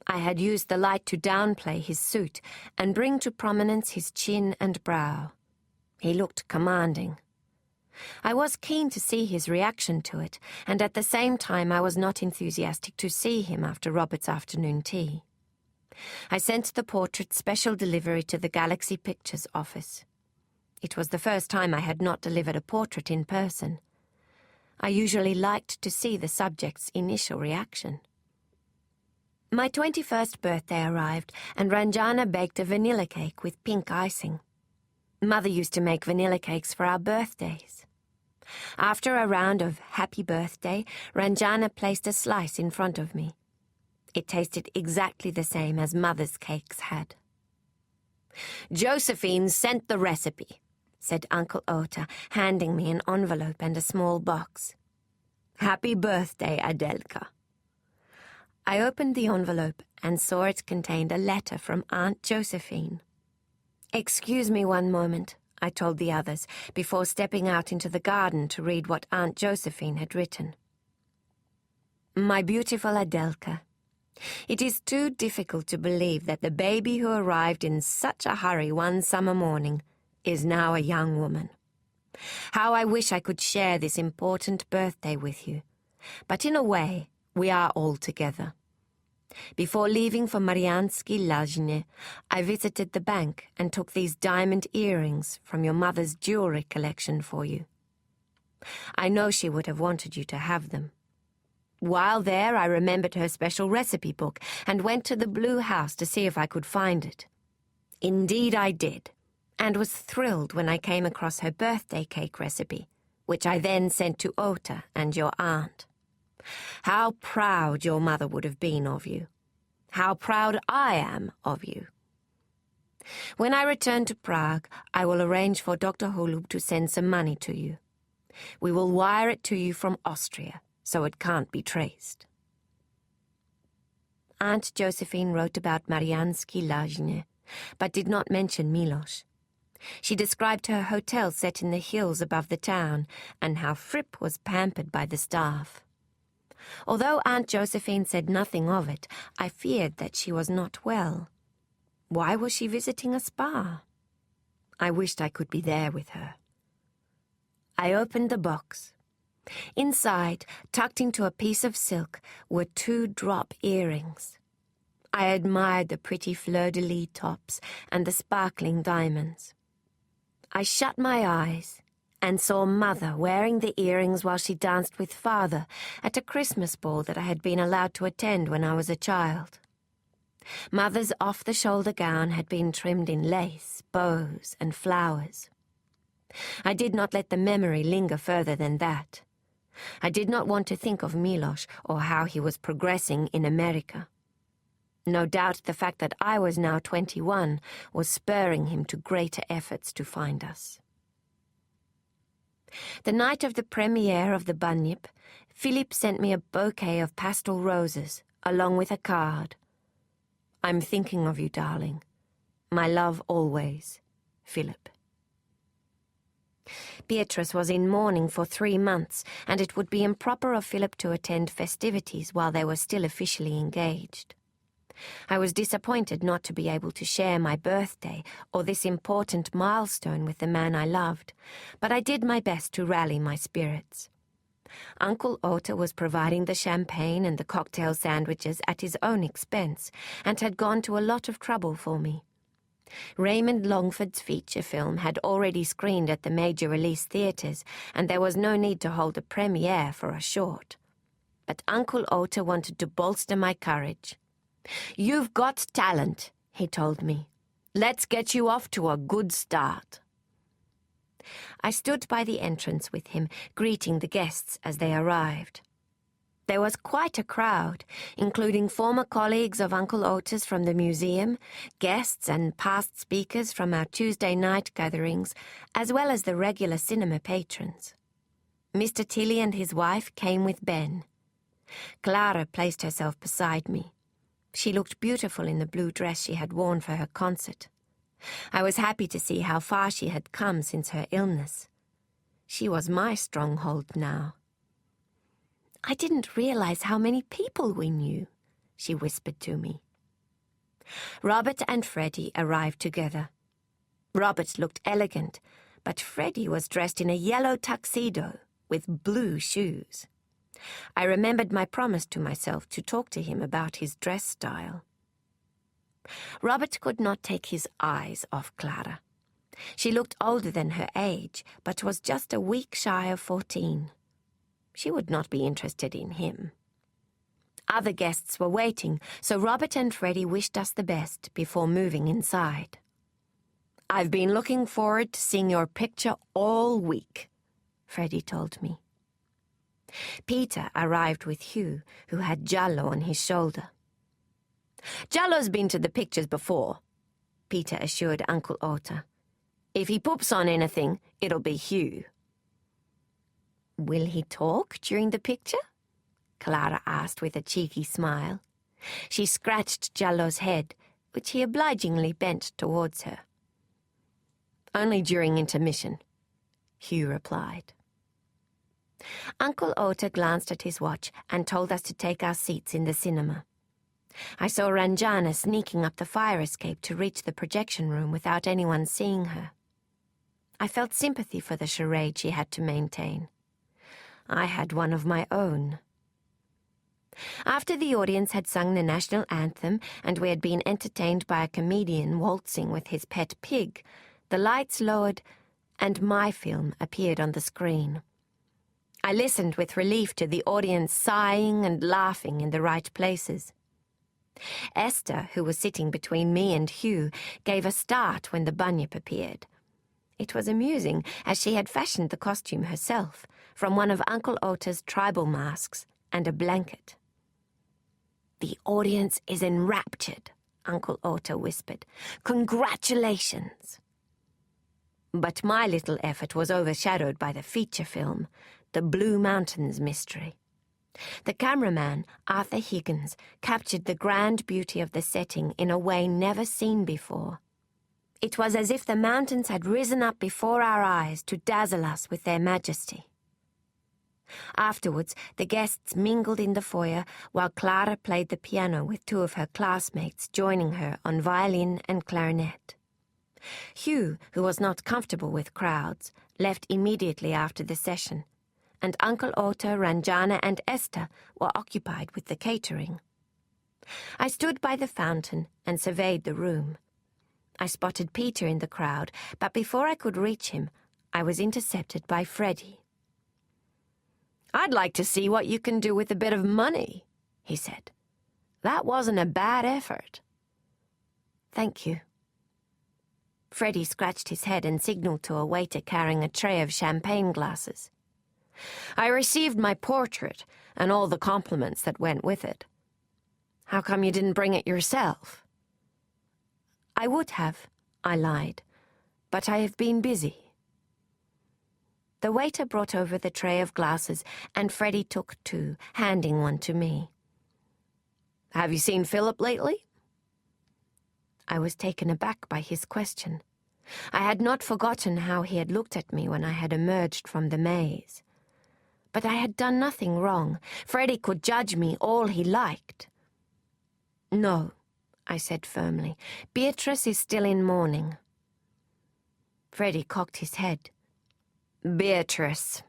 I had used the light to downplay his suit and bring to prominence his chin and brow. He looked commanding. I was keen to see his reaction to it, and at the same time I was not enthusiastic to see him after Robert's afternoon tea. I sent the portrait special delivery to the Galaxy Pictures office. It was the first time I had not delivered a portrait in person. I usually liked to see the subject's initial reaction. My 21st birthday arrived, and Ranjana baked a vanilla cake with pink icing. Mother used to make vanilla cakes for our birthdays. After a round of happy birthday, Ranjana placed a slice in front of me. It tasted exactly the same as Mother's cakes had. "Josephine sent the recipe," said Uncle Ota, handing me an envelope and a small box. "Happy birthday, Adelka." I opened the envelope and saw it contained a letter from Aunt Josephine. "Excuse me one moment," I told the others, before stepping out into the garden to read what Aunt Josephine had written. "My beautiful Adelka, it is too difficult to believe that the baby who arrived in such a hurry one summer morning is now a young woman. How I wish I could share this important birthday with you, but in a way, we are all together. Before leaving for Mariansky Lajne, I visited the bank and took these diamond earrings from your mother's jewelry collection for you. I know she would have wanted you to have them. While there, I remembered her special recipe book and went to the Blue House to see if I could find it. Indeed I did, and was thrilled when I came across her birthday cake recipe, which I then sent to Ota and your aunt. How proud your mother would have been of you. How proud I am of you. When I return to Prague, I will arrange for Dr. Holub to send some money to you. We will wire it to you from Austria, so it can't be traced." Aunt Josephine wrote about Mariansky Lajne, but did not mention Milos. She described her hotel set in the hills above the town and how Fripp was pampered by the staff. Although Aunt Josephine said nothing of it, I feared that she was not well. Why was she visiting a spa? I wished I could be there with her. I opened the box. Inside, tucked into a piece of silk, were 2 drop earrings. I admired the pretty fleur-de-lis tops and the sparkling diamonds. I shut my eyes and saw Mother wearing the earrings while she danced with Father at a Christmas ball that I had been allowed to attend when I was a child. Mother's off-the-shoulder gown had been trimmed in lace, bows, and flowers. I did not let the memory linger further than that. I did not want to think of Milos or how he was progressing in America. No doubt the fact that I was now 21 was spurring him to greater efforts to find us. The night of the premiere of the Bunyip, Philip sent me a bouquet of pastel roses, along with a card. "I'm thinking of you, darling. My love always, Philip." Beatrice was in mourning for 3 months, and it would be improper of Philip to attend festivities while they were still officially engaged. I was disappointed not to be able to share my birthday or this important milestone with the man I loved, but I did my best to rally my spirits. Uncle Ota was providing the champagne and the cocktail sandwiches at his own expense and had gone to a lot of trouble for me. Raymond Longford's feature film had already screened at the major release theatres, and there was no need to hold a premiere for a short. But Uncle Ota wanted to bolster my courage. "You've got talent," he told me. "Let's get you off to a good start." I stood by the entrance with him, greeting the guests as they arrived. There was quite a crowd, including former colleagues of Uncle Ota's from the museum, guests and past speakers from our Tuesday night gatherings, as well as the regular cinema patrons. Mr. Tilly and his wife came with Ben. Clara placed herself beside me. She looked beautiful in the blue dress she had worn for her concert. I was happy to see how far she had come since her illness. She was my stronghold now. "I didn't realize how many people we knew," she whispered to me. Robert and Freddie arrived together. Robert looked elegant, but Freddie was dressed in a yellow tuxedo with blue shoes. I remembered my promise to myself to talk to him about his dress style. Robert could not take his eyes off Clara. She looked older than her age, but was just a week shy of 14. She would not be interested in him. Other guests were waiting, so Robert and Freddie wished us the best before moving inside. "I've been looking forward to seeing your picture all week," Freddie told me. Peter arrived with Hugh, who had Giallo on his shoulder. "Giallo's been to the pictures before," Peter assured Uncle Ota. "If he poops on anything, it'll be Hugh." "Will he talk during the picture?" Clara asked with a cheeky smile. She scratched Giallo's head, which he obligingly bent towards her. "Only during intermission," Hugh replied. Uncle Ota glanced at his watch and told us to take our seats in the cinema. I saw Ranjana sneaking up the fire escape to reach the projection room without anyone seeing her. I felt sympathy for the charade she had to maintain. I had one of my own. After the audience had sung the national anthem and we had been entertained by a comedian waltzing with his pet pig, the lights lowered and my film appeared on the screen. I listened with relief to the audience sighing and laughing in the right places. Esther, who was sitting between me and Hugh, gave a start when the bunyip appeared. It was amusing, as she had fashioned the costume herself, from one of Uncle Ota's tribal masks and a blanket. "The audience is enraptured," Uncle Ota whispered. "Congratulations!" But my little effort was overshadowed by the feature film, The Blue Mountains Mystery. The cameraman, Arthur Higgins, captured the grand beauty of the setting in a way never seen before. It was as if the mountains had risen up before our eyes to dazzle us with their majesty. Afterwards, the guests mingled in the foyer while Clara played the piano with two of her classmates joining her on violin and clarinet. Hugh, who was not comfortable with crowds, left immediately after the session, and Uncle Ota, Ranjana, and Esther were occupied with the catering. I stood by the fountain and surveyed the room. I spotted Peter in the crowd, but before I could reach him, I was intercepted by Freddie. "I'd like to see what you can do with a bit of money," he said. "That wasn't a bad effort." "Thank you." Freddie scratched his head and signaled to a waiter carrying a tray of champagne glasses. "I received my portrait and all the compliments that went with it. How come you didn't bring it yourself?" "I would have," I lied, "but I have been busy." The waiter brought over the tray of glasses, and Freddie took two, handing one to me. "Have you seen Philip lately?" I was taken aback by his question. I had not forgotten how he had looked at me when I had emerged from the maze. But I had done nothing wrong. Freddie could judge me all he liked. "No," I said firmly. "Beatrice is still in mourning." Freddie cocked his head. "Beatrice,"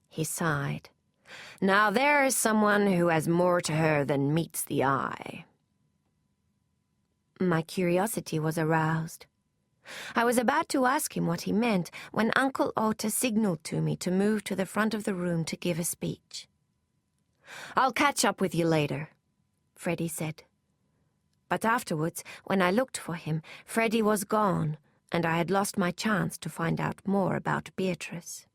he sighed. Now there is someone who has more to her than meets the eye. My curiosity was aroused. I was about to ask him what he meant when Uncle Ota signaled to me to move to the front of the room to give a speech. "I'll catch up with you later," Freddie said. But afterwards, when I looked for him, Freddie was gone, and I had lost my chance to find out more about Beatrice.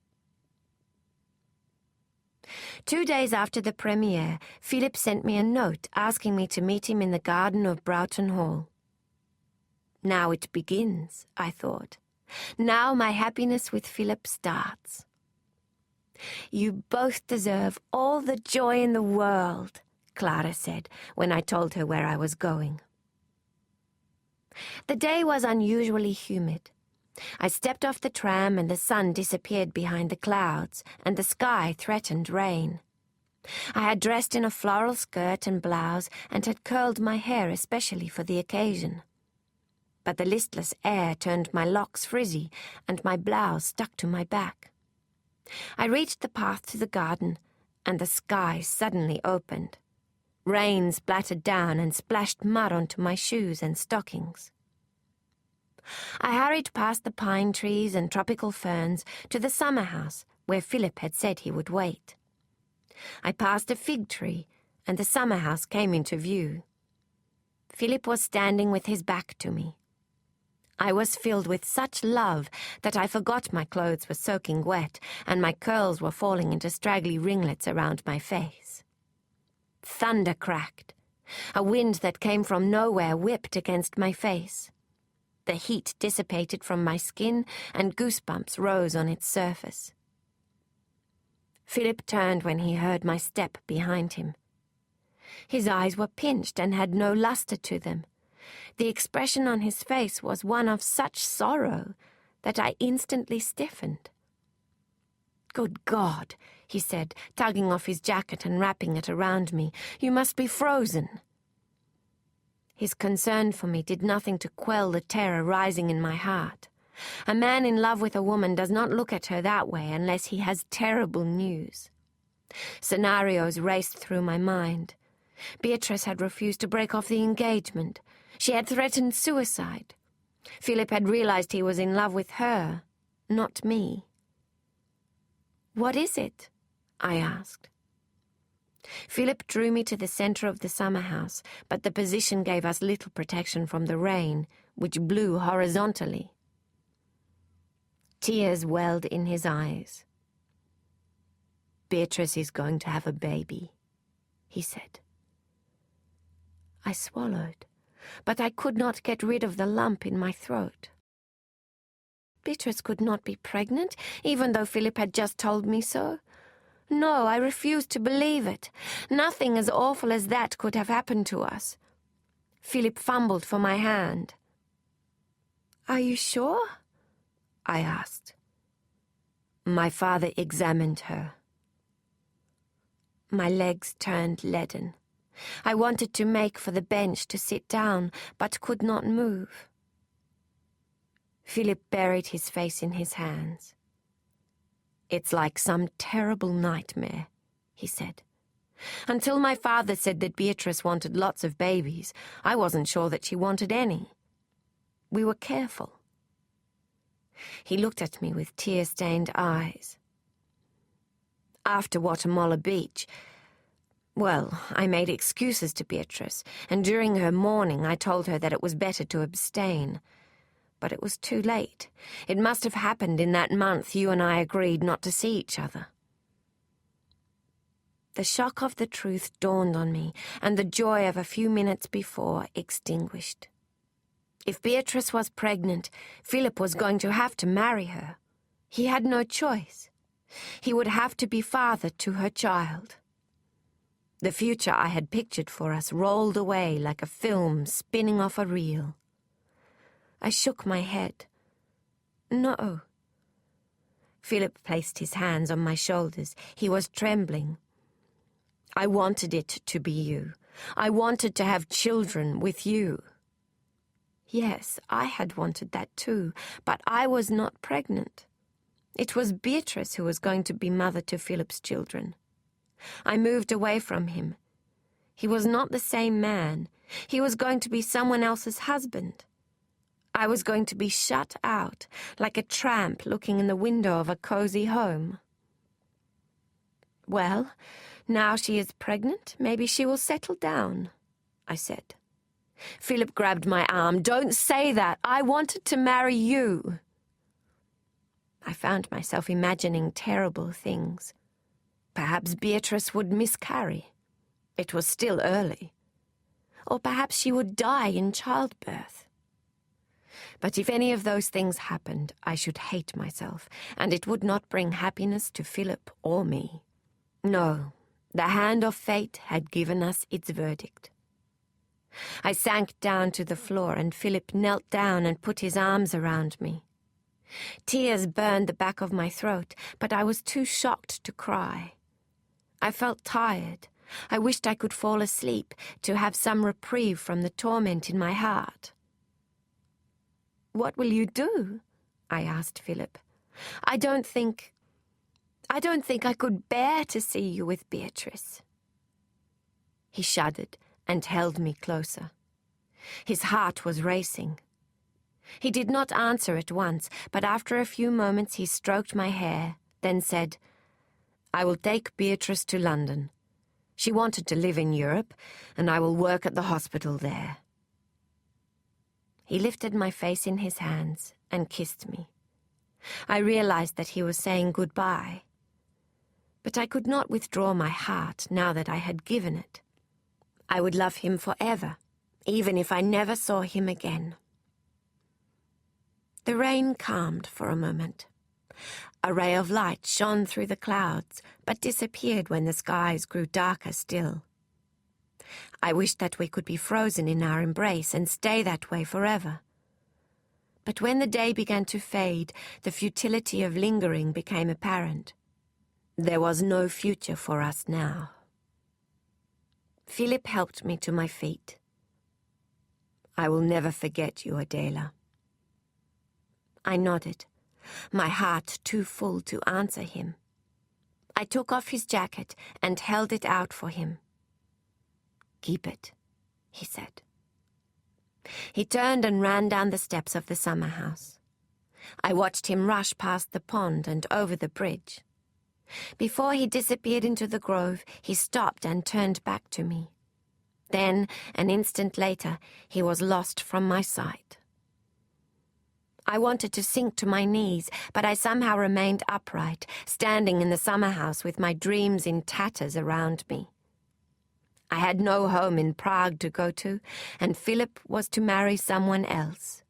2 days after the premiere, Philip sent me a note asking me to meet him in the garden of Broughton Hall. Now it begins, I thought. Now my happiness with Philip starts. "You both deserve all the joy in the world," Clara said when I told her where I was going. The day was unusually humid. I stepped off the tram and the sun disappeared behind the clouds, and the sky threatened rain. I had dressed in a floral skirt and blouse and had curled my hair especially for the occasion. But the listless air turned my locks frizzy and my blouse stuck to my back. I reached the path to the garden, and the sky suddenly opened. Rain splattered down and splashed mud onto my shoes and stockings. I hurried past the pine trees and tropical ferns to the summer house where Philip had said he would wait. I passed a fig tree, and the summer house came into view. Philip was standing with his back to me. I was filled with such love that I forgot my clothes were soaking wet and my curls were falling into straggly ringlets around my face. Thunder cracked. A wind that came from nowhere whipped against my face. The heat dissipated from my skin and goosebumps rose on its surface. Philip turned when he heard my step behind him. His eyes were pinched and had no luster to them. The expression on his face was one of such sorrow that I instantly stiffened. "Good God," he said, tugging off his jacket and wrapping it around me. "You must be frozen." His concern for me did nothing to quell the terror rising in my heart. A man in love with a woman does not look at her that way unless he has terrible news. Scenarios raced through my mind. Beatrice had refused to break off the engagement. She had threatened suicide. Philip had realized he was in love with her, not me. "What is it?" I asked. Philip drew me to the center of the summer house, but the position gave us little protection from the rain, which blew horizontally. Tears welled in his eyes. "Beatrice is going to have a baby," he said. I swallowed, but I could not get rid of the lump in my throat. Beatrice could not be pregnant, even though Philip had just told me so. No, I refused to believe it. Nothing as awful as that could have happened to us. Philip fumbled for my hand. "Are you sure?" I asked. My father examined her. My legs turned leaden. I wanted to make for the bench to sit down, but could not move. Philip buried his face in his hands. "It's like some terrible nightmare," he said. "Until my father said that Beatrice wanted lots of babies, I wasn't sure that she wanted any. We were careful." He looked at me with tear-stained eyes. "After Guatemala Beach, well, I made excuses to Beatrice, and during her mourning I told her that it was better to abstain. But it was too late. It must have happened in that month you and I agreed not to see each other." The shock of the truth dawned on me, and the joy of a few minutes before extinguished. If Beatrice was pregnant, Philip was going to have to marry her. He had no choice. He would have to be father to her child. The future I had pictured for us rolled away like a film spinning off a reel. I shook my head. "No." Philip placed his hands on my shoulders. He was trembling. "I wanted it to be you. I wanted to have children with you." Yes, I had wanted that too, but I was not pregnant. It was Beatrice who was going to be mother to Philip's children. I moved away from him. He was not the same man. He was going to be someone else's husband. I was going to be shut out, like a tramp looking in the window of a cozy home. "Well, now she is pregnant, maybe she will settle down," I said. Philip grabbed my arm. "Don't say that. I wanted to marry you." I found myself imagining terrible things. Perhaps Beatrice would miscarry. It was still early. Or perhaps she would die in childbirth. But if any of those things happened, I should hate myself, and it would not bring happiness to Philip or me. No, the hand of fate had given us its verdict. I sank down to the floor, and Philip knelt down and put his arms around me. Tears burned the back of my throat, but I was too shocked to cry. I felt tired. I wished I could fall asleep, to have some reprieve from the torment in my heart. "What will you do?" I asked Philip. I don't think I could bear to see you with Beatrice." He shuddered and held me closer. His heart was racing. He did not answer at once, but after a few moments he stroked my hair, then said, "I will take Beatrice to London. She wanted to live in Europe, and I will work at the hospital there." He lifted my face in his hands and kissed me. I realized that he was saying goodbye. But I could not withdraw my heart now that I had given it. I would love him forever, even if I never saw him again. The rain calmed for a moment. A ray of light shone through the clouds, but disappeared when the skies grew darker still. I wished that we could be frozen in our embrace and stay that way forever. But when the day began to fade, the futility of lingering became apparent. There was no future for us now. Philip helped me to my feet. "I will never forget you, Adela." I nodded, my heart too full to answer him. I took off his jacket and held it out for him. "Keep it," he said. He turned and ran down the steps of the summer house. I watched him rush past the pond and over the bridge. Before he disappeared into the grove, he stopped and turned back to me. Then, an instant later, he was lost from my sight. I wanted to sink to my knees, but I somehow remained upright, standing in the summer house with my dreams in tatters around me. I had no home in Prague to go to, and Philip was to marry someone else.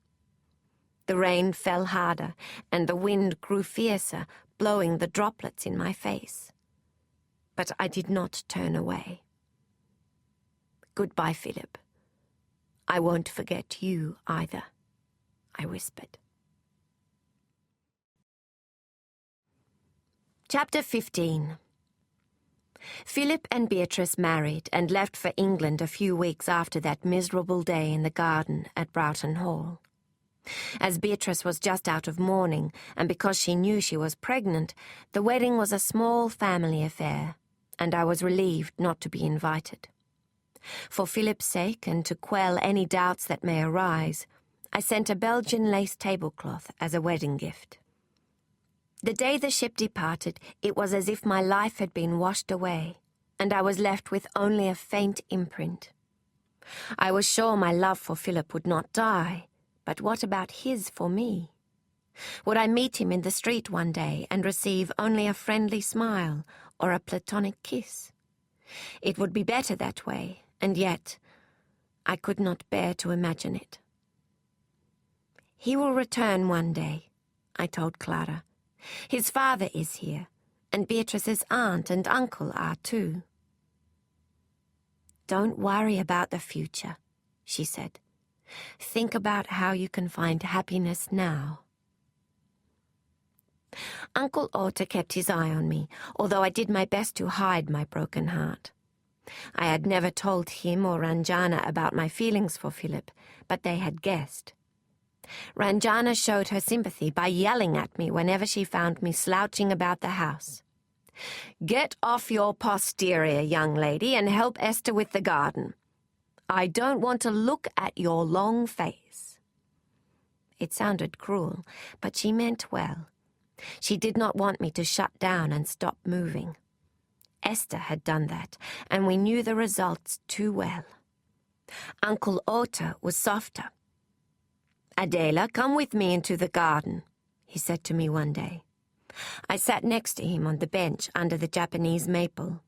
The rain fell harder, and the wind grew fiercer, blowing the droplets in my face. But I did not turn away. "Goodbye, Philip. I won't forget you either," I whispered. Chapter 15. Philip and Beatrice married and left for England a few weeks after that miserable day in the garden at Broughton Hall. As Beatrice was just out of mourning, and because she knew she was pregnant, the wedding was a small family affair, and I was relieved not to be invited. For Philip's sake, and to quell any doubts that may arise, I sent a Belgian lace tablecloth as a wedding gift. The day the ship departed, it was as if my life had been washed away, and I was left with only a faint imprint. I was sure my love for Philip would not die, but what about his for me? Would I meet him in the street one day and receive only a friendly smile or a platonic kiss? It would be better that way, and yet I could not bear to imagine it. "He will return one day," I told Clara. "His father is here, and Beatrice's aunt and uncle are too." "Don't worry about the future," she said. "Think about how you can find happiness now." Uncle Otto kept his eye on me, although I did my best to hide my broken heart. I had never told him or Ranjana about my feelings for Philip, but they had guessed. Ranjana showed her sympathy by yelling at me whenever she found me slouching about the house. Get off your posterior, young lady, and help Esther with the garden. I don't want to look at your long face." It sounded cruel, but she meant well. She did not want me to shut down and stop moving. Esther had done that, and we knew the results too well. Uncle Ota was softer. "Adela, come with me into the garden," he said to me one day. I sat next to him on the bench under the Japanese maple.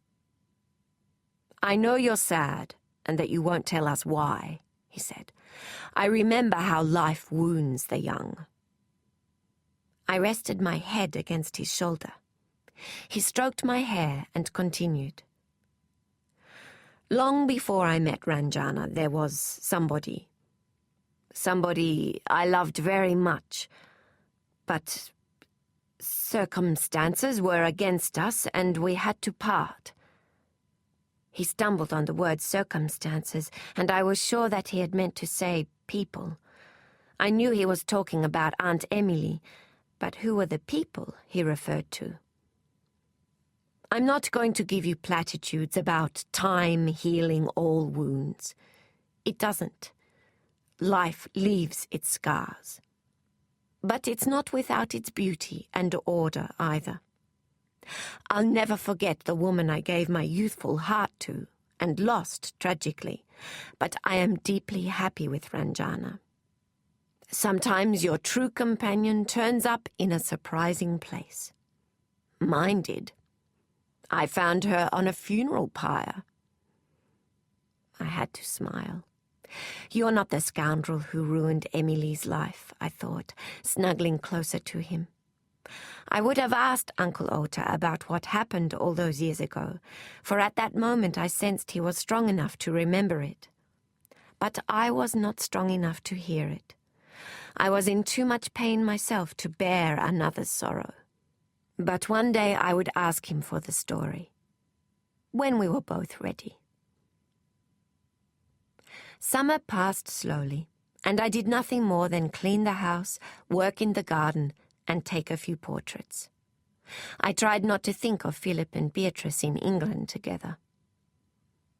"I know you're sad, and that you won't tell us why," he said. "I remember how life wounds the young." I rested my head against his shoulder. He stroked my hair and continued. "Long before I met Ranjana, there was somebody I loved very much, but circumstances were against us and we had to part." He stumbled on the word circumstances, and I was sure that he had meant to say people. I knew he was talking about Aunt Emily, but who were the people he referred to? "I'm not going to give you platitudes about time healing all wounds. It doesn't. Life leaves its scars. But it's not without its beauty and order either. I'll never forget the woman I gave my youthful heart to and lost tragically, but I am deeply happy with Ranjana. Sometimes your true companion turns up in a surprising place. Mine did. I found her on a funeral pyre." I had to smile. "You're not the scoundrel who ruined Emily's life," I thought, snuggling closer to him. I would have asked Uncle Ota about what happened all those years ago, for at that moment I sensed he was strong enough to remember it. But I was not strong enough to hear it. I was in too much pain myself to bear another's sorrow. But one day I would ask him for the story, when we were both ready. Summer passed slowly, and I did nothing more than clean the house, work in the garden, and take a few portraits. I tried not to think of Philip and Beatrice in England together.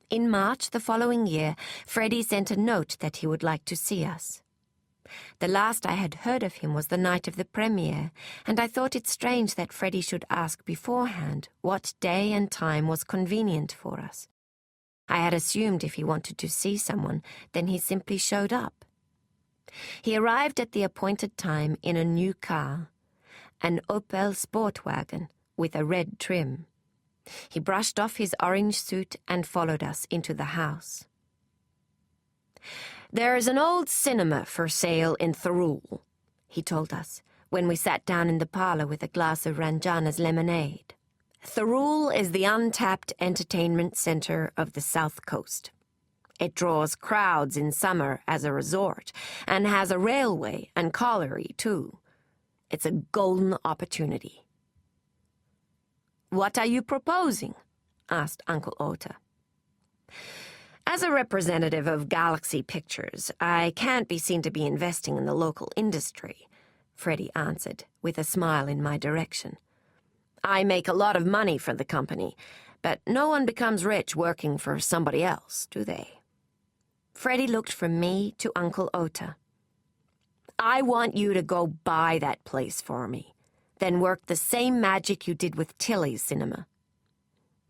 In March the following year, Freddie sent a note that he would like to see us. The last I had heard of him was the night of the premiere, and I thought it strange that Freddie should ask beforehand what day and time was convenient for us. I had assumed if he wanted to see someone, then he simply showed up. He arrived at the appointed time in a new car, an Opel Sportwagen with a red trim. He brushed off his orange suit and followed us into the house. "There is an old cinema for sale in Thirul," he told us, when we sat down in the parlor with a glass of Ranjana's lemonade. Thirul is the untapped entertainment center of the South Coast. It draws crowds in summer as a resort, and has a railway and colliery, too. It's a golden opportunity. "What are you proposing?" asked Uncle Ota. "As a representative of Galaxy Pictures, I can't be seen to be investing in the local industry," Freddie answered, with a smile in my direction. "I make a lot of money for the company, but no one becomes rich working for somebody else, do they?" Freddie looked from me to Uncle Ota. "I want you to go buy that place for me, then work the same magic you did with Tilly's cinema.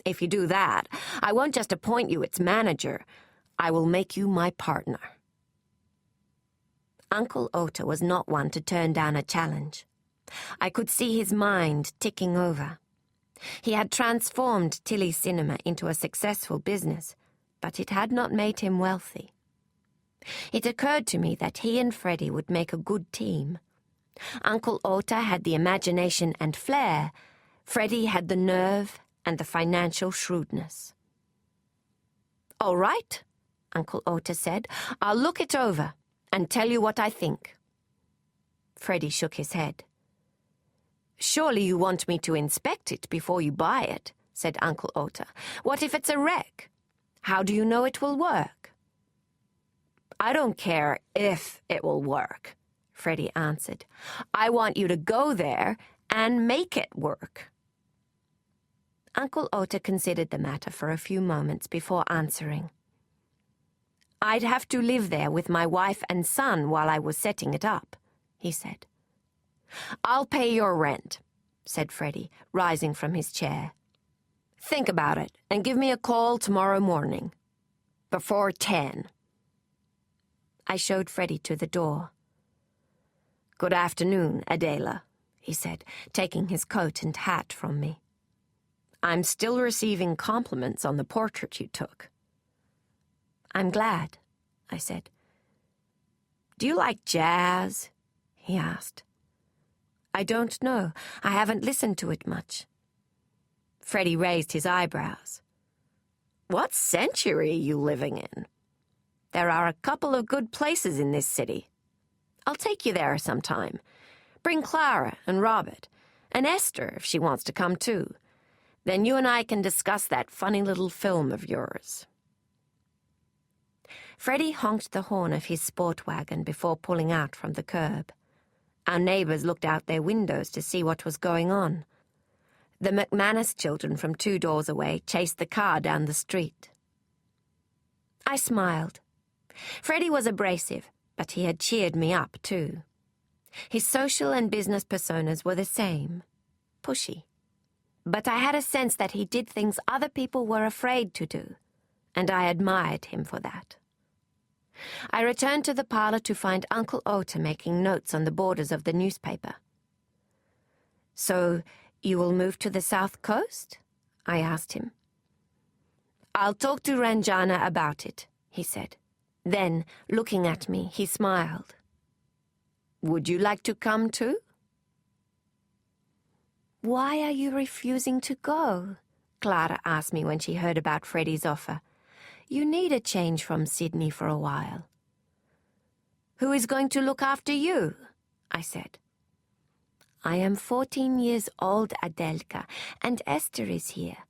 If you do that, I won't just appoint you its manager, I will make you my partner." Uncle Ota was not one to turn down a challenge. I could see his mind ticking over. He had transformed Tilly's cinema into a successful business, but it had not made him wealthy. It occurred to me that he and Freddie would make a good team. Uncle Ota had the imagination and flair, Freddie had the nerve and the financial shrewdness. "All right," Uncle Ota said, "I'll look it over and tell you what I think." Freddie shook his head. "Surely you want me to inspect it before you buy it," said Uncle Ota. "What if it's a wreck? How do you know it will work?" "I don't care if it will work," Freddie answered. "I want you to go there and make it work." Uncle Ota considered the matter for a few moments before answering. "I'd have to live there with my wife and son while I was setting it up," he said. "I'll pay your rent," said Freddie, rising from his chair. "Think about it and give me a call tomorrow morning. Before 10. I showed Freddie to the door. "Good afternoon, Adela," he said, taking his coat and hat from me. "I'm still receiving compliments on the portrait you took." "I'm glad," I said. "Do you like jazz?" he asked. "I don't know. I haven't listened to it much." Freddie raised his eyebrows. "What century are you living in? There are a couple of good places in this city. I'll take you there sometime. Bring Clara and Robert, and Esther if she wants to come too. Then you and I can discuss that funny little film of yours." Freddie honked the horn of his sport wagon before pulling out from the curb. Our neighbors looked out their windows to see what was going on. The McManus children from 2 doors away chased the car down the street. I smiled. Freddie was abrasive, but he had cheered me up too. His social and business personas were the same, pushy. But I had a sense that he did things other people were afraid to do, and I admired him for that. I returned to the parlor to find Uncle Ota making notes on the borders of the newspaper. "So, you will move to the South Coast?" I asked him. "I'll talk to Ranjana about it," he said. Then, looking at me, he smiled. "Would you like to come too?" "Why are you refusing to go?" Clara asked me when she heard about Freddie's offer. "You need a change from Sydney for a while." "Who is going to look after you?" I said. "I am 14 years old, Adelka, and Esther is here.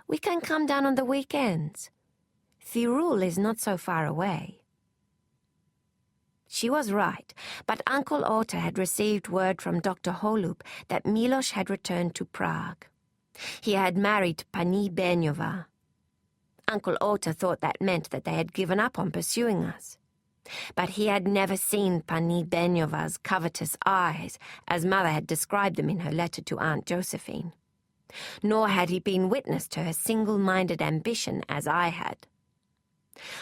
We can come down on the weekends. Thirul is not so far away." She was right, but Uncle Ota had received word from Dr. Holub that Milos had returned to Prague. He had married Pani Benyova. Uncle Ota thought that meant that they had given up on pursuing us. But he had never seen Pani Benyova's covetous eyes, as Mother had described them in her letter to Aunt Josephine. Nor had he been witness to her single-minded ambition as I had.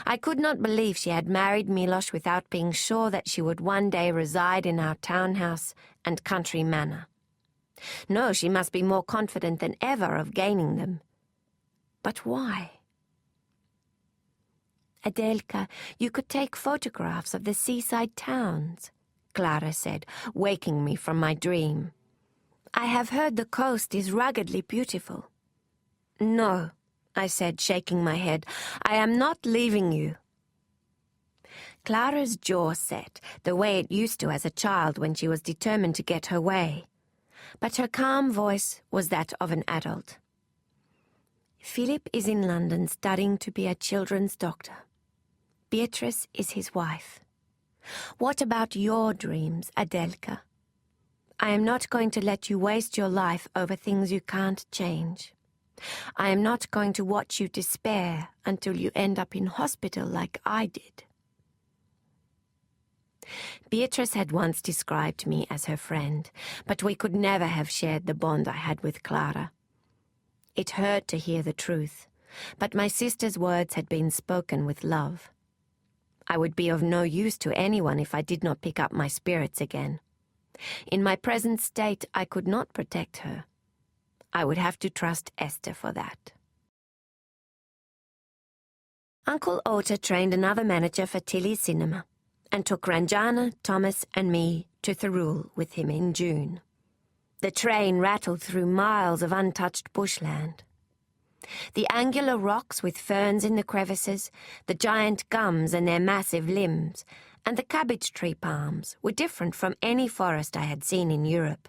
I could not believe she had married Milos without being sure that she would one day reside in our townhouse and country manor. No, she must be more confident than ever of gaining them. But why? "Adelka, you could take photographs of the seaside towns," Clara said, waking me from my dream. "I have heard the coast is ruggedly beautiful." "No," I said, shaking my head. "I am not leaving you." Clara's jaw set, the way it used to as a child when she was determined to get her way. But her calm voice was that of an adult. "Philip is in London studying to be a children's doctor. Beatrice is his wife. What about your dreams, Adelka? I am not going to let you waste your life over things you can't change. I am not going to watch you despair until you end up in hospital like I did." Beatrice had once described me as her friend, but we could never have shared the bond I had with Clara. It hurt to hear the truth, but my sister's words had been spoken with love. I would be of no use to anyone if I did not pick up my spirits again. In my present state, I could not protect her. I would have to trust Esther for that. Uncle Ota trained another manager for Tilly's Cinema and took Ranjana, Thomas, and me to Thirul with him in June. The train rattled through miles of untouched bushland. The angular rocks with ferns in the crevices, the giant gums and their massive limbs, and the cabbage tree palms were different from any forest I had seen in Europe.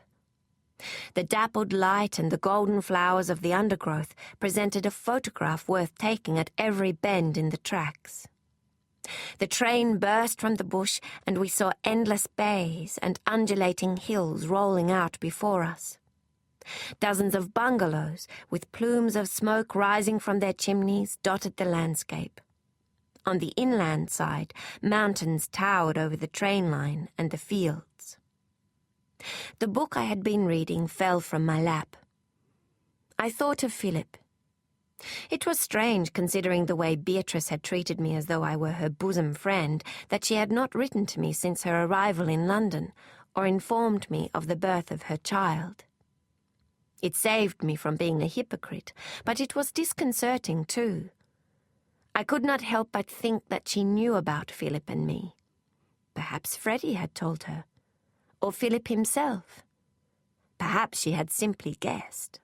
The dappled light and the golden flowers of the undergrowth presented a photograph worth taking at every bend in the tracks. The train burst from the bush, and we saw endless bays and undulating hills rolling out before us. Dozens of bungalows, with plumes of smoke rising from their chimneys, dotted the landscape. On the inland side, mountains towered over the train line and the fields. The book I had been reading fell from my lap. I thought of Philip. It was strange, considering the way Beatrice had treated me as though I were her bosom friend, that she had not written to me since her arrival in London, or informed me of the birth of her child. It saved me from being a hypocrite, but it was disconcerting too. I could not help but think that she knew about Philip and me. Perhaps Freddie had told her, or Philip himself. Perhaps she had simply guessed.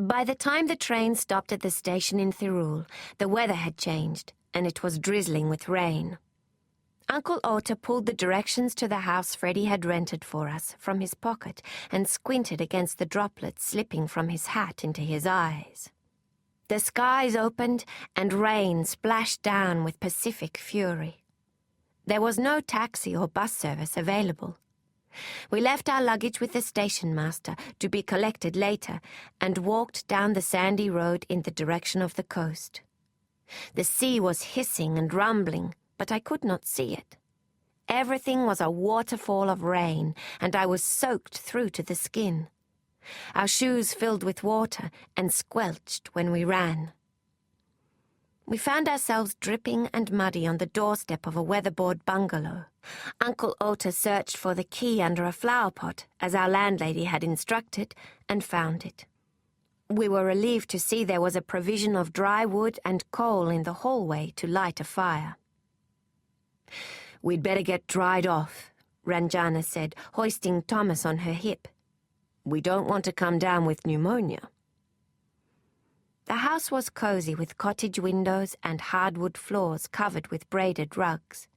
By the time the train stopped at the station in Thirul, the weather had changed, and it was drizzling with rain. Uncle Ota pulled the directions to the house Freddie had rented for us from his pocket and squinted against the droplets slipping from his hat into his eyes. The skies opened and rain splashed down with pacific fury. There was no taxi or bus service available. We left our luggage with the station master to be collected later and walked down the sandy road in the direction of the coast. The sea was hissing and rumbling, but I could not see it. Everything was a waterfall of rain, and I was soaked through to the skin. Our shoes filled with water and squelched when we ran. We found ourselves dripping and muddy on the doorstep of a weatherboard bungalow. Uncle Ota searched for the key under a flower pot, as our landlady had instructed, and found it. We were relieved to see there was a provision of dry wood and coal in the hallway to light a fire. "We'd better get dried off," Ranjana said, hoisting Thomas on her hip. "We don't want to come down with pneumonia." The house was cozy with cottage windows and hardwood floors covered with braided rugs.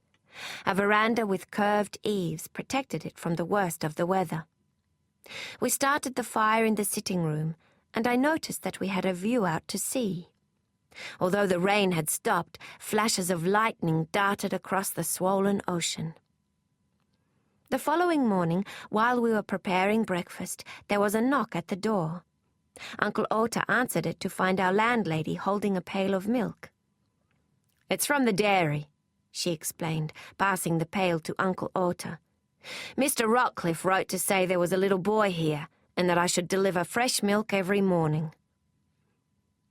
A veranda with curved eaves protected it from the worst of the weather. We started the fire in the sitting room, and I noticed that we had a view out to sea. Although the rain had stopped, flashes of lightning darted across the swollen ocean. The following morning, while we were preparing breakfast, there was a knock at the door. Uncle Ota answered it to find our landlady holding a pail of milk. "It's from the dairy," she explained, passing the pail to Uncle Ota. "Mr. Rockcliffe wrote to say there was a little boy here, and that I should deliver fresh milk every morning."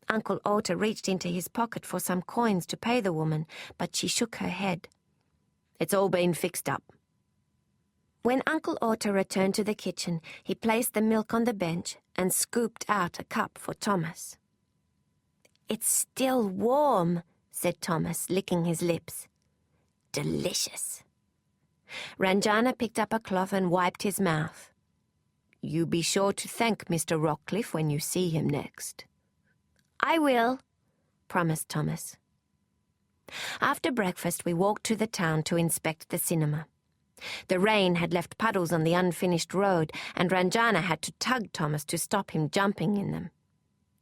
Uncle Ota reached into his pocket for some coins to pay the woman, but she shook her head. "It's all been fixed up." When Uncle Ota returned to the kitchen, he placed the milk on the bench and scooped out a cup for Thomas. "It's still warm," said Thomas, licking his lips. "Delicious." Ranjana picked up a cloth and wiped his mouth. "You be sure to thank Mr. Rockcliffe when you see him next." "I will," promised Thomas. After breakfast, we walked to the town to inspect the cinema. The rain had left puddles on the unfinished road, and Ranjana had to tug Thomas to stop him jumping in them.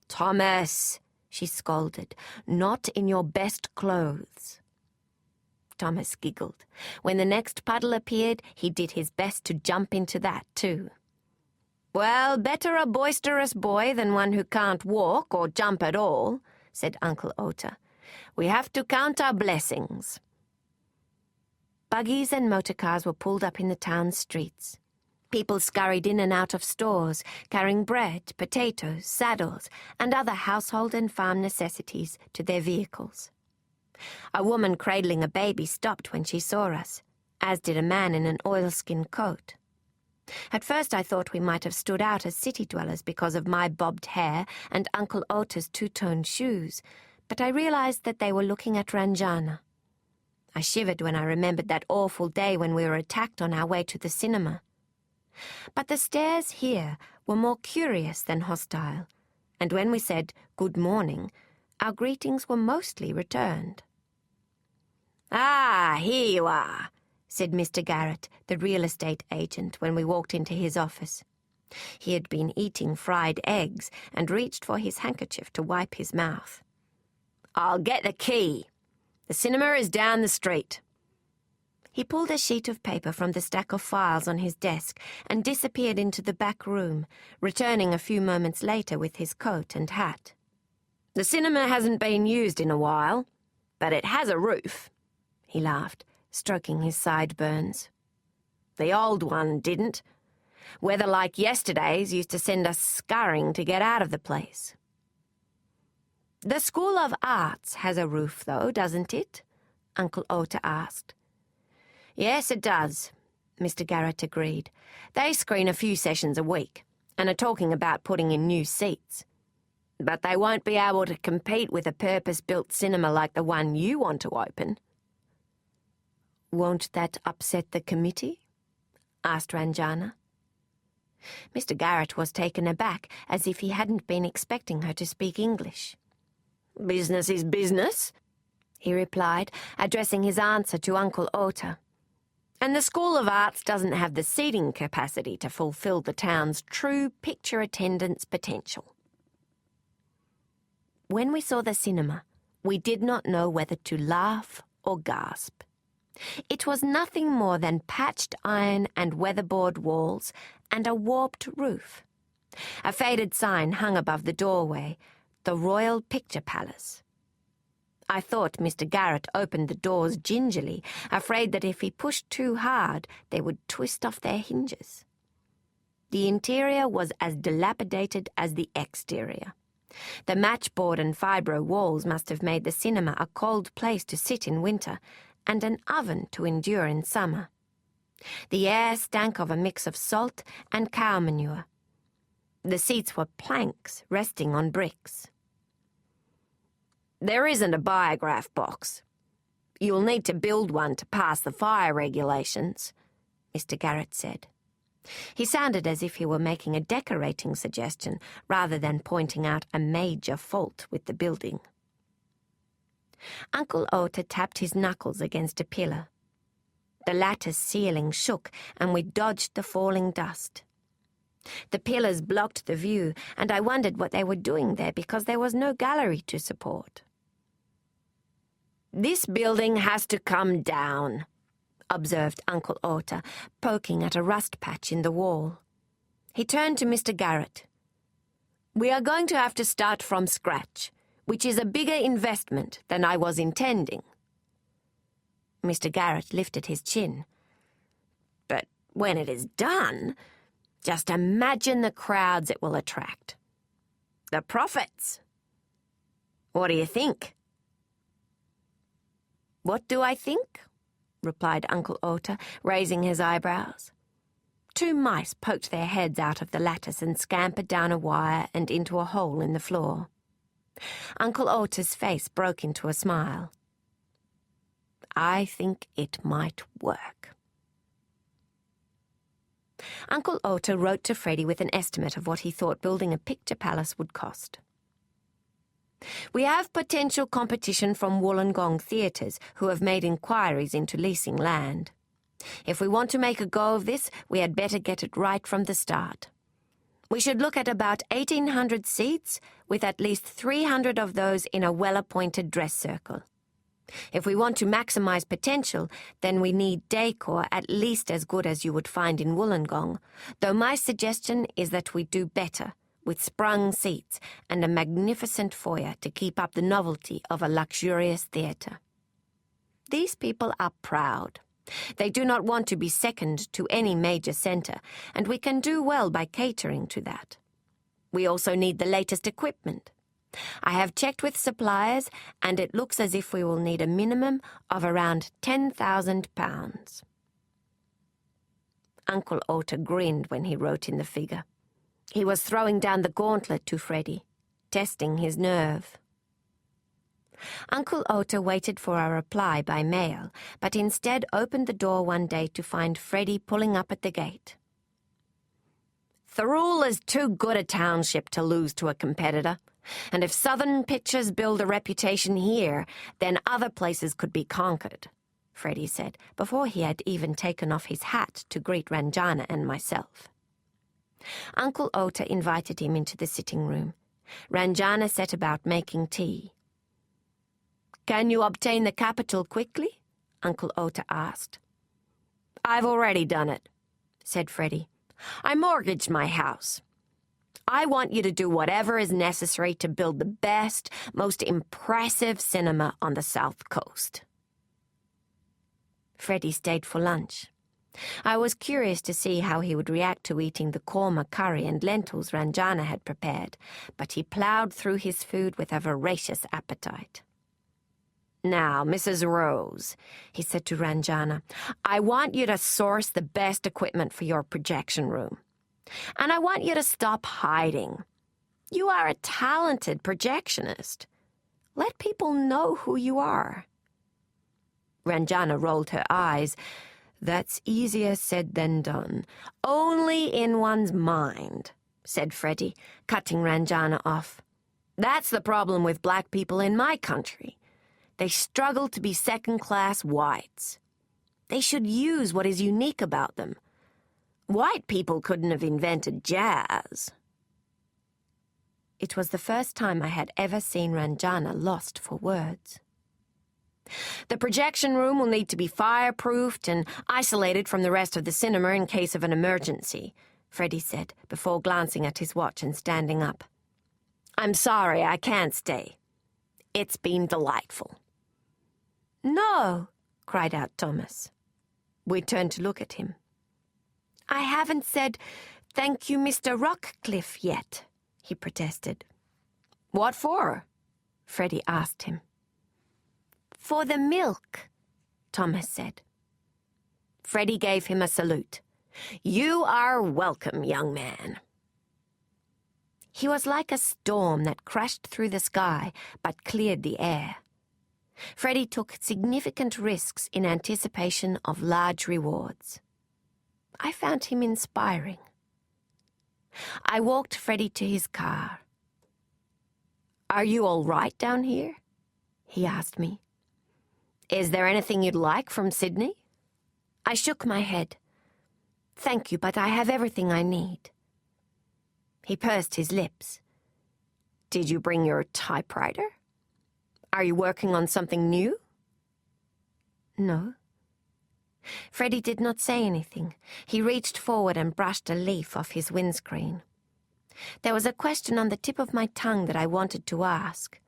"Thomas," she scolded, "not in your best clothes." Thomas giggled. When the next puddle appeared, he did his best to jump into that too. "Well, better a boisterous boy than one who can't walk or jump at all," said Uncle Ota. "We have to count our blessings." Buggies and motorcars were pulled up in the town's streets. People scurried in and out of stores, carrying bread, potatoes, saddles, and other household and farm necessities to their vehicles. A woman cradling a baby stopped when she saw us, as did a man in an oilskin coat. At first I thought we might have stood out as city dwellers because of my bobbed hair and Uncle Ota's two-toned shoes, but I realized that they were looking at Ranjana. I shivered when I remembered that awful day when we were attacked on our way to the cinema. But the stares here were more curious than hostile, and when we said good morning, our greetings were mostly returned. "Ah, here you are," said Mr. Garrett, the real estate agent, when we walked into his office. He had been eating fried eggs and reached for his handkerchief to wipe his mouth. "I'll get the key. The cinema is down the street." He pulled a sheet of paper from the stack of files on his desk and disappeared into the back room, returning a few moments later with his coat and hat. "The cinema hasn't been used in a while, but it has a roof," he laughed, stroking his sideburns. "The old one didn't. Weather like yesterday's used to send us scurrying to get out of the place." "The School of Arts has a roof, though, doesn't it?" Uncle Ota asked. "Yes, it does," Mr. Garrett agreed. "They screen a few sessions a week, and are talking about putting in new seats. But they won't be able to compete with a purpose-built cinema like the one you want to open." "Won't that upset the committee?" asked Ranjana. Mr. Garrett was taken aback, as if he hadn't been expecting her to speak English. "Business is business," he replied, addressing his answer to Uncle Ota. "And the School of Arts doesn't have the seating capacity to fulfill the town's true picture attendance potential." When we saw the cinema, we did not know whether to laugh or gasp. It was nothing more than patched iron and weatherboard walls and a warped roof. A faded sign hung above the doorway, "The Royal Picture Palace." I thought Mr. Garrett opened the doors gingerly, afraid that if he pushed too hard, they would twist off their hinges. The interior was as dilapidated as the exterior. The matchboard and fibro walls must have made the cinema a cold place to sit in winter, and an oven to endure in summer. The air stank of a mix of salt and cow manure. The seats were planks resting on bricks. "There isn't a biograph box. You'll need to build one to pass the fire regulations," Mr. Garrett said. He sounded as if he were making a decorating suggestion rather than pointing out a major fault with the building. Uncle Ota tapped his knuckles against a pillar. The lattice ceiling shook, and we dodged the falling dust. The pillars blocked the view, and I wondered what they were doing there because there was no gallery to support. "This building has to come down," observed Uncle Ota, poking at a rust patch in the wall. He turned to Mr. Garrett. "We are going to have to start from scratch, which is a bigger investment than I was intending." Mr. Garrett lifted his chin. "But when it is done, just imagine the crowds it will attract. The profits. What do you think?" "What do I think?" replied Uncle Ota, raising his eyebrows. Two mice poked their heads out of the lattice and scampered down a wire and into a hole in the floor. Uncle Ota's face broke into a smile. "I think it might work." Uncle Ota wrote to Freddie with an estimate of what he thought building a picture palace would cost. "We have potential competition from Wollongong theatres who have made inquiries into leasing land. If we want to make a go of this, we had better get it right from the start. We should look at about 1,800 seats, with at least 300 of those in a well-appointed dress circle. If we want to maximize potential, then we need decor at least as good as you would find in Wollongong, though my suggestion is that we do better, with sprung seats and a magnificent foyer to keep up the novelty of a luxurious theatre. These people are proud. They do not want to be second to any major centre, and we can do well by catering to that. We also need the latest equipment. I have checked with suppliers, and it looks as if we will need a minimum of around £10,000. Uncle Ota grinned when he wrote in the figure. He was throwing down the gauntlet to Freddie, testing his nerve. Uncle Ota waited for a reply by mail, but instead opened the door one day to find Freddie pulling up at the gate. "Thirroul is too good a township to lose to a competitor, and if Southern Pictures build a reputation here, then other places could be conquered," Freddie said, before he had even taken off his hat to greet Ranjana and myself. Uncle Ota invited him into the sitting room. Ranjana set about making tea. "Can you obtain the capital quickly?" Uncle Ota asked. "I've already done it," said Freddie. "I mortgaged my house. I want you to do whatever is necessary to build the best, most impressive cinema on the South Coast." Freddie stayed for lunch. I was curious to see how he would react to eating the korma curry and lentils Ranjana had prepared, but he ploughed through his food with a voracious appetite. "Now, Mrs. Rose," he said to Ranjana, "I want you to source the best equipment for your projection room. And I want you to stop hiding. You are a talented projectionist. Let people know who you are." Ranjana rolled her eyes. "That's easier said than done." "Only in one's mind," said Freddie, cutting Ranjana off. "That's the problem with black people in my country. They struggle to be second-class whites. They should use what is unique about them. White people couldn't have invented jazz." It was the first time I had ever seen Ranjana lost for words. "The projection room will need to be fireproofed and isolated from the rest of the cinema in case of an emergency," Freddie said, before glancing at his watch and standing up. "I'm sorry I can't stay. It's been delightful." "No," cried out Thomas. We turned to look at him. "I haven't said, 'Thank you, Mr. Rockcliffe,' yet," he protested. "What for?" Freddie asked him. "For the milk," Thomas said. Freddie gave him a salute. "You are welcome, young man." He was like a storm that crashed through the sky but cleared the air. Freddie took significant risks in anticipation of large rewards. I found him inspiring. I walked Freddie to his car. "Are you all right down here?" he asked me. "Is there anything you'd like from Sydney?" I shook my head. "Thank you, but I have everything I need." He pursed his lips. "Did you bring your typewriter? Are you working on something new?" "No." Freddie did not say anything. He reached forward and brushed a leaf off his windscreen. There was a question on the tip of my tongue that I wanted to ask.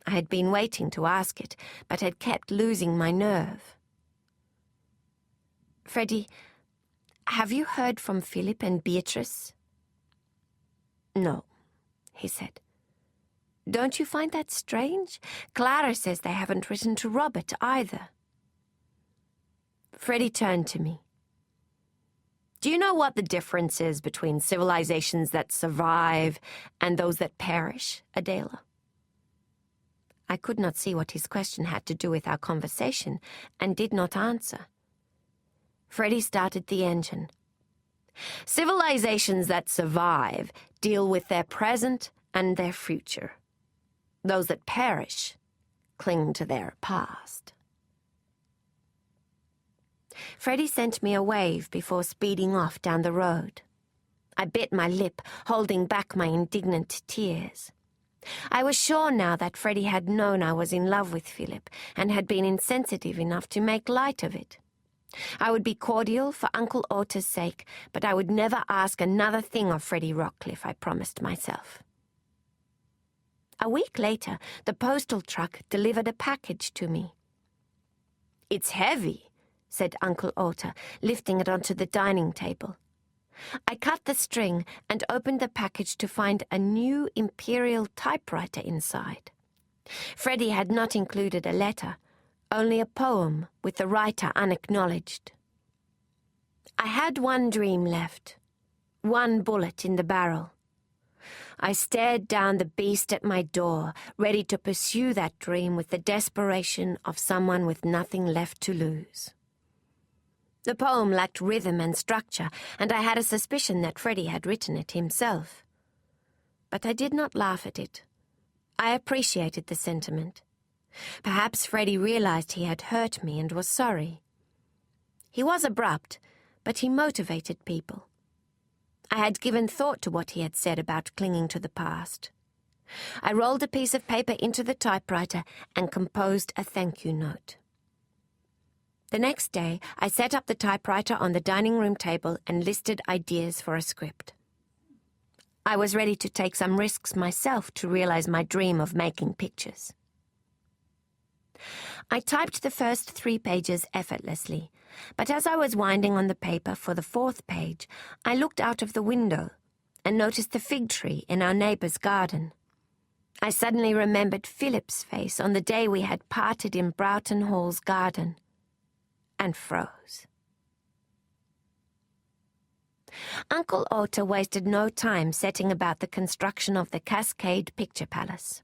I had been waiting to ask it, but had kept losing my nerve. "Freddie, have you heard from Philip and Beatrice?" "No," he said. "Don't you find that strange? Clara says they haven't written to Robert either." Freddie turned to me. "Do you know what the difference is between civilizations that survive and those that perish, Adela?" I could not see what his question had to do with our conversation, and did not answer. Freddie started the engine. "Civilizations that survive deal with their present and their future. Those that perish cling to their past." Freddie sent me a wave before speeding off down the road. I bit my lip, holding back my indignant tears. I was sure now that Freddie had known I was in love with Philip and had been insensitive enough to make light of it. I would be cordial for Uncle Otter's sake, but I would never ask another thing of Freddie Rockcliffe, I promised myself. A week later, the postal truck delivered a package to me. "It's heavy," said Uncle Otter, lifting it onto the dining table. I cut the string and opened the package to find a new imperial typewriter inside. Freddie had not included a letter, only a poem with the writer unacknowledged. I had one dream left, one bullet in the barrel. I stared down the beast at my door, ready to pursue that dream with the desperation of someone with nothing left to lose. The poem lacked rhythm and structure, and I had a suspicion that Freddie had written it himself. But I did not laugh at it. I appreciated the sentiment. Perhaps Freddie realized he had hurt me and was sorry. He was abrupt, but he motivated people. I had given thought to what he had said about clinging to the past. I rolled a piece of paper into the typewriter and composed a thank you note. The next day, I set up the typewriter on the dining room table and listed ideas for a script. I was ready to take some risks myself to realize my dream of making pictures. I typed the first 3 pages effortlessly, but as I was winding on the paper for the 4th page, I looked out of the window and noticed the fig tree in our neighbor's garden. I suddenly remembered Philip's face on the day we had parted in Broughton Hall's garden, and froze. Uncle Otto wasted no time setting about the construction of the Cascade Picture Palace.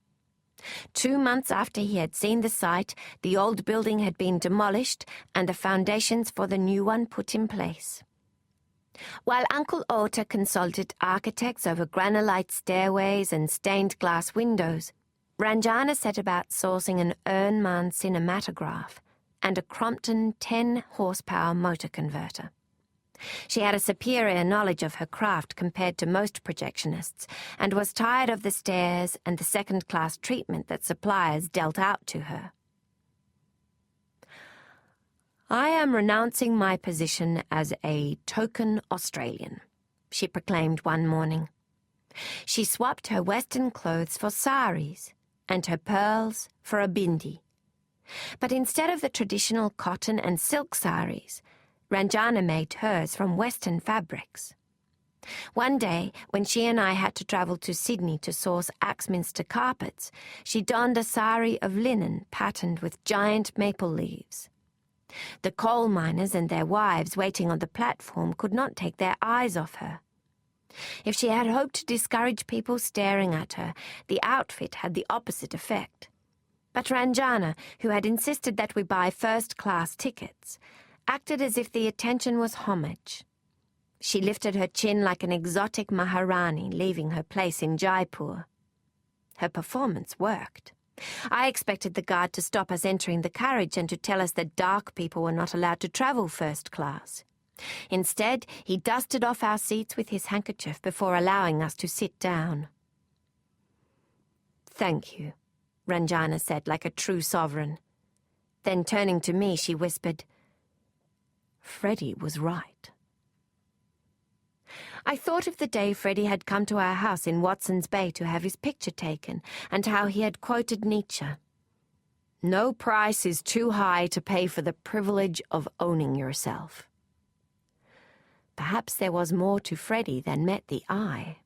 2 months after he had seen the site, the old building had been demolished and the foundations for the new one put in place. While Uncle Otto consulted architects over granulite stairways and stained glass windows, Ranjana set about sourcing an Ernman cinematograph and a Crompton 10-horsepower motor converter. She had a superior knowledge of her craft compared to most projectionists, and was tired of the stairs and the second-class treatment that suppliers dealt out to her. "I am renouncing my position as a token Australian," she proclaimed one morning. She swapped her Western clothes for saris and her pearls for a bindi. But instead of the traditional cotton and silk saris, Ranjana made hers from Western fabrics. One day, when she and I had to travel to Sydney to source Axminster carpets, she donned a sari of linen patterned with giant maple leaves. The coal miners and their wives waiting on the platform could not take their eyes off her. If she had hoped to discourage people staring at her, the outfit had the opposite effect. But Ranjana, who had insisted that we buy first-class tickets, acted as if the attention was homage. She lifted her chin like an exotic Maharani leaving her place in Jaipur. Her performance worked. I expected the guard to stop us entering the carriage and to tell us that dark people were not allowed to travel first class. Instead, he dusted off our seats with his handkerchief before allowing us to sit down. "Thank you," Ranjana said like a true sovereign. Then turning to me, she whispered, "Freddie was right." I thought of the day Freddie had come to our house in Watson's Bay to have his picture taken, and how he had quoted Nietzsche. "No price is too high to pay for the privilege of owning yourself." Perhaps there was more to Freddie than met the eye.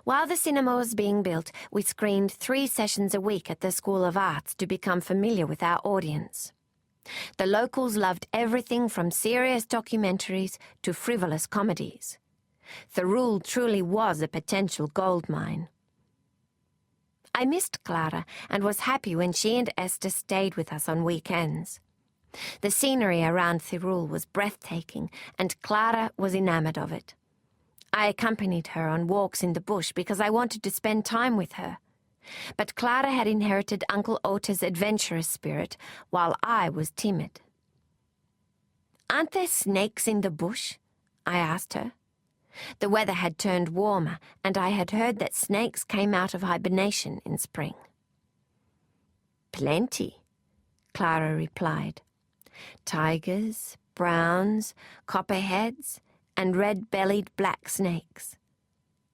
While the cinema was being built, we screened 3 sessions a week at the School of Arts to become familiar with our audience. The locals loved everything from serious documentaries to frivolous comedies. Thirroul truly was a potential gold mine. I missed Clara and was happy when she and Esther stayed with us on weekends. The scenery around Thirroul was breathtaking, and Clara was enamored of it. I accompanied her on walks in the bush because I wanted to spend time with her. But Clara had inherited Uncle Otto's adventurous spirit, while I was timid. "Aren't there snakes in the bush?" I asked her. The weather had turned warmer, and I had heard that snakes came out of hibernation in spring. "Plenty," Clara replied. "Tigers, browns, copperheads, and red-bellied black snakes.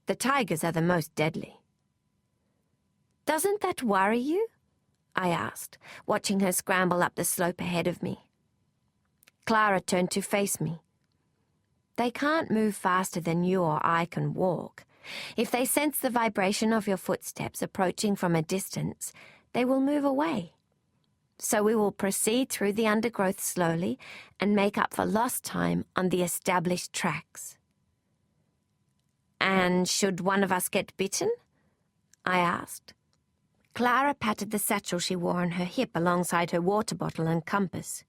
The tigers are the most deadly." "Doesn't that worry you?" I asked, watching her scramble up the slope ahead of me. Clara turned to face me. "They can't move faster than you or I can walk. If they sense the vibration of your footsteps approaching from a distance, they will move away. So we will proceed through the undergrowth slowly and make up for lost time on the established tracks." "And should one of us get bitten?" I asked. Clara patted the satchel she wore on her hip alongside her water bottle and compass.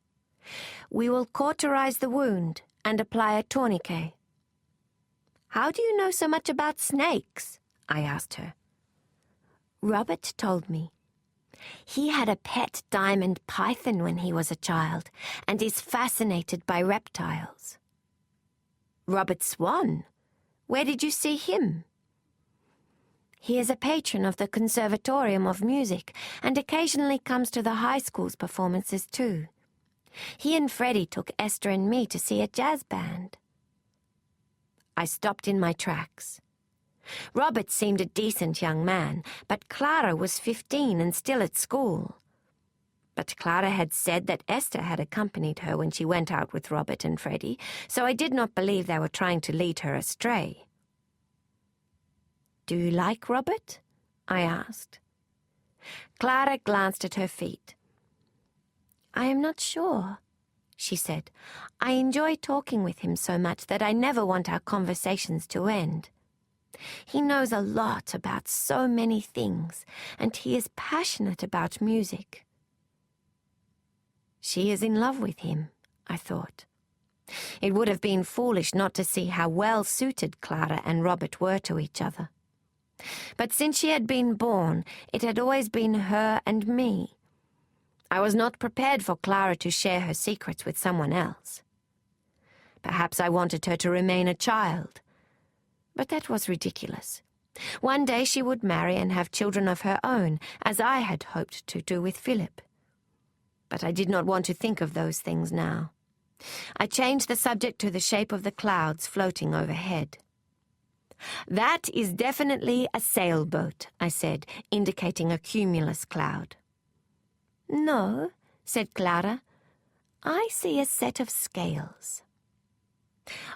"We will cauterize the wound and apply a tourniquet." "How do you know so much about snakes?" I asked her. "Robert told me. He had a pet diamond python when he was a child and is fascinated by reptiles." "Robert Swan? Where did you see him?" He is a patron of the Conservatorium of Music and occasionally comes to the high school's performances too. He and Freddie took Esther and me to see a jazz band. I stopped in my tracks. Robert seemed a decent young man, but Clara was 15 and still at school. But Clara had said that Esther had accompanied her when she went out with Robert and Freddie, so I did not believe they were trying to lead her astray. "Do you like Robert?" I asked. Clara glanced at her feet. "I am not sure," she said. "I enjoy talking with him so much that I never want our conversations to end. He knows a lot about so many things, and he is passionate about music." She is in love with him, I thought. It would have been foolish not to see how well suited Clara and Robert were to each other. But since she had been born, it had always been her and me. I was not prepared for Clara to share her secrets with someone else. Perhaps I wanted her to remain a child. But that was ridiculous. One day she would marry and have children of her own, as I had hoped to do with Philip. But I did not want to think of those things now. I changed the subject to the shape of the clouds floating overhead. "That is definitely a sailboat," I said, indicating a cumulus cloud. "No," said Clara. "I see a set of scales."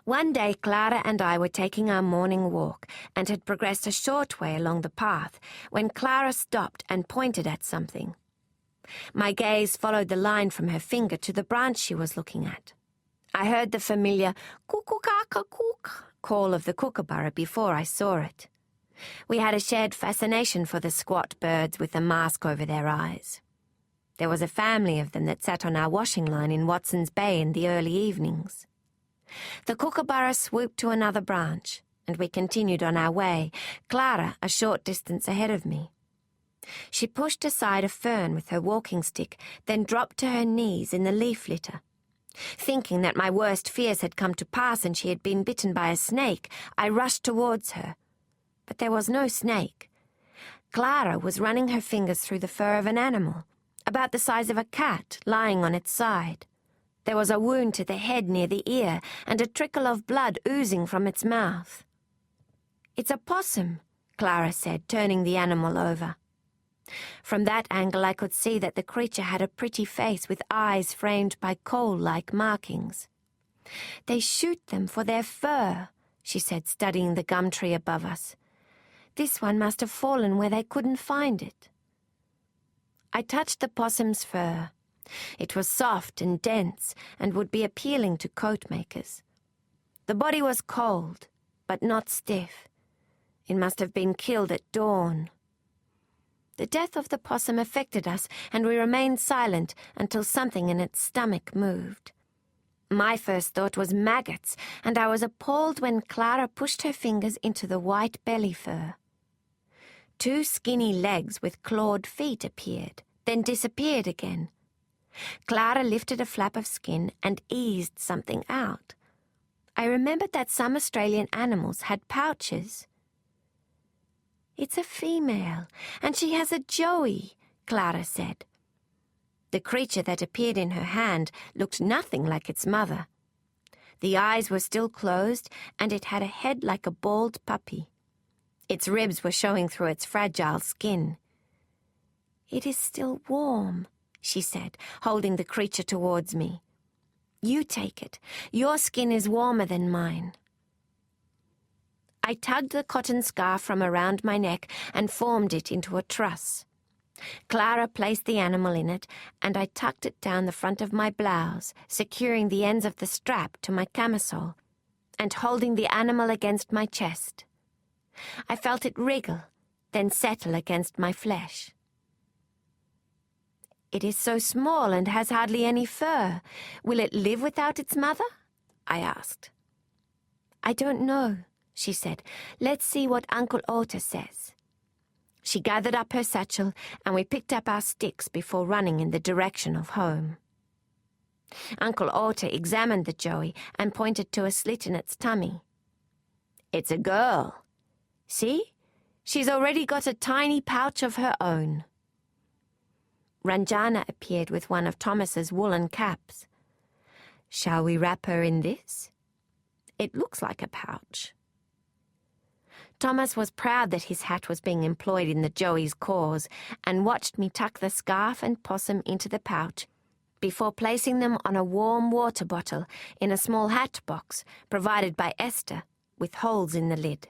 One day Clara and I were taking our morning walk and had progressed a short way along the path when Clara stopped and pointed at something. My gaze followed the line from her finger to the branch she was looking at. I heard the familiar "cook-cook-cook" call of the kookaburra before I saw it. We had a shared fascination for the squat birds with the mask over their eyes. There was a family of them that sat on our washing line in Watson's Bay in the early evenings. The kookaburra swooped to another branch, and we continued on our way, Clara a short distance ahead of me. She pushed aside a fern with her walking stick, then dropped to her knees in the leaf litter. Thinking that my worst fears had come to pass and she had been bitten by a snake, I rushed towards her. But there was no snake. Clara was running her fingers through the fur of an animal, about the size of a cat, lying on its side. There was a wound to the head near the ear, and a trickle of blood oozing from its mouth. "It's a possum," Clara said, turning the animal over. From that angle I could see that the creature had a pretty face with eyes framed by coal-like markings. "They shoot them for their fur," she said, studying the gum tree above us. "This one must have fallen where they couldn't find it." I touched the possum's fur. It was soft and dense and would be appealing to coat makers. The body was cold, but not stiff. It must have been killed at dawn. The death of the possum affected us, and we remained silent until something in its stomach moved. My first thought was maggots, and I was appalled when Clara pushed her fingers into the white belly fur. 2 skinny legs with clawed feet appeared, then disappeared again. Clara lifted a flap of skin and eased something out. I remembered that some Australian animals had pouches. "It's a female, and she has a joey," Clara said. The creature that appeared in her hand looked nothing like its mother. The eyes were still closed, and it had a head like a bald puppy. Its ribs were showing through its fragile skin. "It is still warm," she said, holding the creature towards me. "You take it. Your skin is warmer than mine." I tugged the cotton scarf from around my neck and formed it into a truss. Clara placed the animal in it, and I tucked it down the front of my blouse, securing the ends of the strap to my camisole, and holding the animal against my chest. I felt it wriggle, then settle against my flesh. "It is so small and has hardly any fur. Will it live without its mother?" I asked. "I don't know," she said. "Let's see what Uncle Otter says." She gathered up her satchel, and we picked up our sticks before running in the direction of home. Uncle Otter examined the joey and pointed to a slit in its tummy. "It's a girl. See? She's already got a tiny pouch of her own." Ranjana appeared with one of Thomas's woolen caps. "Shall we wrap her in this? It looks like a pouch." Thomas was proud that his hat was being employed in the Joey's cause and watched me tuck the scarf and possum into the pouch before placing them on a warm water bottle in a small hat box provided by Esther with holes in the lid.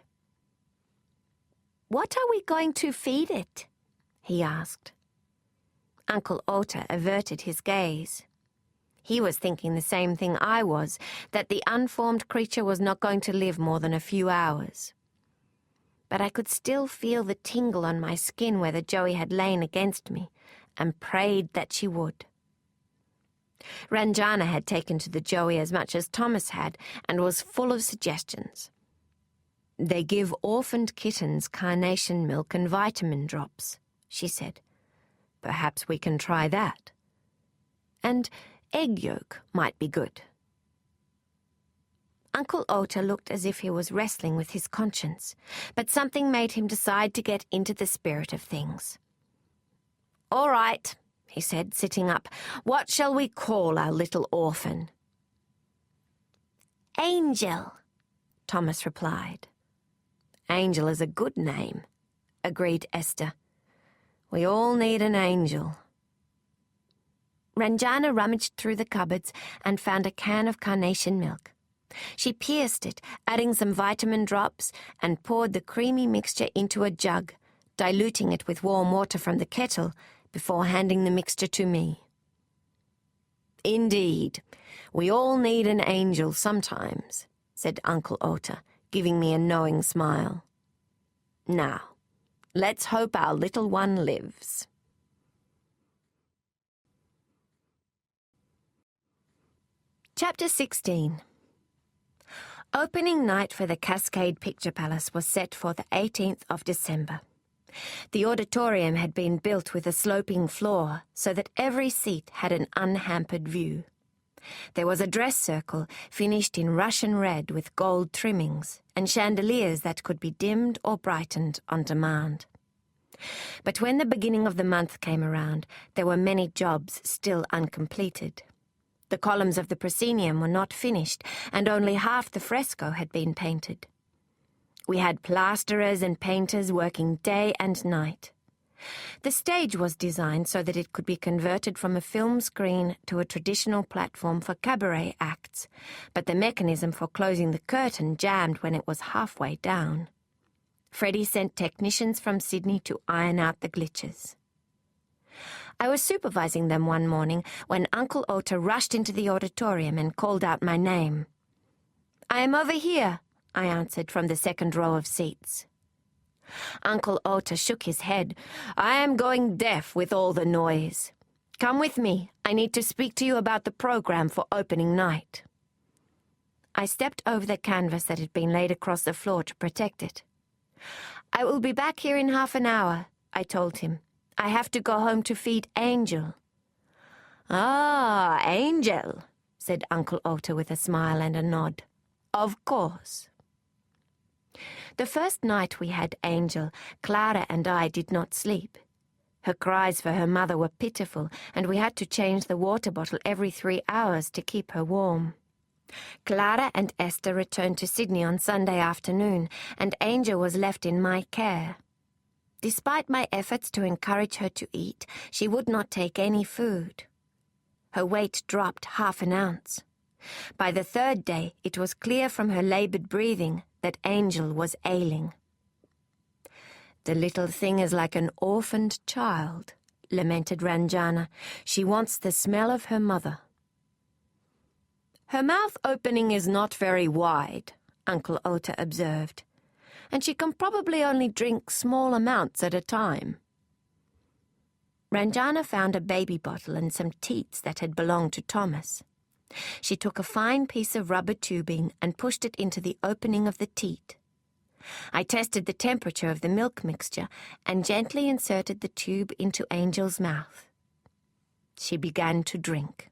"What are we going to feed it?" he asked. Uncle Ota averted his gaze. He was thinking the same thing I was, that the unformed creature was not going to live more than a few hours. But I could still feel the tingle on my skin where the Joey had lain against me, and prayed that she would. Ranjana had taken to the Joey as much as Thomas had, and was full of suggestions. "They give orphaned kittens carnation milk and vitamin drops," she said. "Perhaps we can try that. And egg yolk might be good." Uncle Ota looked as if he was wrestling with his conscience, but something made him decide to get into the spirit of things. "All right," he said, sitting up. "What shall we call our little orphan?" "Angel," Thomas replied. "Angel is a good name," agreed Esther. "We all need an angel." Ranjana rummaged through the cupboards and found a can of carnation milk. She pierced it, adding some vitamin drops, and poured the creamy mixture into a jug, diluting it with warm water from the kettle before handing the mixture to me. "Indeed, we all need an angel sometimes," said Uncle Ota, giving me a knowing smile. "Now, let's hope our little one lives." Chapter 16. Opening night for the Cascade Picture Palace was set for the 18th of December. The auditorium had been built with a sloping floor so that every seat had an unhampered view. There was a dress circle finished in Russian red with gold trimmings and chandeliers that could be dimmed or brightened on demand. But when the beginning of the month came around, there were many jobs still uncompleted. The columns of the proscenium were not finished, and only half the fresco had been painted. We had plasterers and painters working day and night. The stage was designed so that it could be converted from a film screen to a traditional platform for cabaret acts, but the mechanism for closing the curtain jammed when it was halfway down. Freddie sent technicians from Sydney to iron out the glitches. I was supervising them one morning when Uncle Ota rushed into the auditorium and called out my name. "I am over here," I answered from the second row of seats. Uncle Ota shook his head. "I am going deaf with all the noise. Come with me. I need to speak to you about the program for opening night." I stepped over the canvas that had been laid across the floor to protect it. "I will be back here in half an hour," I told him. "I have to go home to feed Angel." "Ah, Angel," said Uncle Ota with a smile and a nod. "Of course." The first night we had Angel, Clara and I did not sleep. Her cries for her mother were pitiful, and we had to change the water bottle every 3 hours to keep her warm. Clara and Esther returned to Sydney on Sunday afternoon, and Angel was left in my care. Despite my efforts to encourage her to eat, she would not take any food. Her weight dropped 1/2 ounce. By the 3rd day, it was clear from her labored breathing that Angel was ailing. "The little thing is like an orphaned child," lamented Ranjana. "She wants the smell of her mother." "Her mouth opening is not very wide," Uncle Ota observed, "and she can probably only drink small amounts at a time." Ranjana found a baby bottle and some teats that had belonged to Thomas. She took a fine piece of rubber tubing and pushed it into the opening of the teat. I tested the temperature of the milk mixture and gently inserted the tube into Angel's mouth. She began to drink.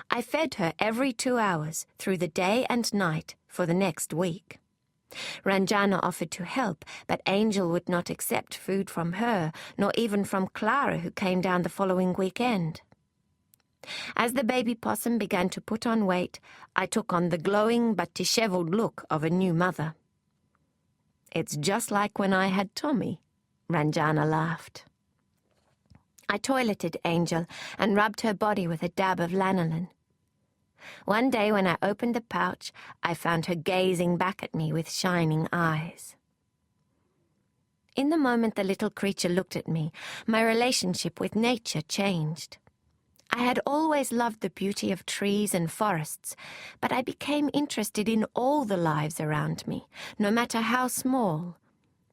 I fed her every 2 hours through the day and night for the next week. Ranjana offered to help, but Angel would not accept food from her, nor even from Clara, who came down the following weekend. As the baby possum began to put on weight, I took on the glowing but disheveled look of a new mother. "It's just like when I had Tommy," Ranjana laughed. I toileted Angel and rubbed her body with a dab of lanolin. One day when I opened the pouch, I found her gazing back at me with shining eyes. In the moment the little creature looked at me, my relationship with nature changed. I had always loved the beauty of trees and forests, but I became interested in all the lives around me, no matter how small.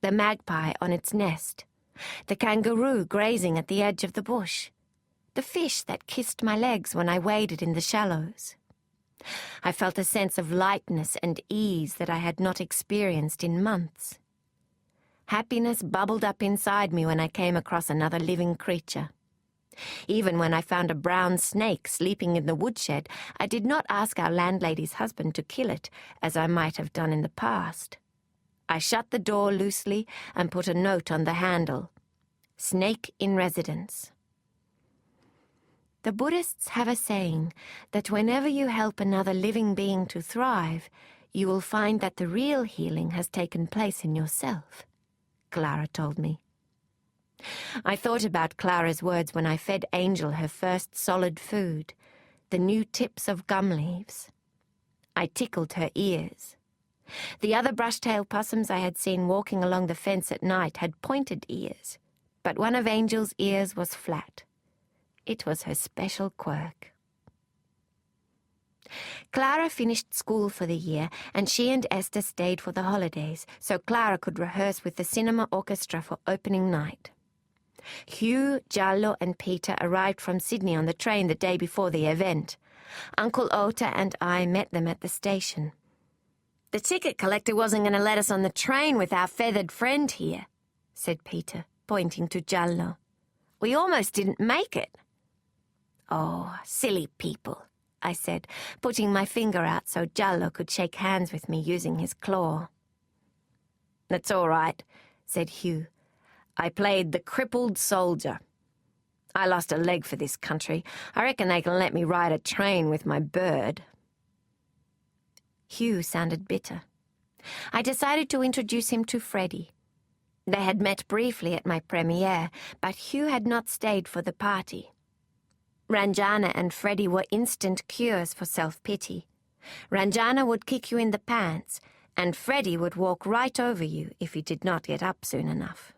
The magpie on its nest, the kangaroo grazing at the edge of the bush, the fish that kissed my legs when I waded in the shallows. I felt a sense of lightness and ease that I had not experienced in months. Happiness bubbled up inside me when I came across another living creature. Even when I found a brown snake sleeping in the woodshed, I did not ask our landlady's husband to kill it, as I might have done in the past. I shut the door loosely and put a note on the handle: "Snake in residence." The Buddhists have a saying that whenever you help another living being to thrive, you will find that the real healing has taken place in yourself, Clara told me. I thought about Clara's words when I fed Angel her first solid food, the new tips of gum leaves. I tickled her ears. The other brush-tail possums I had seen walking along the fence at night had pointed ears, but one of Angel's ears was flat. It was her special quirk. Clara finished school for the year, and she and Esther stayed for the holidays, so Clara could rehearse with the cinema orchestra for opening night. Hugh, Giallo, and Peter arrived from Sydney on the train the day before the event. Uncle Ota and I met them at the station. "The ticket collector wasn't going to let us on the train with our feathered friend here," said Peter, pointing to Giallo. "We almost didn't make it." "Oh, silly people," I said, putting my finger out so Giallo could shake hands with me using his claw. "That's all right," said Hugh. "I played the crippled soldier. I lost a leg for this country. I reckon they can let me ride a train with my bird." Hugh sounded bitter. I decided to introduce him to Freddie. They had met briefly at my premiere, but Hugh had not stayed for the party. Ranjana and Freddie were instant cures for self-pity. Ranjana would kick you in the pants, and Freddie would walk right over you if you did not get up soon enough.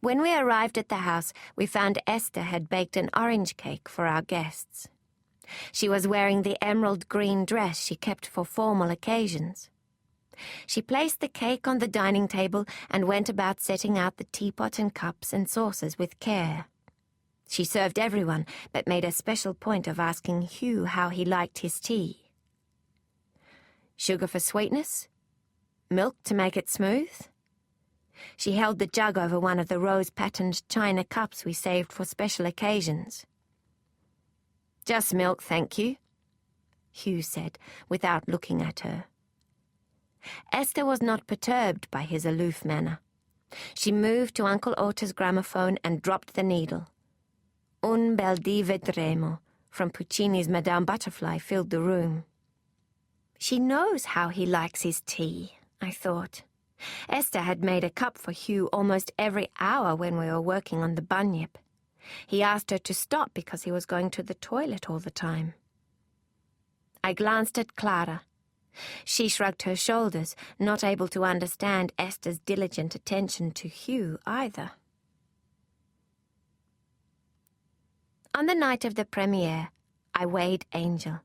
When we arrived at the house, we found Esther had baked an orange cake for our guests. She was wearing the emerald green dress she kept for formal occasions. She placed the cake on the dining table and went about setting out the teapot and cups and saucers with care. She served everyone, but made a special point of asking Hugh how he liked his tea. "Sugar for sweetness? Milk to make it smooth?" She held the jug over one of the rose-patterned china cups we saved for special occasions. "Just milk, thank you," Hugh said, without looking at her. Esther was not perturbed by his aloof manner. She moved to Uncle Ota's gramophone and dropped the needle. Un bel di vedremo from Puccini's Madame Butterfly filled the room. She knows how he likes his tea, I thought. Esther had made a cup for Hugh almost every hour when we were working on the bunyip. He asked her to stop because he was going to the toilet all the time. I glanced at Clara. She shrugged her shoulders, not able to understand Esther's diligent attention to Hugh either. On the night of the premiere, I weighed Angel.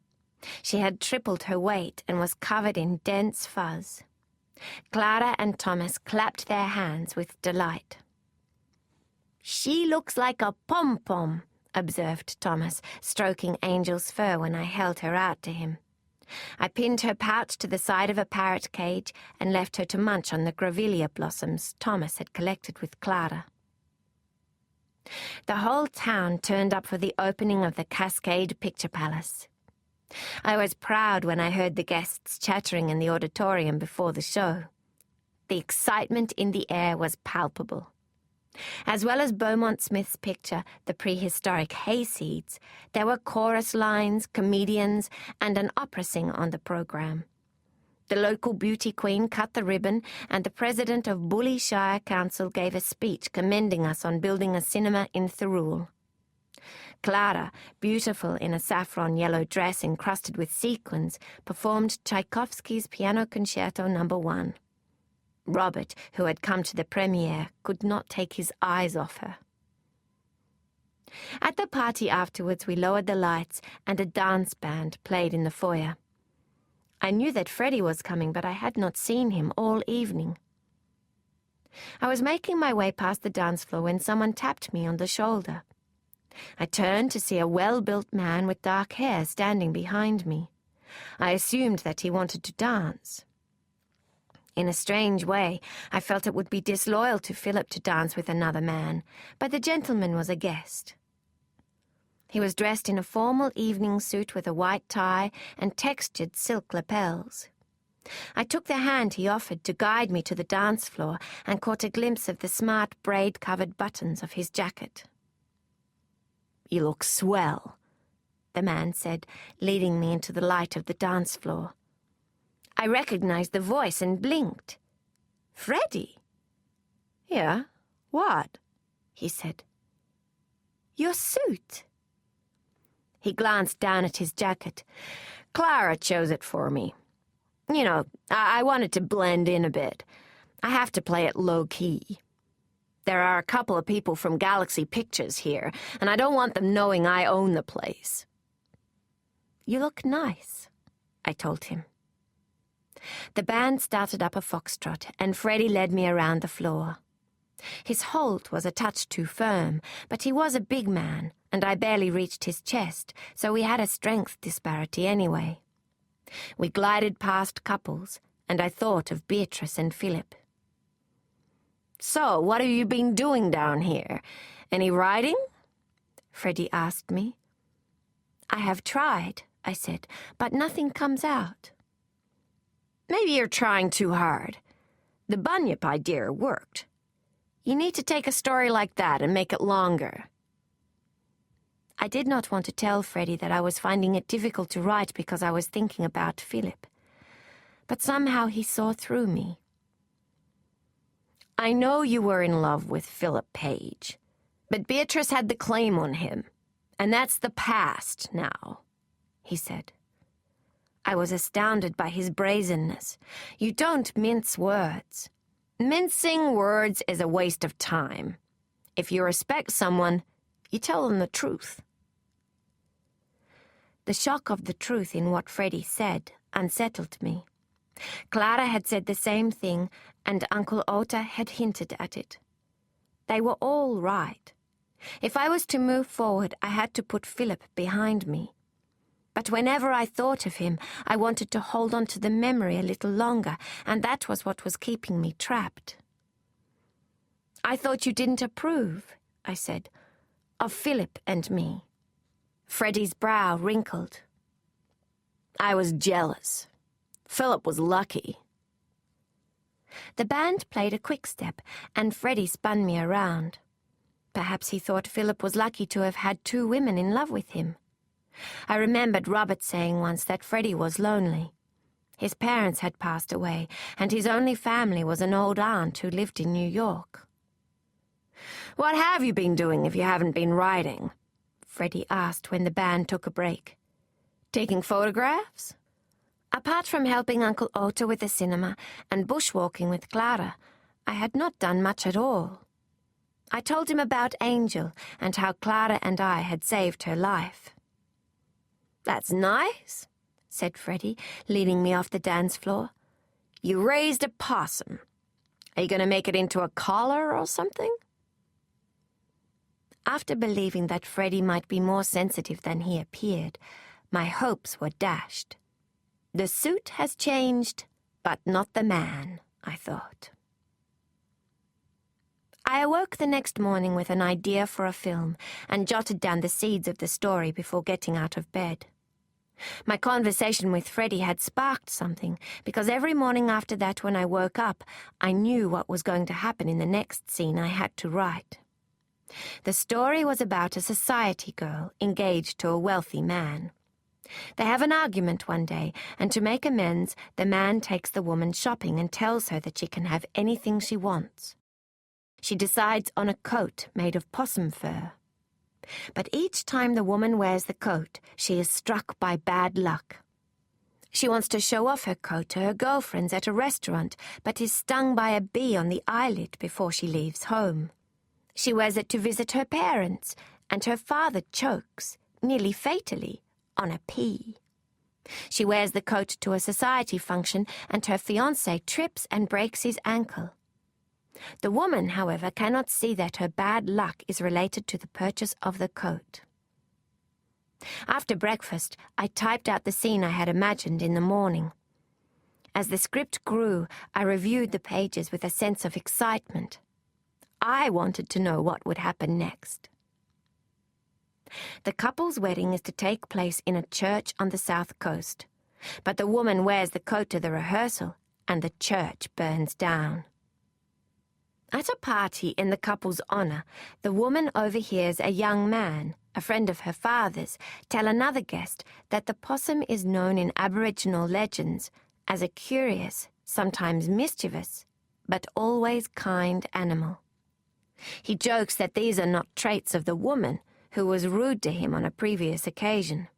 She had tripled her weight and was covered in dense fuzz. Clara and Thomas clapped their hands with delight. "She looks like a pom-pom," observed Thomas, stroking Angel's fur when I held her out to him. I pinned her pouch to the side of a parrot cage and left her to munch on the grevillea blossoms Thomas had collected with Clara. The whole town turned up for the opening of the Cascade Picture Palace. I was proud when I heard the guests chattering in the auditorium before the show. The excitement in the air was palpable. As well as Beaumont Smith's picture, The Prehistoric Hayseeds, there were chorus lines, comedians, and an opera singer on the program. The local beauty queen cut the ribbon, and the president of Bully Shire Council gave a speech commending us on building a cinema in Thirroul. Clara, beautiful in a saffron yellow dress encrusted with sequins, performed Tchaikovsky's Piano Concerto No. 1. Robert, who had come to the premiere, could not take his eyes off her. At the party afterwards, we lowered the lights, and a dance band played in the foyer. I knew that Freddie was coming, but I had not seen him all evening. I was making my way past the dance floor when someone tapped me on the shoulder. I turned to see a well-built man with dark hair standing behind me. I assumed that he wanted to dance. In a strange way, I felt it would be disloyal to Philip to dance with another man, but the gentleman was a guest. He was dressed in a formal evening suit with a white tie and textured silk lapels. I took the hand he offered to guide me to the dance floor and caught a glimpse of the smart braid-covered buttons of his jacket. "You look swell," the man said, leading me into the light of the dance floor. I recognized the voice and blinked. "Freddie?" "Yeah, what?" he said. "Your suit." He glanced down at his jacket. "Clara chose it for me. You know, I wanted to blend in a bit. I have to play it low-key. There are a couple of people from Galaxy Pictures here, and I don't want them knowing I own the place." "You look nice," I told him. The band started up a foxtrot, and Freddie led me around the floor. His hold was a touch too firm, but he was a big man, and I barely reached his chest, so we had a strength disparity anyway. We glided past couples, and I thought of Beatrice and Philip. "So, what have you been doing down here? Any writing?" Freddie asked me. "I have tried," I said, "but nothing comes out." "Maybe you're trying too hard. The bunyip idea worked. You need to take a story like that and make it longer." I did not want to tell Freddie that I was finding it difficult to write because I was thinking about Philip. But somehow he saw through me. "I know you were in love with Philip Page, but Beatrice had the claim on him, and that's the past now," he said. I was astounded by his brazenness. "You don't mince words. Mincing words is a waste of time. If you respect someone, you tell them the truth." The shock of the truth in what Freddie said unsettled me. Clara had said the same thing, and Uncle Ota had hinted at it. They were all right. If I was to move forward, I had to put Philip behind me. But whenever I thought of him, I wanted to hold on to the memory a little longer, and that was what was keeping me trapped. "I thought you didn't approve," I said, "of Philip and me." Freddie's brow wrinkled. "I was jealous. Philip was lucky." The band played a quick-step, and Freddie spun me around. Perhaps he thought Philip was lucky to have had 2 women in love with him. I remembered Robert saying once that Freddie was lonely. His parents had passed away, and his only family was an old aunt who lived in New York. "What have you been doing if you haven't been writing?" Freddie asked when the band took a break. "Taking photographs?" Apart from helping Uncle Ota with the cinema and bushwalking with Clara, I had not done much at all. I told him about Angel and how Clara and I had saved her life. "That's nice," said Freddie, leading me off the dance floor. "You raised a possum. Are you going to make it into a collar or something?" After believing that Freddie might be more sensitive than he appeared, my hopes were dashed. The suit has changed, but not the man, I thought. I awoke the next morning with an idea for a film and jotted down the seeds of the story before getting out of bed. My conversation with Freddie had sparked something, because every morning after that when I woke up, I knew what was going to happen in the next scene I had to write. The story was about a society girl engaged to a wealthy man. They have an argument one day, and to make amends, the man takes the woman shopping and tells her that she can have anything she wants. She decides on a coat made of possum fur. But each time the woman wears the coat, she is struck by bad luck. She wants to show off her coat to her girlfriends at a restaurant, but is stung by a bee on the eyelid before she leaves home. She wears it to visit her parents, and her father chokes, nearly fatally, on a pea. She wears the coat to a society function, and her fiancé trips and breaks his ankle. The woman, however, cannot see that her bad luck is related to the purchase of the coat. After breakfast, I typed out the scene I had imagined in the morning. As the script grew, I reviewed the pages with a sense of excitement. I wanted to know what would happen next. The couple's wedding is to take place in a church on the south coast, but the woman wears the coat to the rehearsal, and the church burns down. At a party in the couple's honor, the woman overhears a young man, a friend of her father's, tell another guest that the possum is known in Aboriginal legends as a curious, sometimes mischievous, but always kind animal. He jokes that these are not traits of the woman, who was rude to him on a previous occasion.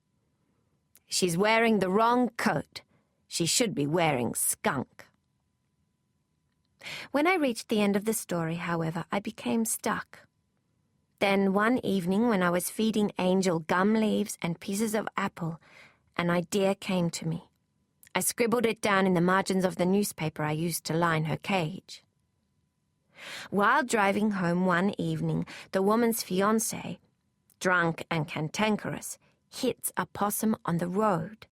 She's wearing the wrong coat. She should be wearing skunk. When I reached the end of the story, however, I became stuck. Then one evening when I was feeding Angel gum leaves and pieces of apple, an idea came to me. I scribbled it down in the margins of the newspaper I used to line her cage. While driving home one evening, the woman's fiancé, drunk and cantankerous, hits a possum on the road.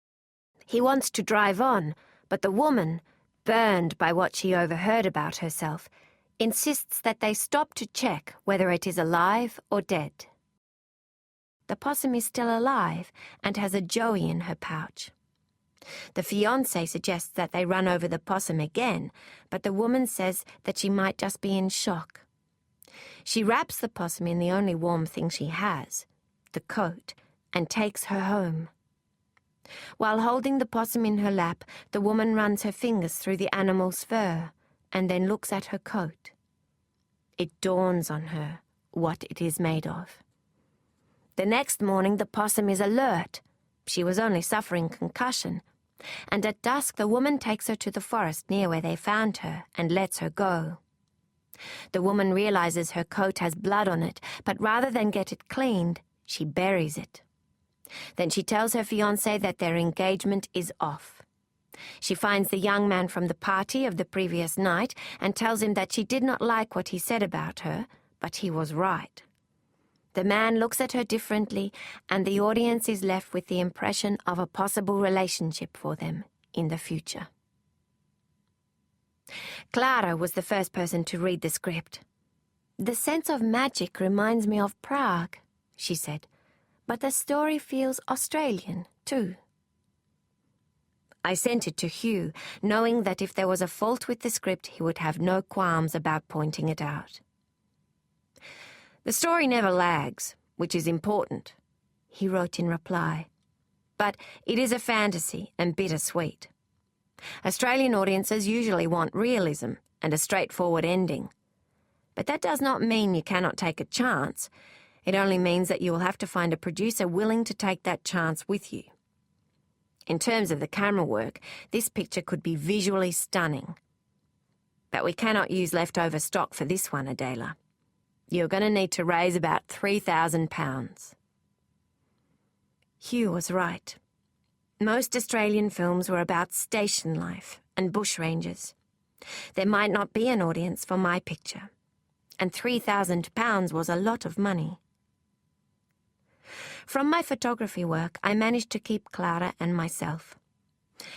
He wants to drive on, but the woman, burned by what she overheard about herself, insists that they stop to check whether it is alive or dead. The possum is still alive and has a joey in her pouch. The fiancé suggests that they run over the possum again, but the woman says that she might just be in shock. She wraps the possum in the only warm thing she has, the coat, and takes her home. While holding the possum in her lap, the woman runs her fingers through the animal's fur and then looks at her coat. It dawns on her what it is made of. The next morning, the possum is alert. She was only suffering concussion. And at dusk, the woman takes her to the forest near where they found her and lets her go. The woman realizes her coat has blood on it, but rather than get it cleaned, she buries it. Then she tells her fiancé that their engagement is off. She finds the young man from the party of the previous night and tells him that she did not like what he said about her, but he was right. The man looks at her differently, and the audience is left with the impression of a possible relationship for them in the future. Clara was the first person to read the script. "The sense of magic reminds me of Prague," she said, "but the story feels Australian, too." I sent it to Hugh, knowing that if there was a fault with the script, he would have no qualms about pointing it out. "The story never lags, which is important," he wrote in reply. "But it is a fantasy and bittersweet. Australian audiences usually want realism and a straightforward ending. But that does not mean you cannot take a chance. It only means that you will have to find a producer willing to take that chance with you. In terms of the camera work, this picture could be visually stunning. But we cannot use leftover stock for this one, Adela. You're going to need to raise about £3,000. Hugh was right. Most Australian films were about station life and bushrangers. There might not be an audience for my picture, and £3,000 was a lot of money. From my photography work, I managed to keep Clara and myself.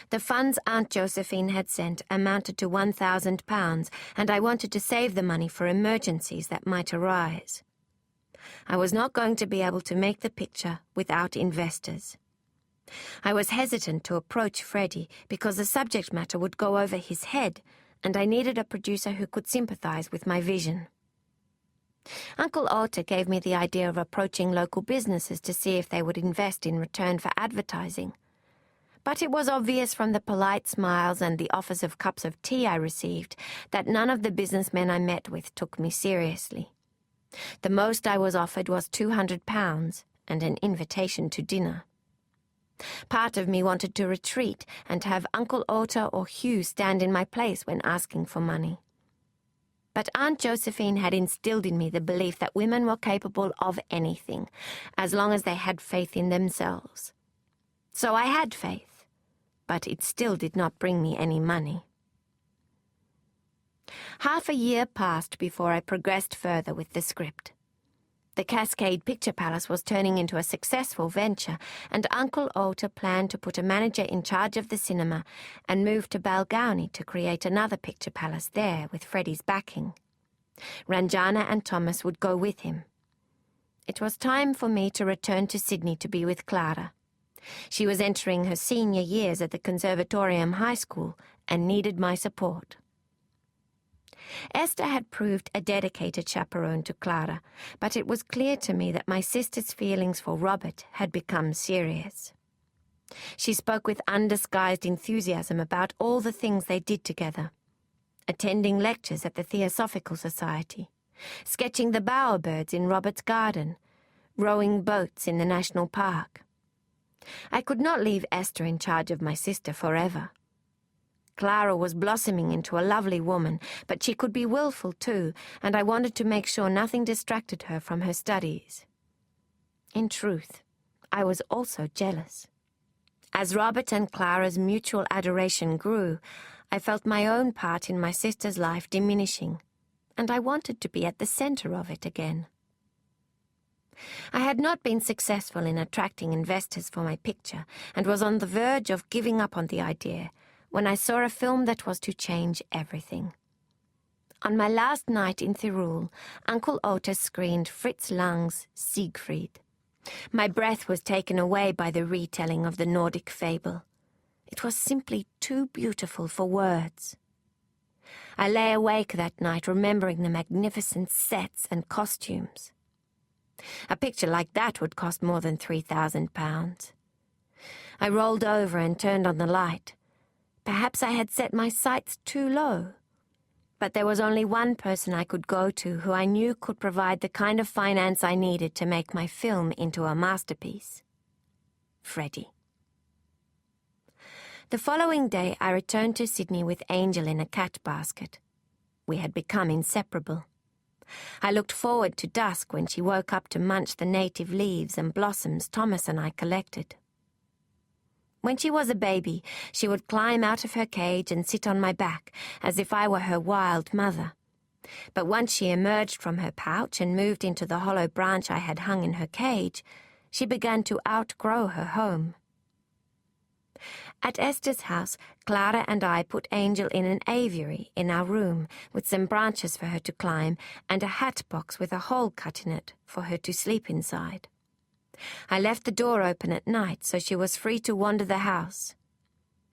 The funds Aunt Josephine had sent amounted to £1,000, and I wanted to save the money for emergencies that might arise. I was not going to be able to make the picture without investors. I was hesitant to approach Freddie because the subject matter would go over his head, and I needed a producer who could sympathize with my vision. Uncle Ota gave me the idea of approaching local businesses to see if they would invest in return for advertising. But it was obvious from the polite smiles and the offers of cups of tea I received that none of the businessmen I met with took me seriously. The most I was offered was £200 and an invitation to dinner. Part of me wanted to retreat and to have Uncle Ota or Hugh stand in my place when asking for money. But Aunt Josephine had instilled in me the belief that women were capable of anything, as long as they had faith in themselves. So I had faith, but it still did not bring me any money. Half a year passed before I progressed further with the script. The Cascade Picture Palace was turning into a successful venture, and Uncle Ota planned to put a manager in charge of the cinema and move to Balgownie to create another picture palace there with Freddie's backing. Ranjana and Thomas would go with him. It was time for me to return to Sydney to be with Clara. She was entering her senior years at the Conservatorium High School and needed my support. Esther had proved a dedicated chaperone to Clara, but it was clear to me that my sister's feelings for Robert had become serious. She spoke with undisguised enthusiasm about all the things they did together: attending lectures at the Theosophical Society, sketching the bowerbirds in Robert's garden, rowing boats in the National Park. I could not leave Esther in charge of my sister forever. Clara was blossoming into a lovely woman, but she could be willful too, and I wanted to make sure nothing distracted her from her studies. In truth, I was also jealous. As Robert and Clara's mutual adoration grew, I felt my own part in my sister's life diminishing, and I wanted to be at the center of it again. I had not been successful in attracting investors for my picture and was on the verge of giving up on the idea when I saw a film that was to change everything. On my last night in Thirul, Uncle Ota screened Fritz Lang's Siegfried. My breath was taken away by the retelling of the Nordic fable. It was simply too beautiful for words. I lay awake that night remembering the magnificent sets and costumes. A picture like that would cost more than £3,000. I rolled over and turned on the light. Perhaps I had set my sights too low. But there was only one person I could go to who I knew could provide the kind of finance I needed to make my film into a masterpiece: Freddie. The following day I returned to Sydney with Angel in a cat basket. We had become inseparable. I looked forward to dusk when she woke up to munch the native leaves and blossoms Thomas and I collected. When she was a baby, she would climb out of her cage and sit on my back, as if I were her wild mother. But once she emerged from her pouch and moved into the hollow branch I had hung in her cage, she began to outgrow her home. At Esther's house, Clara and I put Angel in an aviary in our room, with some branches for her to climb and a hat box with a hole cut in it for her to sleep inside. I left the door open at night so she was free to wander the house.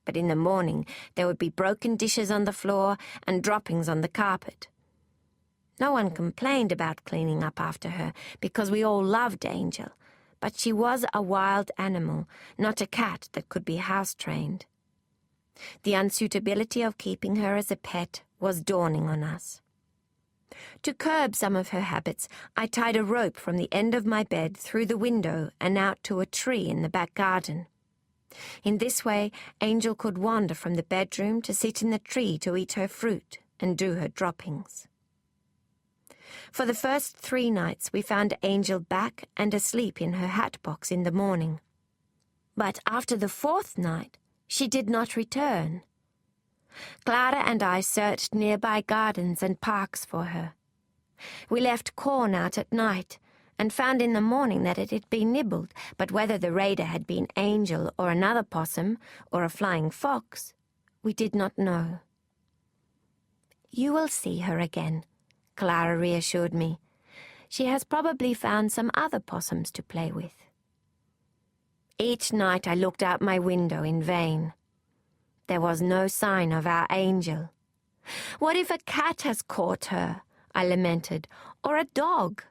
But in the morning there would be broken dishes on the floor and droppings on the carpet. No one complained about cleaning up after her because we all loved Angel, but she was a wild animal, not a cat that could be house-trained. The unsuitability of keeping her as a pet was dawning on us. To curb some of her habits, I tied a rope from the end of my bed through the window and out to a tree in the back garden. In this way, Angel could wander from the bedroom to sit in the tree to eat her fruit and do her droppings. For the first 3 nights, we found Angel back and asleep in her hat box in the morning. But after the 4th night, she did not return. Clara and I searched nearby gardens and parks for her. We left corn out at night and found in the morning that it had been nibbled, but whether the raider had been Angel or another possum or a flying fox, we did not know. "You will see her again," Clara reassured me. "She has probably found some other possums to play with." Each night I looked out my window in vain. There was no sign of our angel. "What if a cat has caught her?" I lamented, "or a dog?"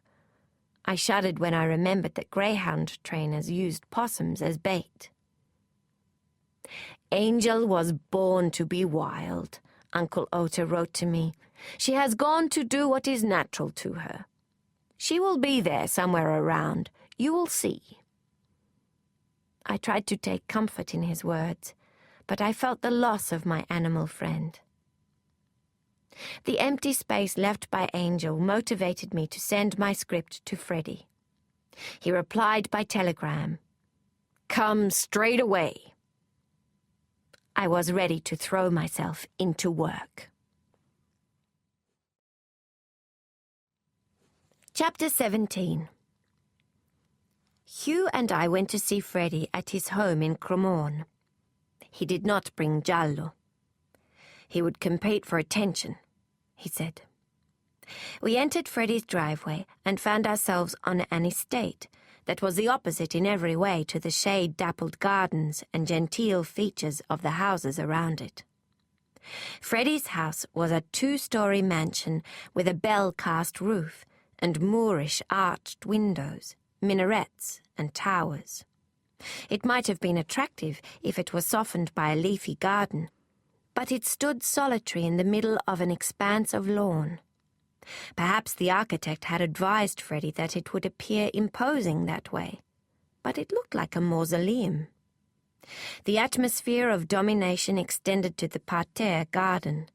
I shuddered when I remembered that greyhound trainers used possums as bait. "Angel was born to be wild," Uncle Ota wrote to me. "She has gone to do what is natural to her. She will be there somewhere around. You will see." I tried to take comfort in his words, but I felt the loss of my animal friend. The empty space left by Angel motivated me to send my script to Freddie. He replied by telegram, "Come straight away." I was ready to throw myself into work. Chapter 17. Hugh and I went to see Freddie at his home in Cremorne. He did not bring Giallo. He would compete for attention, he said. We entered Freddie's driveway and found ourselves on an estate that was the opposite in every way to the shade-dappled gardens and genteel features of the houses around it. Freddie's house was a 2-story mansion with a bell-cast roof and Moorish arched windows, minarets and towers. It might have been attractive if it was softened by a leafy garden, but it stood solitary in the middle of an expanse of lawn. Perhaps the architect had advised Freddie that it would appear imposing that way, but it looked like a mausoleum. The atmosphere of domination extended to the parterre garden.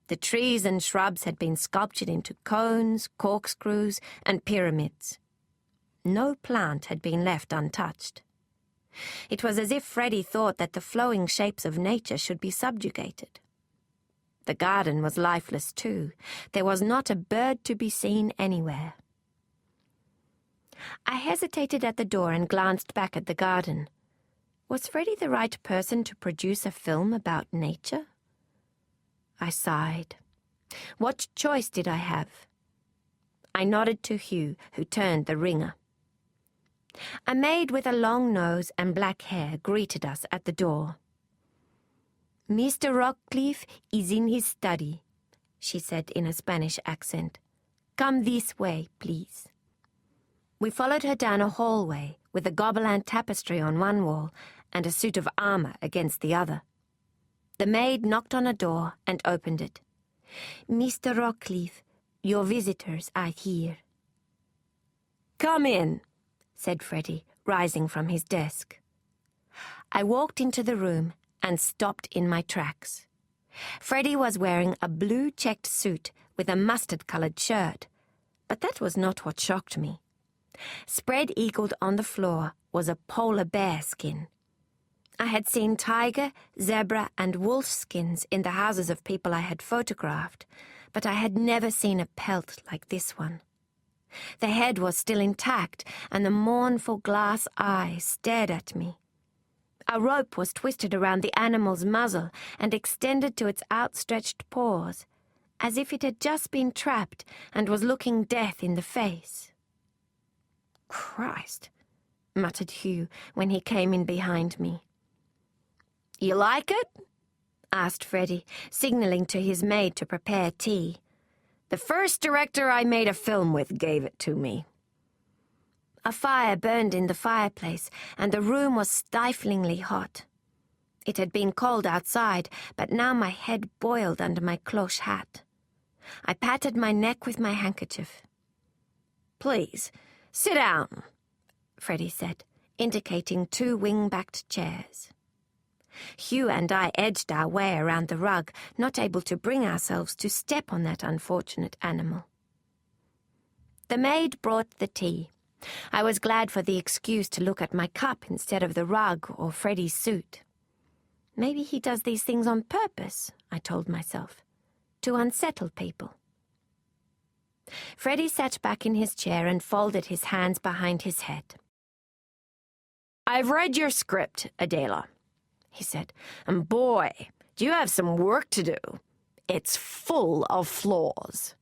The trees and shrubs had been sculptured into cones, corkscrews, and pyramids. No plant had been left untouched. It was as if Freddie thought that the flowing shapes of nature should be subjugated. The garden was lifeless too. There was not a bird to be seen anywhere. I hesitated at the door and glanced back at the garden. Was Freddie the right person to produce a film about nature? I sighed. What choice did I have? I nodded to Hugh, who turned the ringer. A maid with a long nose and black hair greeted us at the door. "Mr. Rockcliffe is in his study," she said in a Spanish accent. "Come this way, please." We followed her down a hallway with a Gobelin tapestry on one wall and a suit of armor against the other. The maid knocked on a door and opened it. "Mr. Rockcliffe, your visitors are here." "Come in," said Freddie, rising from his desk. I walked into the room and stopped in my tracks. Freddie was wearing a blue checked suit with a mustard-colored shirt, but that was not what shocked me. Spread-eagled on the floor was a polar bear skin. I had seen tiger, zebra, and wolf skins in the houses of people I had photographed, but I had never seen a pelt like this one. The head was still intact, and the mournful glass eyes stared at me. A rope was twisted around the animal's muzzle and extended to its outstretched paws, as if it had just been trapped and was looking death in the face. "Christ," muttered Hugh when he came in behind me. "You like it?" asked Freddie, signaling to his maid to prepare tea. "The first director I made a film with gave it to me." A fire burned in the fireplace, and the room was stiflingly hot. It had been cold outside, but now my head boiled under my cloche hat. I patted my neck with my handkerchief. "Please, sit down," Freddie said, indicating 2 wing-backed chairs. Hugh and I edged our way around the rug, not able to bring ourselves to step on that unfortunate animal. The maid brought the tea. I was glad for the excuse to look at my cup instead of the rug or Freddie's suit. Maybe he does these things on purpose, I told myself, to unsettle people. Freddie sat back in his chair and folded his hands behind his head. "I've read your script, Adela," he said, "and boy, do you have some work to do. It's full of flaws."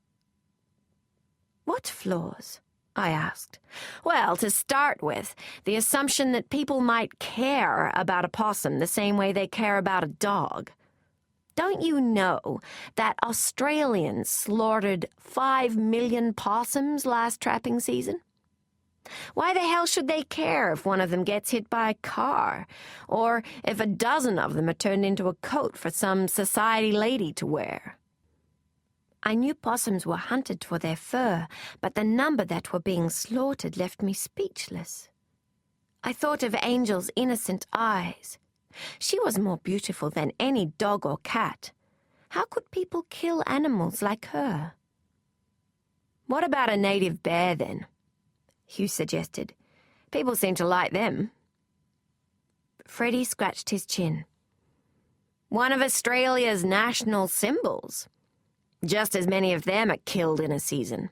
"What flaws?" I asked. Well, to start with, the assumption that people might care about a possum the same way they care about a dog. Don't you know that Australians slaughtered 5 million possums last trapping season? Why the hell should they care if one of them gets hit by a car, or if a dozen of them are turned into a coat for some society lady to wear? I knew possums were hunted for their fur, but the number that were being slaughtered left me speechless. I thought of Angel's innocent eyes. She was more beautiful than any dog or cat. How could people kill animals like her? What about a native bear, then? Hugh suggested. People seem to like them. Freddie scratched his chin. One of Australia's national symbols. Just as many of them are killed in a season.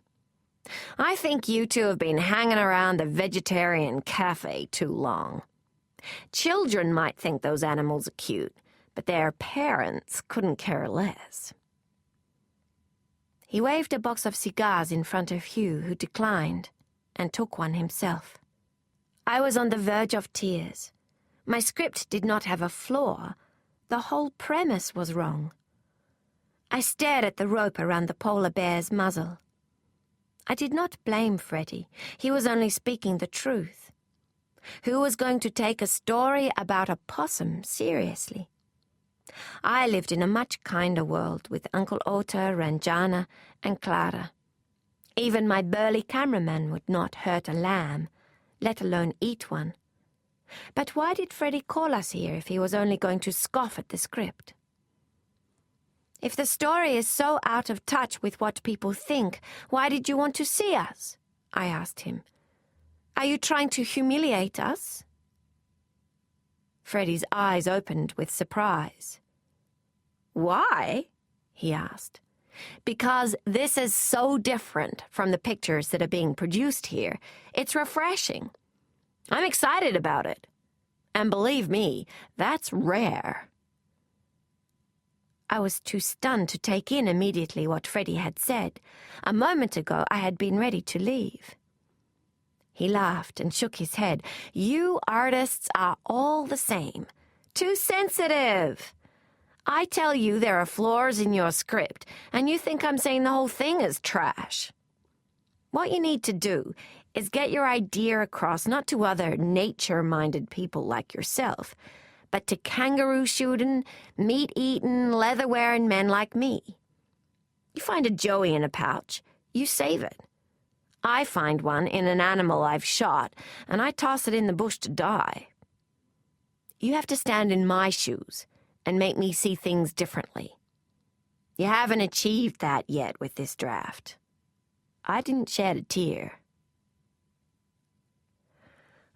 I think you two have been hanging around the vegetarian cafe too long. Children might think those animals are cute, but their parents couldn't care less. He waved a box of cigars in front of Hugh, who declined, and took one himself. I was on the verge of tears. My script did not have a flaw. The whole premise was wrong. I stared at the rope around the polar bear's muzzle. I did not blame Freddie. He was only speaking the truth. Who was going to take a story about a possum seriously? I lived in a much kinder world with Uncle Ota, Ranjana, and Clara. Even my burly cameraman would not hurt a lamb, let alone eat one. But why did Freddie call us here if he was only going to scoff at the script? If the story is so out of touch with what people think, why did you want to see us? I asked him. Are you trying to humiliate us? Freddie's eyes opened with surprise. Why? He asked. Because this is so different from the pictures that are being produced here. It's refreshing. I'm excited about it. And believe me, that's rare. I was too stunned to take in immediately what Freddie had said. A moment ago, I had been ready to leave. He laughed and shook his head. You artists are all the same. Too sensitive. I tell you there are flaws in your script, and you think I'm saying the whole thing is trash. What you need to do is get your idea across not to other nature-minded people like yourself, but to kangaroo-shooting, meat-eating, leather-wearing men like me. You find a joey in a pouch, you save it. I find one in an animal I've shot, and I toss it in the bush to die. You have to stand in my shoes and make me see things differently. You haven't achieved that yet with this draft. I didn't shed a tear.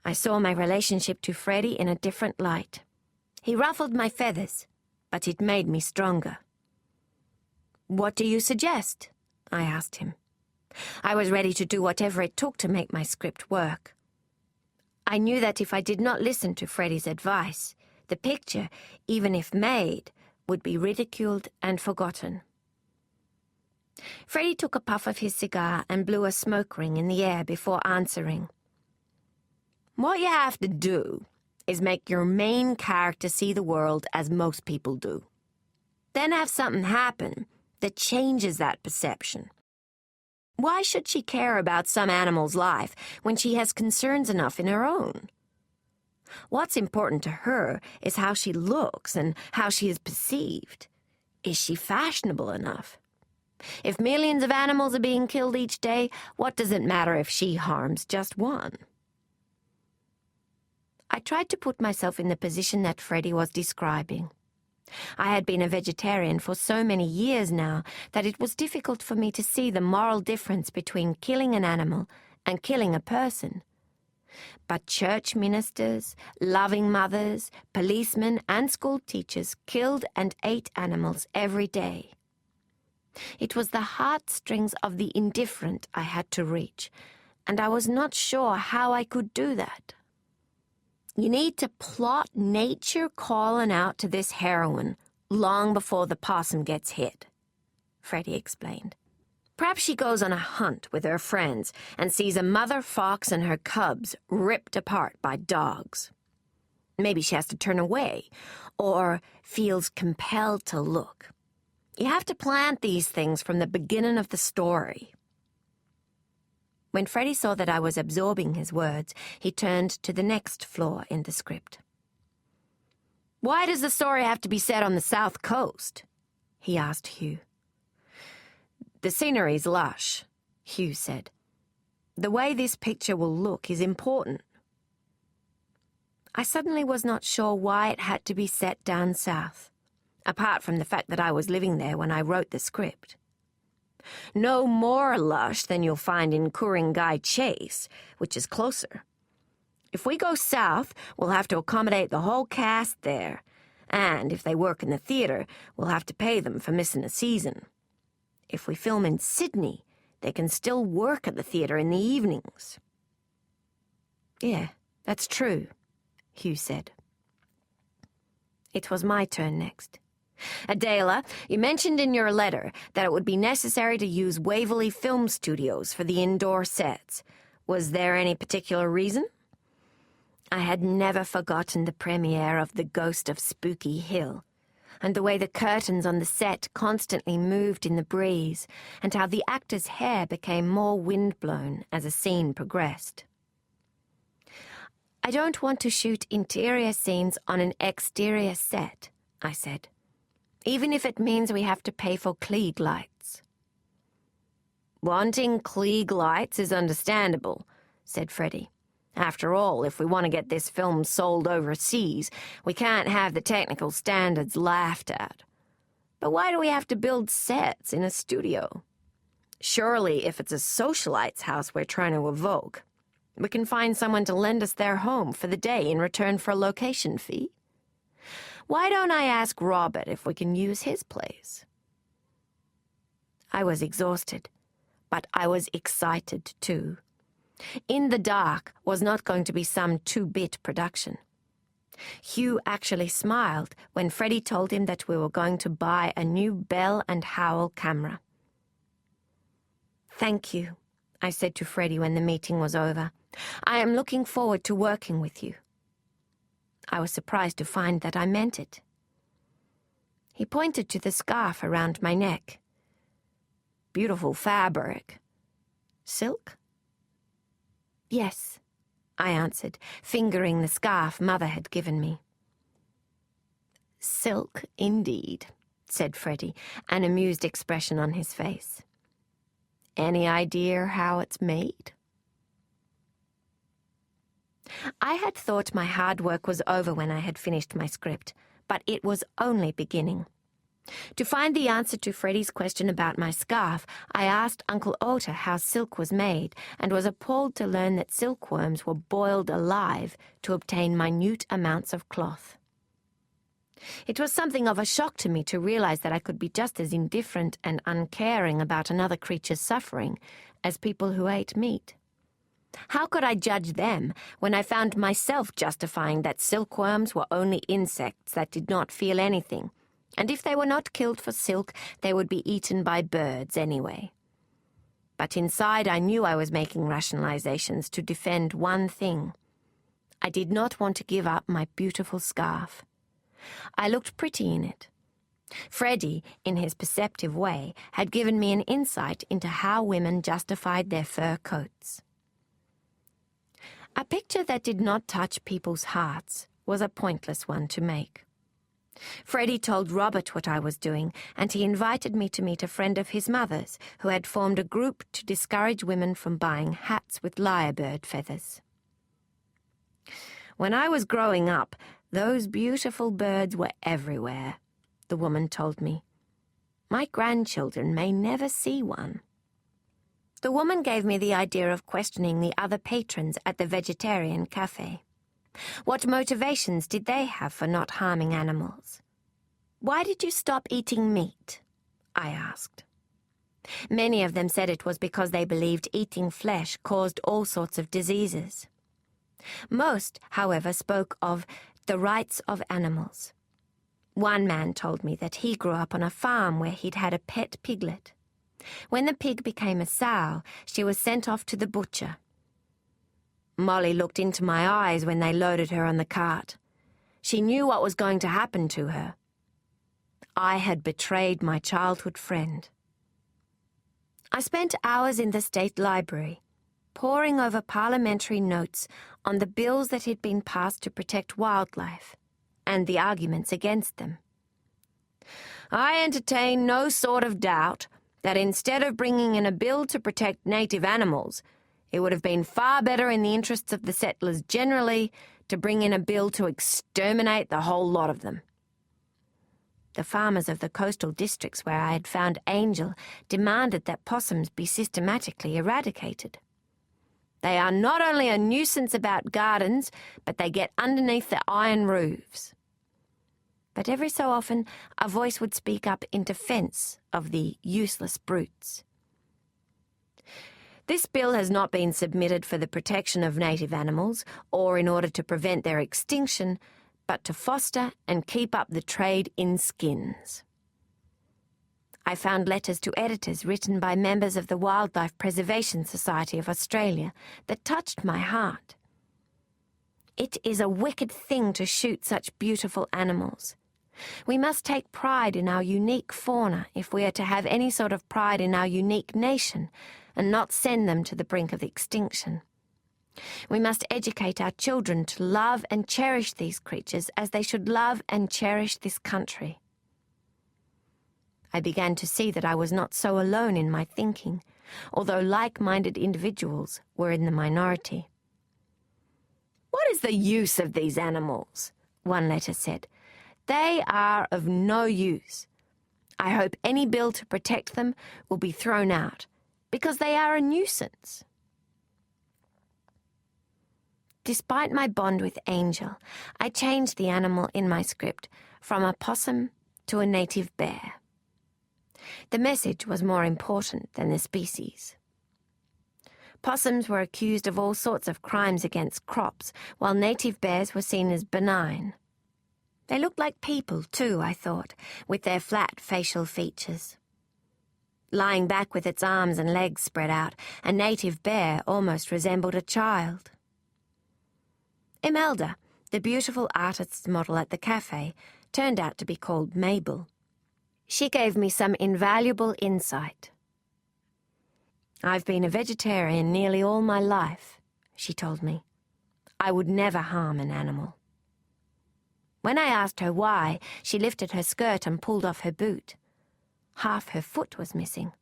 I saw my relationship to Freddie in a different light. He ruffled my feathers, but it made me stronger. What do you suggest? I asked him. I was ready to do whatever it took to make my script work. I knew that if I did not listen to Freddie's advice, the picture, even if made, would be ridiculed and forgotten. Freddie took a puff of his cigar and blew a smoke ring in the air before answering. What you have to do is make your main character see the world as most people do. Then have something happen that changes that perception. Why should she care about some animal's life when she has concerns enough in her own? What's important to her is how she looks and how she is perceived. Is she fashionable enough? If millions of animals are being killed each day, what does it matter if she harms just one? I tried to put myself in the position that Freddie was describing. I had been a vegetarian for so many years now that it was difficult for me to see the moral difference between killing an animal and killing a person. But church ministers, loving mothers, policemen, and school teachers killed and ate animals every day. It was the heartstrings of the indifferent I had to reach, and I was not sure how I could do that. You need to plot nature calling out to this heroine long before the possum gets hit, Freddie explained. Perhaps she goes on a hunt with her friends and sees a mother fox and her cubs ripped apart by dogs. Maybe she has to turn away, or feels compelled to look. You have to plant these things from the beginning of the story. When Freddie saw that I was absorbing his words, he turned to the next flaw in the script. "Why does the story have to be set on the South Coast?" he asked Hugh. "The scenery's lush," Hugh said. "The way this picture will look is important." I suddenly was not sure why it had to be set down south, apart from the fact that I was living there when I wrote the script. No more lush than you'll find in Ku-ring-gai Chase, which is closer. If we go south, we'll have to accommodate the whole cast there, and if they work in the theater, we'll have to pay them for missing a season. If we film in Sydney, they can still work at the theater in the evenings. "Yeah, that's true," Hugh said. It was my turn next. "Adela, you mentioned in your letter that it would be necessary to use Waverley Film Studios for the indoor sets. Was there any particular reason?" I had never forgotten the premiere of The Ghost of Spooky Hill, and the way the curtains on the set constantly moved in the breeze, and how the actor's hair became more windblown as a scene progressed. "I don't want to shoot interior scenes on an exterior set," I said, "even if it means we have to pay for Klieg lights." "Wanting Klieg lights is understandable," said Freddie. "After all, if we want to get this film sold overseas, we can't have the technical standards laughed at. But why do we have to build sets in a studio? Surely, if it's a socialite's house we're trying to evoke, we can find someone to lend us their home for the day in return for a location fee. Why don't I ask Robert if we can use his place?" I was exhausted, but I was excited too. In the Dark was not going to be some 2-bit production. Hugh actually smiled when Freddie told him that we were going to buy a new Bell and Howell camera. "Thank you," I said to Freddie when the meeting was over. "I am looking forward to working with you." I was surprised to find that I meant it. He pointed to the scarf around my neck. "Beautiful fabric. Silk?" "Yes," I answered, fingering the scarf Mother had given me. "Silk, indeed," said Freddie, an amused expression on his face. "Any idea how it's made?" I had thought my hard work was over when I had finished my script, but it was only beginning. To find the answer to Freddie's question about my scarf, I asked Uncle Ota how silk was made, and was appalled to learn that silkworms were boiled alive to obtain minute amounts of cloth. It was something of a shock to me to realize that I could be just as indifferent and uncaring about another creature's suffering as people who ate meat. How could I judge them when I found myself justifying that silkworms were only insects that did not feel anything, and if they were not killed for silk, they would be eaten by birds anyway? But inside I knew I was making rationalizations to defend one thing. I did not want to give up my beautiful scarf. I looked pretty in it. Freddie, in his perceptive way, had given me an insight into how women justified their fur coats. A picture that did not touch people's hearts was a pointless one to make. Freddie told Robert what I was doing, and he invited me to meet a friend of his mother's who had formed a group to discourage women from buying hats with lyrebird feathers. "When I was growing up, those beautiful birds were everywhere," the woman told me. "My grandchildren may never see one." The woman gave me the idea of questioning the other patrons at the vegetarian cafe. What motivations did they have for not harming animals? "Why did you stop eating meat?" I asked. Many of them said it was because they believed eating flesh caused all sorts of diseases. Most, however, spoke of the rights of animals. One man told me that he grew up on a farm where he'd had a pet piglet. When the pig became a sow, she was sent off to the butcher. Molly looked into my eyes when they loaded her on the cart. She knew what was going to happen to her. I had betrayed my childhood friend. I spent hours in the State Library, poring over parliamentary notes on the bills that had been passed to protect wildlife, and the arguments against them. I entertained no sort of doubt that instead of bringing in a bill to protect native animals, it would have been far better in the interests of the settlers generally to bring in a bill to exterminate the whole lot of them. The farmers of the coastal districts where I had found Angel demanded that possums be systematically eradicated. They are not only a nuisance about gardens, but they get underneath the iron roofs. But every so often a voice would speak up in defence of the useless brutes. This bill has not been submitted for the protection of native animals or in order to prevent their extinction, but to foster and keep up the trade in skins. I found letters to editors written by members of the Wildlife Preservation Society of Australia that touched my heart. It is a wicked thing to shoot such beautiful animals. We must take pride in our unique fauna if we are to have any sort of pride in our unique nation, and not send them to the brink of extinction. We must educate our children to love and cherish these creatures as they should love and cherish this country. I began to see that I was not so alone in my thinking, although like-minded individuals were in the minority. "What is the use of these animals?" one letter said. "They are of no use. I hope any bill to protect them will be thrown out, because they are a nuisance." Despite my bond with Angel, I changed the animal in my script from a possum to a native bear. The message was more important than the species. Possums were accused of all sorts of crimes against crops, while native bears were seen as benign. They looked like people, too, I thought, with their flat facial features. Lying back with its arms and legs spread out, a native bear almost resembled a child. Imelda, the beautiful artist's model at the cafe, turned out to be called Mabel. She gave me some invaluable insight. "I've been a vegetarian nearly all my life," she told me. "I would never harm an animal." When I asked her why, she lifted her skirt and pulled off her boot. Half her foot was missing.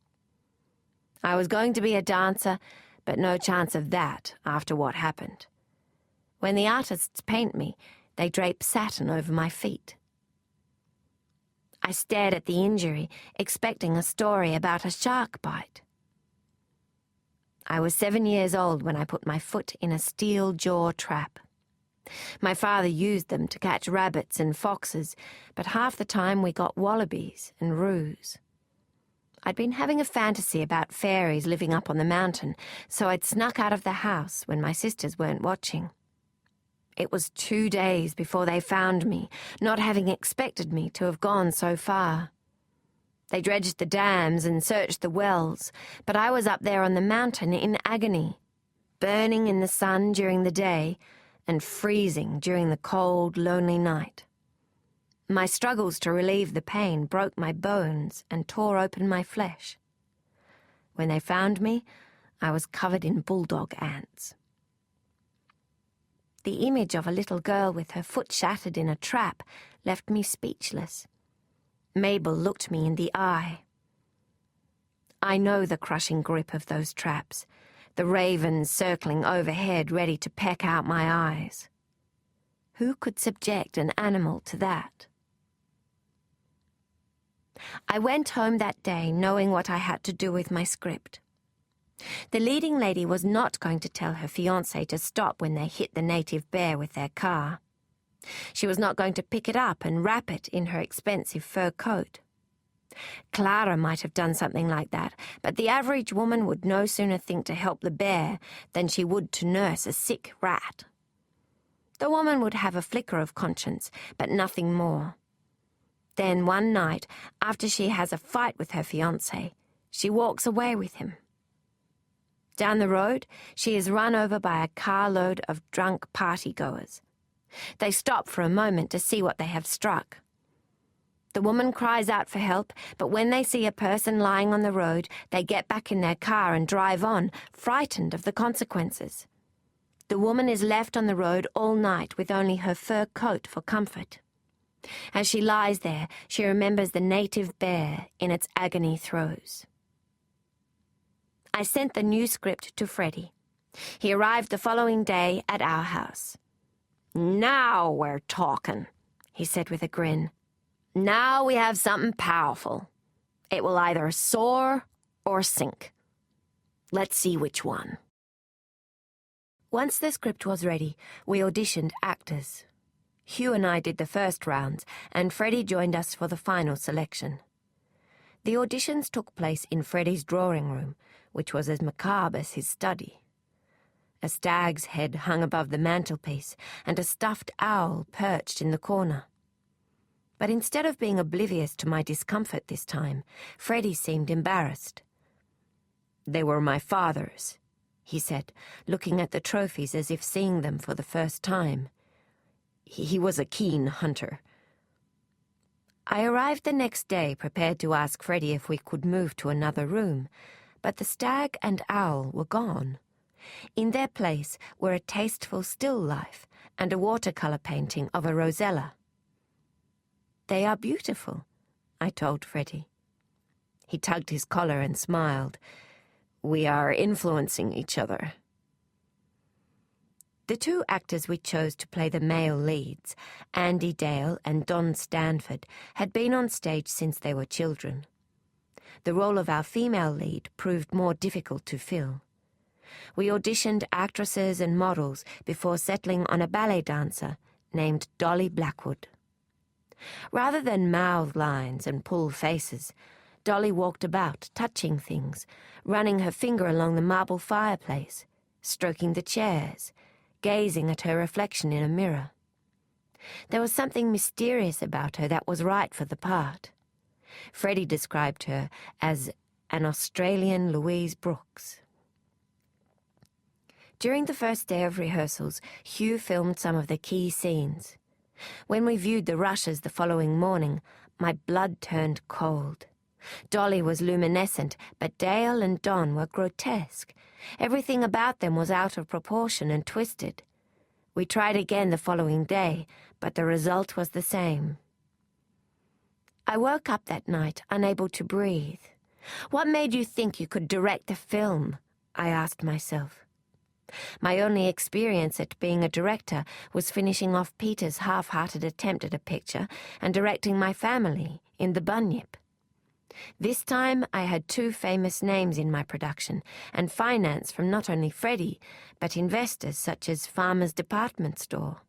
"I was going to be a dancer, but no chance of that after what happened. When the artists paint me, they drape satin over my feet." I stared at the injury, expecting a story about a shark bite. I was 7 years old when I put my foot in a steel jaw trap. My father used them to catch rabbits and foxes, but half the time we got wallabies and roos. I'd been having a fantasy about fairies living up on the mountain, so I'd snuck out of the house when my sisters weren't watching. It was 2 days before they found me, not having expected me to have gone so far. They dredged the dams and searched the wells, but I was up there on the mountain in agony, burning in the sun during the day and freezing during the cold, lonely night. My struggles to relieve the pain broke my bones and tore open my flesh. When they found me, I was covered in bulldog ants. The image of a little girl with her foot shattered in a trap left me speechless. Mabel looked me in the eye. I know the crushing grip of those traps, the ravens circling overhead ready to peck out my eyes. Who could subject an animal to that? I went home that day knowing what I had to do with my script. The leading lady was not going to tell her fiancé to stop when they hit the native bear with their car. She was not going to pick it up and wrap it in her expensive fur coat. Clara might have done something like that, but the average woman would no sooner think to help the bear than she would to nurse a sick rat. The woman would have a flicker of conscience, but nothing more. Then one night, after she has a fight with her fiancé, She walks away with him. Down the road, she is run over by a carload of drunk partygoers. They stop for a moment to see what they have struck. The woman cries out for help, but when they see a person lying on the road, they get back in their car and drive on, frightened of the consequences. The woman is left on the road all night with only her fur coat for comfort. As she lies there, she remembers the native bear in its agony throes. I sent the new script to Freddie. He arrived the following day at our house. "Now we're talking," he said with a grin. "Now we have something powerful. It will either soar or sink. Let's see which one." Once the script was ready, we auditioned actors. Hugh and I did the first rounds, and Freddie joined us for the final selection. The auditions took place in Freddie's drawing room, which was as macabre as his study. A stag's head hung above the mantelpiece, and a stuffed owl perched in the corner. But instead of being oblivious to my discomfort this time, Freddie seemed embarrassed. "They were my father's," he said, looking at the trophies as if seeing them for the first time. He was a keen hunter. I arrived the next day prepared to ask Freddie if we could move to another room, but the stag and owl were gone. In their place were a tasteful still life and a watercolor painting of a rosella. "They are beautiful," I told Freddie. He tugged his collar and smiled. "We are influencing each other." The two actors we chose to play the male leads, Andy Dale and Don Stanford, had been on stage since they were children. The role of our female lead proved more difficult to fill. We auditioned actresses and models before settling on a ballet dancer named Dolly Blackwood. Rather than mouth lines and pull faces, Dolly walked about, touching things, running her finger along the marble fireplace, stroking the chairs, gazing at her reflection in a mirror. There was something mysterious about her that was right for the part. Freddie described her as an Australian Louise Brooks. During the first day of rehearsals, Hugh filmed some of the key scenes. When we viewed the rushes the following morning, my blood turned cold. Dolly was luminescent, but Dale and Don were grotesque. Everything about them was out of proportion and twisted. We tried again the following day, but the result was the same. I woke up that night, unable to breathe. What made you think you could direct a film? I asked myself. My only experience at being a director was finishing off Peter's half-hearted attempt at a picture and directing my family in The Bunyip. This time I had two famous names in my production and finance from not only Freddie, but investors such as Farmer's Department Store.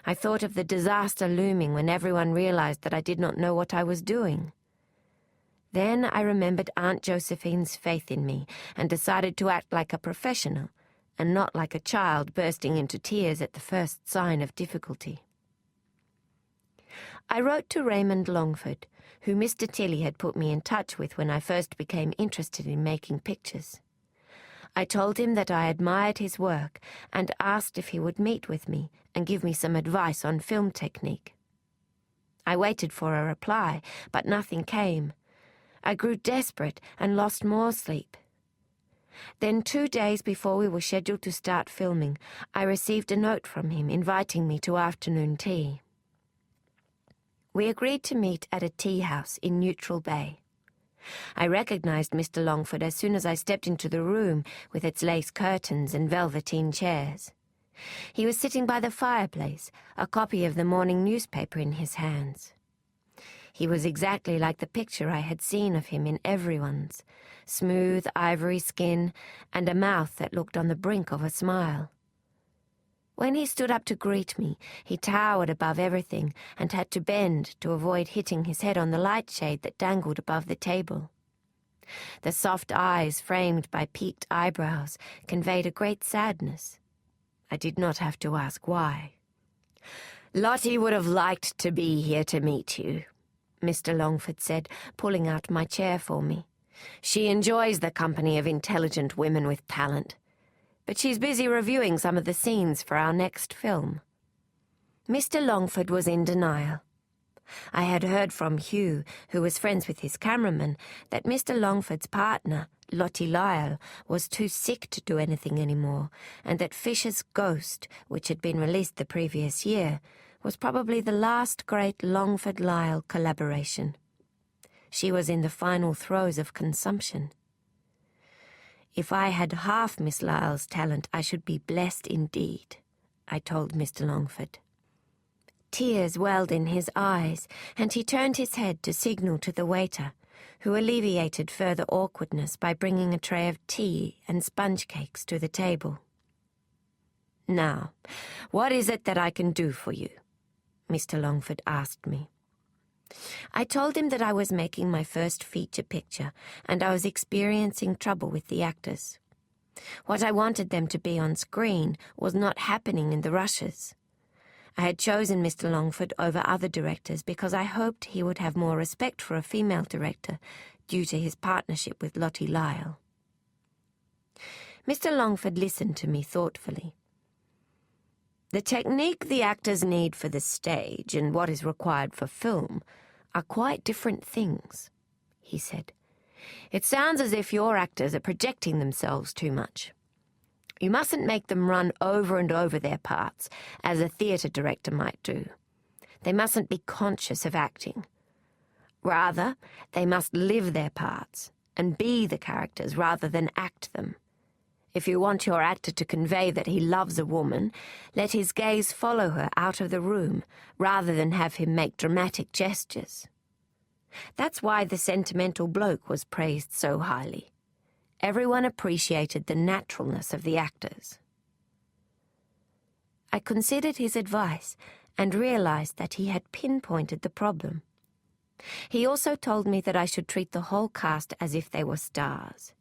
I thought of the disaster looming when everyone realized that I did not know what I was doing. Then I remembered Aunt Josephine's faith in me and decided to act like a professional and not like a child bursting into tears at the first sign of difficulty. I wrote to Raymond Longford, who Mr. Tilley had put me in touch with when I first became interested in making pictures. I told him that I admired his work and asked if he would meet with me and give me some advice on film technique. I waited for a reply, but nothing came. I grew desperate and lost more sleep. Then 2 days before we were scheduled to start filming, I received a note from him inviting me to afternoon tea. We agreed to meet at a tea house in Neutral Bay. I recognized Mr. Longford as soon as I stepped into the room with its lace curtains and velveteen chairs. He was sitting by the fireplace, a copy of the morning newspaper in his hands. He was exactly like the picture I had seen of him in Everyone's, smooth ivory skin and a mouth that looked on the brink of a smile. When he stood up to greet me, he towered above everything and had to bend to avoid hitting his head on the light shade that dangled above the table. The soft eyes framed by peaked eyebrows conveyed a great sadness. I did not have to ask why. "Lottie would have liked to be here to meet you," Mr. Longford said, pulling out my chair for me. She enjoys the company of intelligent women with talent, but she's busy reviewing some of the scenes for our next film." Mr. Longford was in denial. I had heard from Hugh, who was friends with his cameraman, that Mr. Longford's partner, Lottie Lyle, was too sick to do anything anymore, and that Fisher's Ghost, which had been released the previous year, was probably the last great Longford-Lyle collaboration. She was in the final throes of consumption. "If I had half Miss Lyle's talent, I should be blessed indeed," I told Mr. Longford. Tears welled in his eyes, and he turned his head to signal to the waiter, who alleviated further awkwardness by bringing a tray of tea and sponge cakes to the table. "Now, what is it that I can do for you?" Mr. Longford asked me. I told him that I was making my first feature picture, and I was experiencing trouble with the actors. What I wanted them to be on screen was not happening in the rushes. I had chosen Mr. Longford over other directors because I hoped he would have more respect for a female director due to his partnership with Lottie Lyle. Mr. Longford listened to me thoughtfully. "The technique the actors need for the stage and what is required for film are quite different things," he said. "It sounds as if your actors are projecting themselves too much. You mustn't make them run over and over their parts, as a theatre director might do. They mustn't be conscious of acting. Rather, they must live their parts and be the characters rather than act them. If you want your actor to convey that he loves a woman, let his gaze follow her out of the room rather than have him make dramatic gestures. That's why The Sentimental Bloke was praised so highly. Everyone appreciated the naturalness of the actors." I considered his advice and realized that he had pinpointed the problem. He also told me that I should treat the whole cast as if they were stars.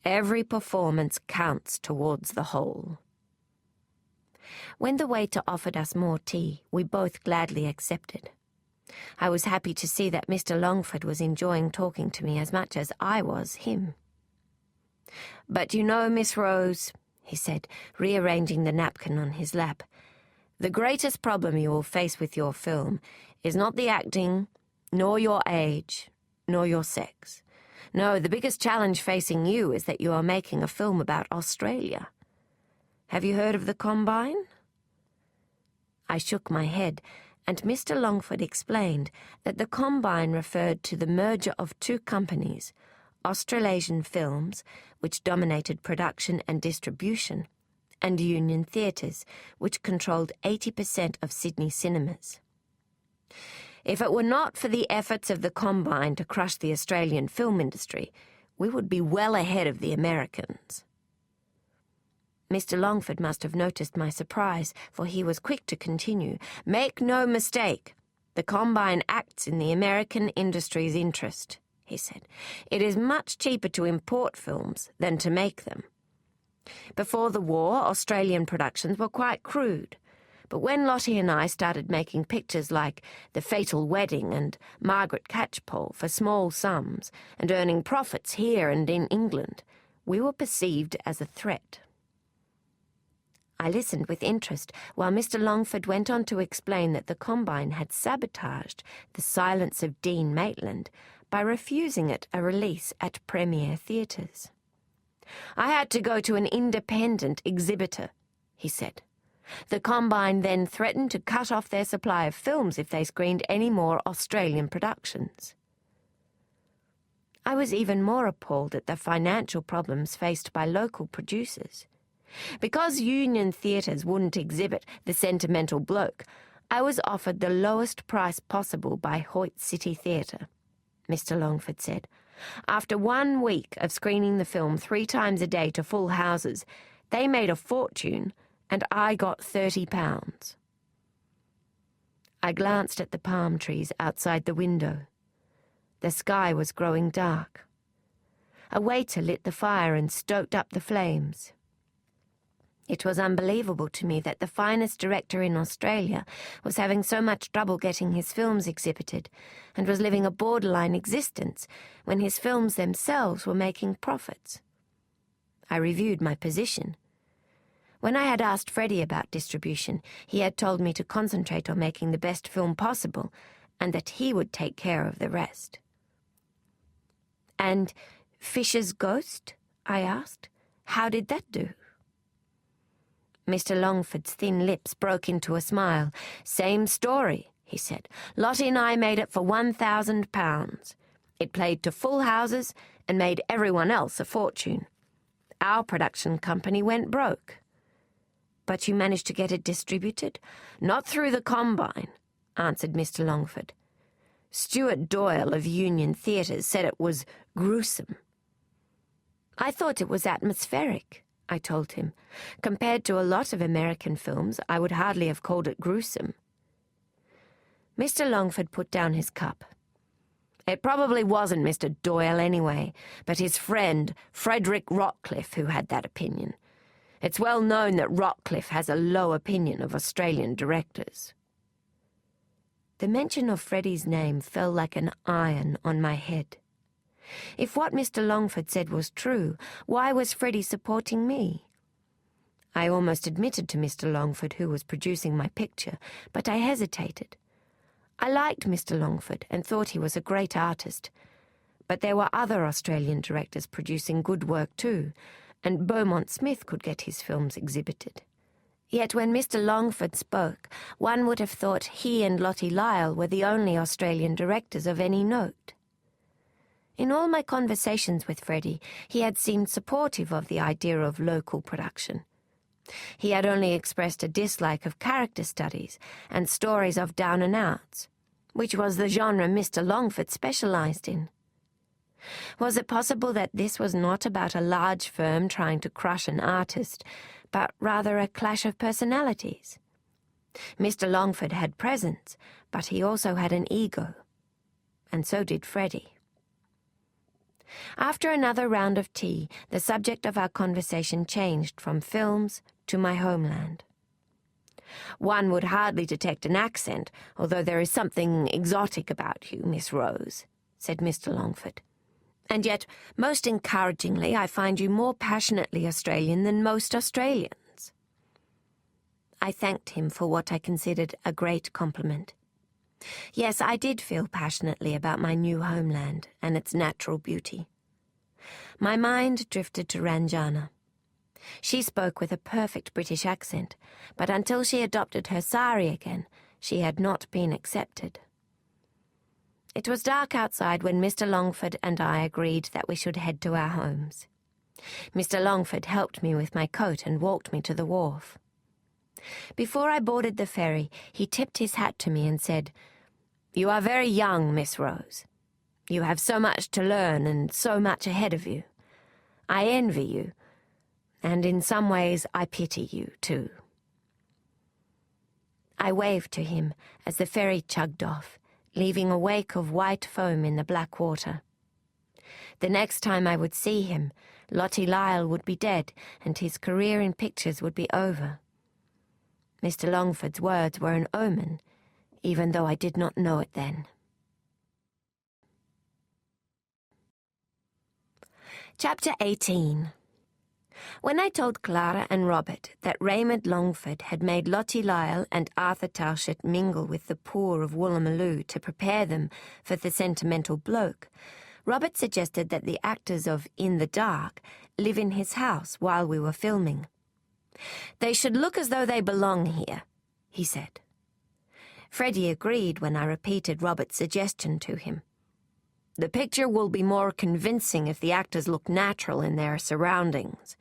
Every performance counts towards the whole. When the waiter offered us more tea, we both gladly accepted. I was happy to see that Mr. Longford was enjoying talking to me as much as I was him. "But you know, Miss Rose," he said, rearranging the napkin on his lap, "the greatest problem you will face with your film is not the acting, nor your age, nor your sex. No, the biggest challenge facing you is that you are making a film about Australia. Have you heard of the Combine?" I shook my head, and Mr. Longford explained that the Combine referred to the merger of two companies, Australasian Films, which dominated production and distribution, and Union Theatres, which controlled 80% of Sydney cinemas. If it were not for the efforts of the Combine to crush the Australian film industry, we would be well ahead of the Americans. Mr. Longford must have noticed my surprise, for he was quick to continue. "Make no mistake, the Combine acts in the American industry's interest," he said. "It is much cheaper to import films than to make them. Before the war, Australian productions were quite crude, but when Lottie and I started making pictures like The Fatal Wedding and Margaret Catchpole for small sums and earning profits here and in England, we were perceived as a threat." I listened with interest while Mr. Longford went on to explain that the Combine had sabotaged The Silence of Dean Maitland by refusing it a release at Premier Theatres. "I had to go to an independent exhibitor," he said. "The Combine then threatened to cut off their supply of films if they screened any more Australian productions." I was even more appalled at the financial problems faced by local producers. Because Union Theatres wouldn't exhibit The Sentimental Bloke, I was offered the lowest price possible by Hoyt City Theatre, Mr. Longford said. "After 1 week of screening the film 3 times a day to full houses, they made a fortune, and I got £30. I glanced at the palm trees outside the window. The sky was growing dark. A waiter lit the fire and stoked up the flames. It was unbelievable to me that the finest director in Australia was having so much trouble getting his films exhibited and was living a borderline existence when his films themselves were making profits. I reviewed my position. When I had asked Freddie about distribution, he had told me to concentrate on making the best film possible and that he would take care of the rest. "And Fisher's Ghost?" I asked. "How did that do?" Mr. Longford's thin lips broke into a smile. "Same story," he said. "Lottie and I made it for £1,000. It played to full houses and made everyone else a fortune. Our production company went broke." "But you managed to get it distributed?" "Not through the Combine," answered Mr. Longford. "Stuart Doyle of Union Theatres said it was gruesome." "I thought it was atmospheric," I told him. "Compared to a lot of American films, I would hardly have called it gruesome." Mr. Longford put down his cup. "It probably wasn't Mr. Doyle anyway, but his friend, Frederick Rockcliffe, who had that opinion. It's well known that Rockcliffe has a low opinion of Australian directors." The mention of Freddie's name fell like an iron on my head. If what Mr. Longford said was true, why was Freddie supporting me? I almost admitted to Mr. Longford who was producing my picture, but I hesitated. I liked Mr. Longford and thought he was a great artist, but there were other Australian directors producing good work too, and Beaumont Smith could get his films exhibited. Yet when Mr. Longford spoke, one would have thought he and Lottie Lyle were the only Australian directors of any note. In all my conversations with Freddie, he had seemed supportive of the idea of local production. He had only expressed a dislike of character studies and stories of down-and-outs, which was the genre Mr. Longford specialized in. Was it possible that this was not about a large firm trying to crush an artist, but rather a clash of personalities? Mr. Longford had presence, but he also had an ego, and so did Freddie. After another round of tea, the subject of our conversation changed from films to my homeland. "One would hardly detect an accent, although there is something exotic about you, Miss Rose," said Mr. Longford. "And yet, most encouragingly, I find you more passionately Australian than most Australians." I thanked him for what I considered a great compliment. Yes, I did feel passionately about my new homeland and its natural beauty. My mind drifted to Ranjana. She spoke with a perfect British accent, but until she adopted her sari again, she had not been accepted. It was dark outside when Mr. Longford and I agreed that we should head to our homes. Mr. Longford helped me with my coat and walked me to the wharf. Before I boarded the ferry, he tipped his hat to me and said, "You are very young, Miss Rose. You have so much to learn and so much ahead of you. I envy you, and in some ways I pity you, too." I waved to him as the ferry chugged off, leaving a wake of white foam in the black water. The next time I would see him, Lottie Lyle would be dead and his career in pictures would be over. Mr. Longford's words were an omen, even though I did not know it then. Chapter 18. When I told Clara and Robert that Raymond Longford had made Lottie Lyle and Arthur Taushet mingle with the poor of Woolloomooloo to prepare them for the sentimental bloke, Robert suggested that the actors of In the Dark live in his house while we were filming. "They should look as though they belong here," he said. Freddie agreed when I repeated Robert's suggestion to him. "The picture will be more convincing if the actors look natural in their surroundings.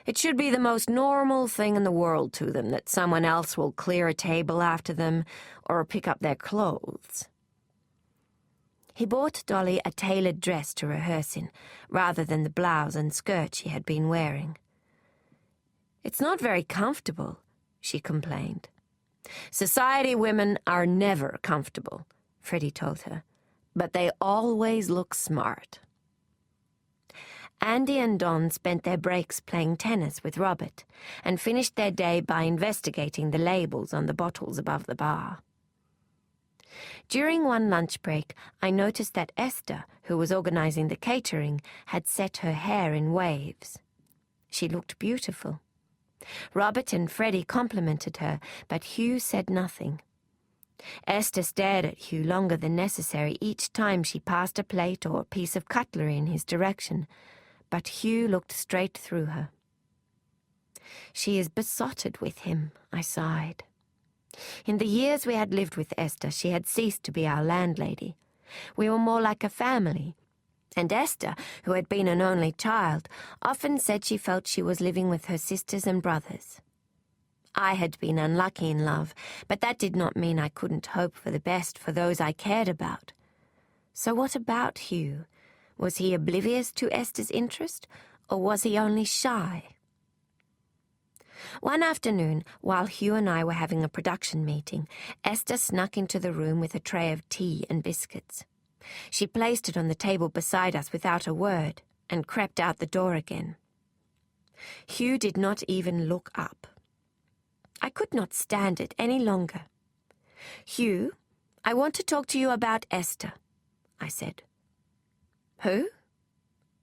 It should be the most normal thing in the world to them that someone else will clear a table after them or pick up their clothes." He bought Dolly a tailored dress to rehearse in, rather than the blouse and skirt she had been wearing. "It's not very comfortable," she complained. "Society women are never comfortable," Freddie told her, "but they always look smart." Andy and Don spent their breaks playing tennis with Robert and finished their day by investigating the labels on the bottles above the bar. During one lunch break, I noticed that Esther, who was organizing the catering, had set her hair in waves. She looked beautiful. Robert and Freddie complimented her, but Hugh said nothing. Esther stared at Hugh longer than necessary each time she passed a plate or a piece of cutlery in his direction, but Hugh looked straight through her. She is besotted with him, I sighed. In the years we had lived with Esther, she had ceased to be our landlady. We were more like a family, and Esther, who had been an only child, often said she felt she was living with her sisters and brothers. I had been unlucky in love, but that did not mean I couldn't hope for the best for those I cared about. So what about Hugh? Was he oblivious to Esther's interest, or was he only shy? One afternoon, while Hugh and I were having a production meeting, Esther snuck into the room with a tray of tea and biscuits. She placed it on the table beside us without a word and crept out the door again. Hugh did not even look up. I could not stand it any longer. "Hugh, I want to talk to you about Esther," I said. "Who?"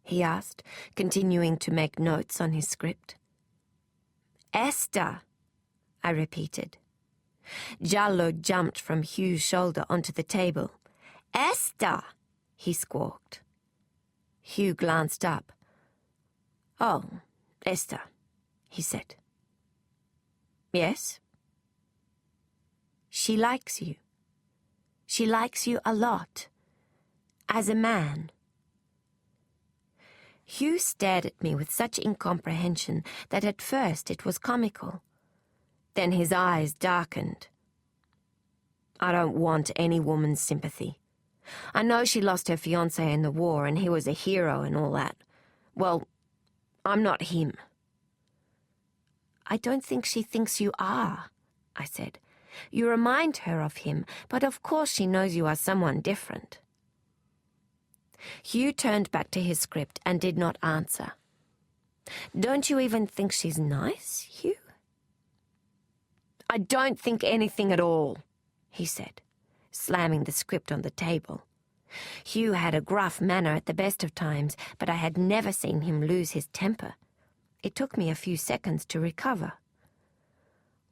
he asked, continuing to make notes on his script. "Esther," I repeated. Giallo jumped from Hugh's shoulder onto the table. "Esther!" he squawked. Hugh glanced up. "Oh, Esther," he said. "Yes?" "She likes you. She likes you a lot. As a man." Hugh stared at me with such incomprehension that at first it was comical. Then his eyes darkened. "I don't want any woman's sympathy. I know she lost her fiancé in the war and he was a hero and all that. Well, I'm not him." "I don't think she thinks you are," I said. "You remind her of him, but of course she knows you are someone different." Hugh turned back to his script and did not answer. "Don't you even think she's nice, Hugh?" "I don't think anything at all," he said, slamming the script on the table. Hugh had a gruff manner at the best of times, but I had never seen him lose his temper. It took me a few seconds to recover.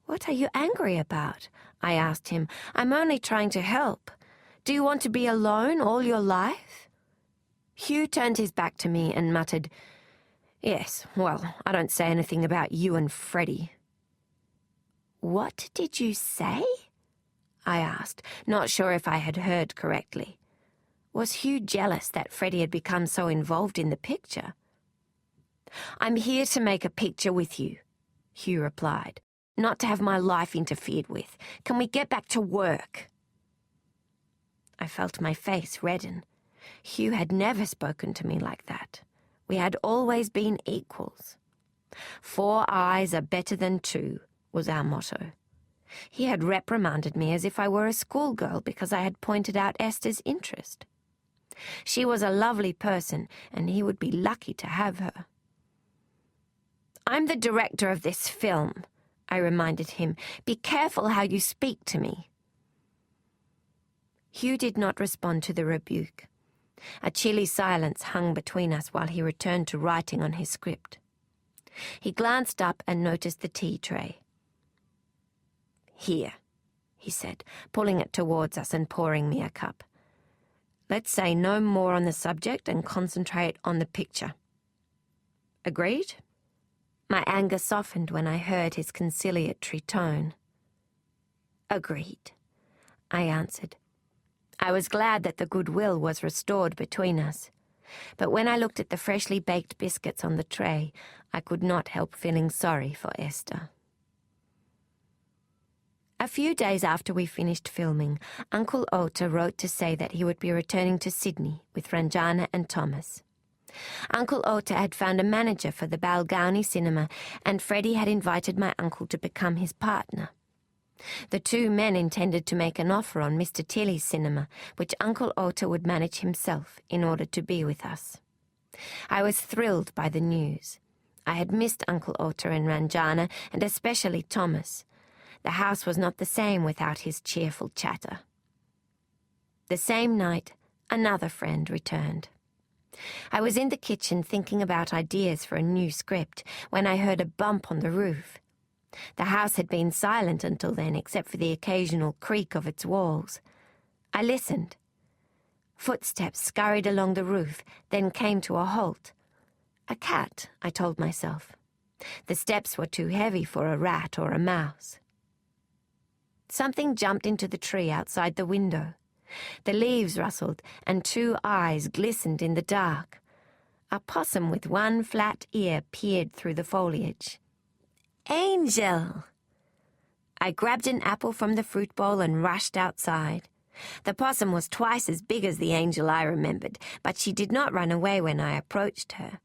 "What are you angry about?" I asked him. "I'm only trying to help. Do you want to be alone all your life?" Hugh turned his back to me and muttered, "Yes, well, I don't say anything about you and Freddie." "What did you say?" I asked, not sure if I had heard correctly. Was Hugh jealous that Freddie had become so involved in the picture? "I'm here to make a picture with you," Hugh replied, "not to have my life interfered with. Can we get back to work?" I felt my face redden. Hugh had never spoken to me like that. We had always been equals. 4 eyes are better than 2 was our motto. He had reprimanded me as if I were a schoolgirl because I had pointed out Esther's interest. She was a lovely person, and he would be lucky to have her. "I'm the director of this film," I reminded him. "Be careful how you speak to me." Hugh did not respond to the rebuke. A chilly silence hung between us while he returned to writing on his script. He glanced up and noticed the tea tray. "Here," he said, pulling it towards us and pouring me a cup. "Let's say no more on the subject and concentrate on the picture. Agreed?" My anger softened when I heard his conciliatory tone. "Agreed," I answered. I was glad that the goodwill was restored between us. But when I looked at the freshly baked biscuits on the tray, I could not help feeling sorry for Esther. A few days after we finished filming, Uncle Ota wrote to say that he would be returning to Sydney with Ranjana and Thomas. Uncle Ota had found a manager for the Balgownie cinema, and Freddie had invited my uncle to become his partner. The 2 men intended to make an offer on Mr. Tilley's cinema, which Uncle Ota would manage himself in order to be with us. I was thrilled by the news. I had missed Uncle Ota and Ranjana, and especially Thomas. The house was not the same without his cheerful chatter. The same night, another friend returned. I was in the kitchen thinking about ideas for a new script when I heard a bump on the roof. The house had been silent until then, except for the occasional creak of its walls. I listened. Footsteps scurried along the roof, then came to a halt. A cat, I told myself. The steps were too heavy for a rat or a mouse. Something jumped into the tree outside the window. The leaves rustled, and two eyes glistened in the dark. A possum with one flat ear peered through the foliage. Angel! I grabbed an apple from the fruit bowl and rushed outside. The possum was twice as big as the angel I remembered, but she did not run away when I approached her.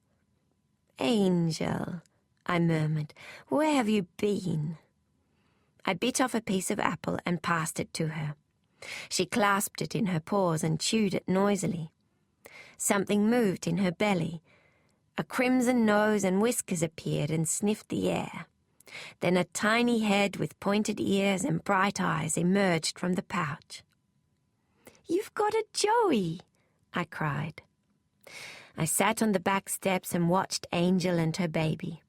Angel, I murmured, where have you been? I bit off a piece of apple and passed it to her. She clasped it in her paws and chewed it noisily. Something moved in her belly. A crimson nose and whiskers appeared and sniffed the air. Then a tiny head with pointed ears and bright eyes emerged from the pouch. "You've got a joey!" I cried. I sat on the back steps and watched Angel and her baby.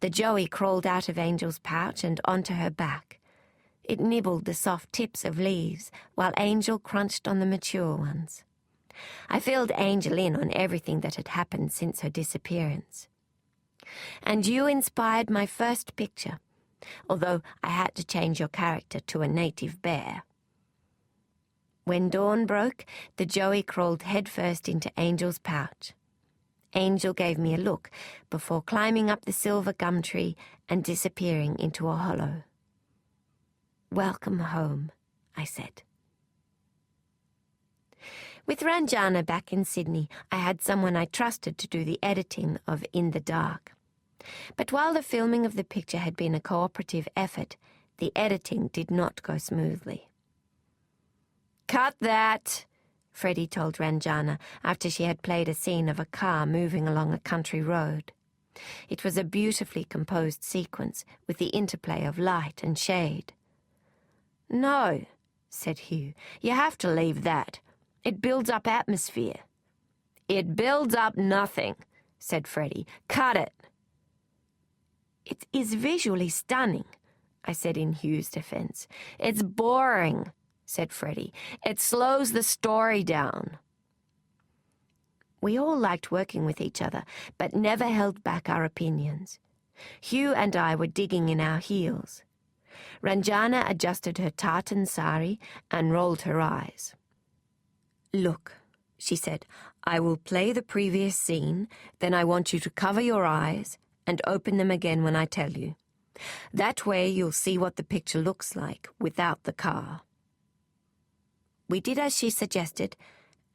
The joey crawled out of Angel's pouch and onto her back. It nibbled the soft tips of leaves, while Angel crunched on the mature ones. I filled Angel in on everything that had happened since her disappearance. And you inspired my first picture, although I had to change your character to a native bear. When dawn broke, the joey crawled headfirst into Angel's pouch. Angel gave me a look before climbing up the silver gum tree and disappearing into a hollow. "Welcome home," I said. With Ranjana back in Sydney, I had someone I trusted to do the editing of In the Dark. But while the filming of the picture had been a cooperative effort, the editing did not go smoothly. "Cut that," Freddie told Ranjana after she had played a scene of a car moving along a country road. It was a beautifully composed sequence with the interplay of light and shade. "No," said Hugh, "you have to leave that. It builds up atmosphere." "It builds up nothing," said Freddie. "Cut it." "It is visually stunning," I said in Hugh's defense. "It's boring," said Freddie. "It slows the story down." We all liked working with each other, but never held back our opinions. Hugh and I were digging in our heels. Ranjana adjusted her tartan sari and rolled her eyes. "Look," she said, "I will play the previous scene, then I want you to cover your eyes and open them again when I tell you. That way you'll see what the picture looks like without the car." We did as she suggested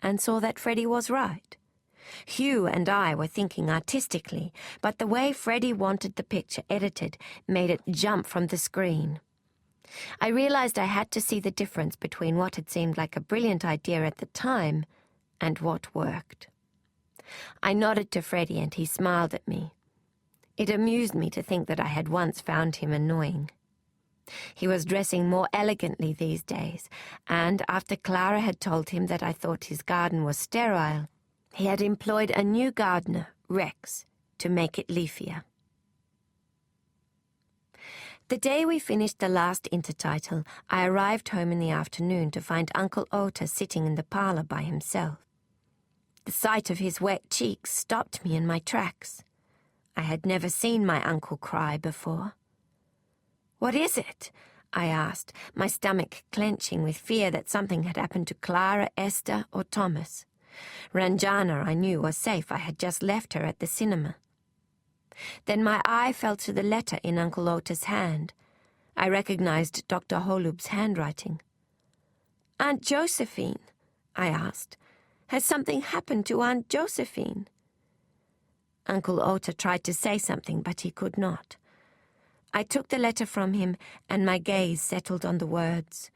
and saw that Freddie was right. Hugh and I were thinking artistically, but the way Freddie wanted the picture edited made it jump from the screen. I realized I had to see the difference between what had seemed like a brilliant idea at the time and what worked. I nodded to Freddie and he smiled at me. It amused me to think that I had once found him annoying. He was dressing more elegantly these days, and after Clara had told him that I thought his garden was sterile, he had employed a new gardener, Rex, to make it leafier. The day we finished the last intertitle, I arrived home in the afternoon to find Uncle Ota sitting in the parlour by himself. The sight of his wet cheeks stopped me in my tracks. I had never seen my uncle cry before. "What is it?" I asked, my stomach clenching with fear that something had happened to Clara, Esther, or Thomas. Ranjana, I knew, was safe. I had just left her at the cinema. Then my eye fell to the letter in Uncle Ota's hand. I recognized Dr. Holub's handwriting. "Aunt Josephine," I asked. "Has something happened to Aunt Josephine?" Uncle Ota tried to say something, but he could not. I took the letter from him, and my gaze settled on the words.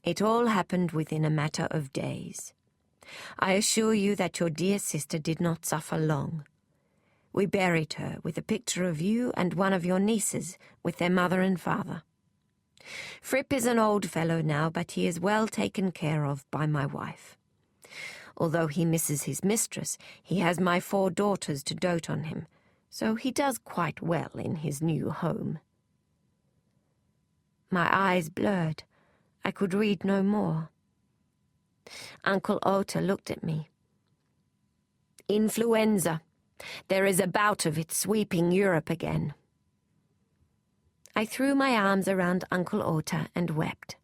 "It all happened within a matter of days. I assure you that your dear sister did not suffer long. We buried her with a picture of you and one of your nieces with their mother and father. Fripp is an old fellow now, but he is well taken care of by my wife. Although he misses his mistress, he has my 4 daughters to dote on him, so he does quite well in his new home. My eyes blurred. I could read no more. Uncle Ota looked at me. Influenza. There is a bout of it sweeping Europe again. I threw my arms around Uncle Ota and wept.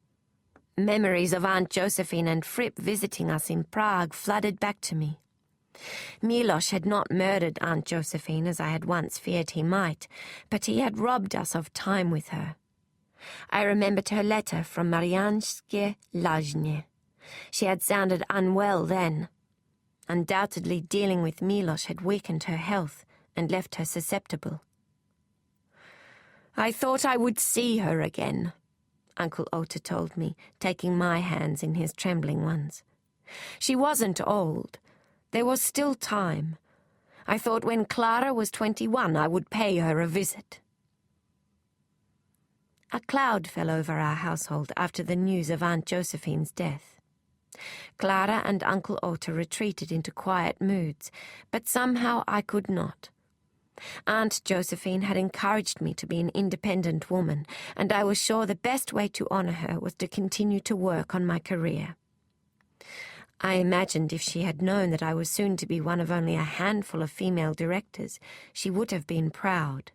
Memories of Aunt Josephine and Fripp visiting us in Prague flooded back to me. Milos had not murdered Aunt Josephine as I had once feared he might, but he had robbed us of time with her. I remembered her letter from Marianske Lajne. She had sounded unwell then. Undoubtedly dealing with Milos had weakened her health and left her susceptible. I thought I would see her again, Uncle Ota told me, taking my hands in his trembling ones. She wasn't old. There was still time. I thought when Clara was 21 I would pay her a visit. A cloud fell over our household after the news of Aunt Josephine's death. Clara and Uncle Ota retreated into quiet moods, but somehow I could not. Aunt Josephine had encouraged me to be an independent woman, and I was sure the best way to honor her was to continue to work on my career. I imagined if she had known that I was soon to be one of only a handful of female directors, she would have been proud.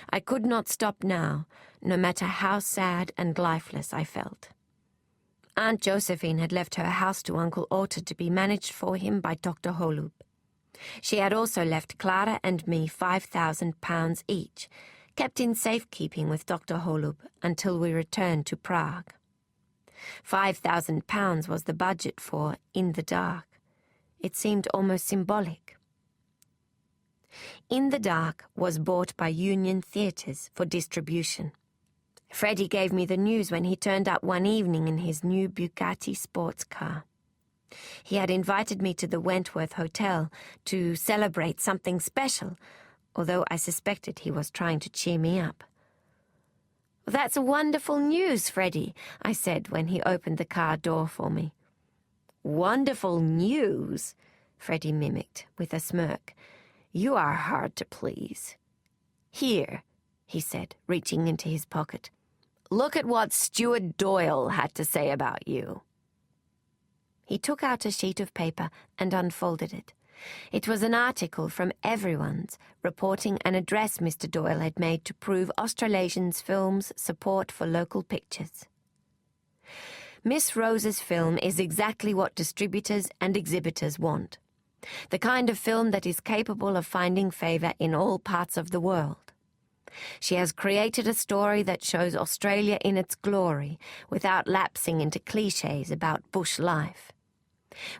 I could not stop now, no matter how sad and lifeless I felt. Aunt Josephine had left her house to Uncle Ota to be managed for him by Dr. Holub. She had also left Clara and me £5,000 each, kept in safekeeping with Dr. Holub until we returned to Prague. £5,000 was the budget for In the Dark. It seemed almost symbolic. In the Dark was bought by Union Theatres for distribution. Freddie gave me the news when he turned up one evening in his new Bugatti sports car. He had invited me to the Wentworth Hotel to celebrate something special, although I suspected he was trying to cheer me up. "That's wonderful news, Freddie," I said when he opened the car door for me. "Wonderful news?" Freddie mimicked with a smirk. "You are hard to please." "Here," he said, reaching into his pocket. "Look at what Stuart Doyle had to say about you." He took out a sheet of paper and unfolded it. It was an article from Everyone's reporting an address Mr. Doyle had made to prove Australasians' films' support for local pictures. Miss Rose's film is exactly what distributors and exhibitors want. The kind of film that is capable of finding favour in all parts of the world. She has created a story that shows Australia in its glory without lapsing into clichés about bush life.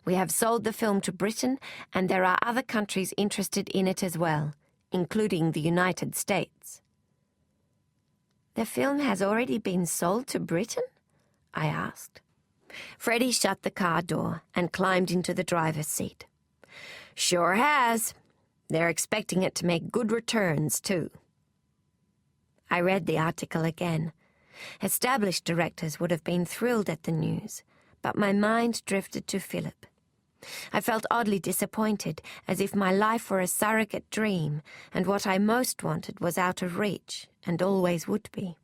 We have sold the film to Britain, and there are other countries interested in it as well, including the United States. "The film has already been sold to Britain?" I asked. Freddie shut the car door and climbed into the driver's seat. "Sure has. They're expecting it to make good returns, too." I read the article again. Established directors would have been thrilled at the news, but my mind drifted to Philip. I felt oddly disappointed, as if my life were a surrogate dream, and what I most wanted was out of reach, and always would be.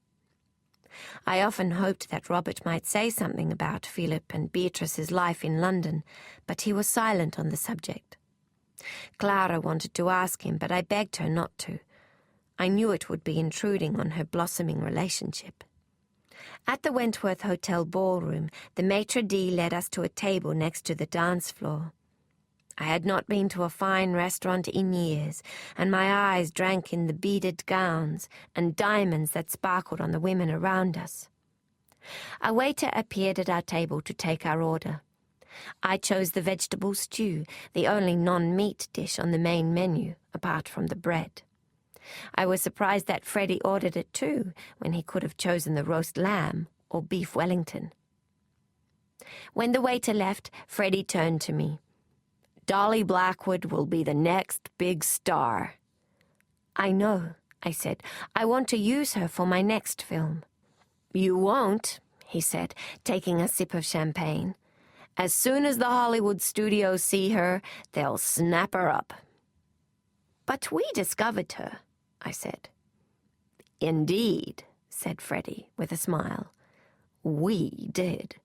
I often hoped that Robert might say something about Philip and Beatrice's life in London, but he was silent on the subject. Clara wanted to ask him, but I begged her not to. I knew it would be intruding on her blossoming relationship. At the Wentworth Hotel ballroom, the maitre d' led us to a table next to the dance floor. I had not been to a fine restaurant in years, and my eyes drank in the beaded gowns and diamonds that sparkled on the women around us. A waiter appeared at our table to take our order. I chose the vegetable stew, the only non-meat dish on the main menu, apart from the bread. I was surprised that Freddie ordered it too, when he could have chosen the roast lamb or beef Wellington. When the waiter left, Freddie turned to me. "Dolly Blackwood will be the next big star." "I know," I said. "I want to use her for my next film." "You won't," he said, taking a sip of champagne. "As soon as the Hollywood studios see her, they'll snap her up." "But we discovered her," I said. "Indeed," said Freddie with a smile. "We did."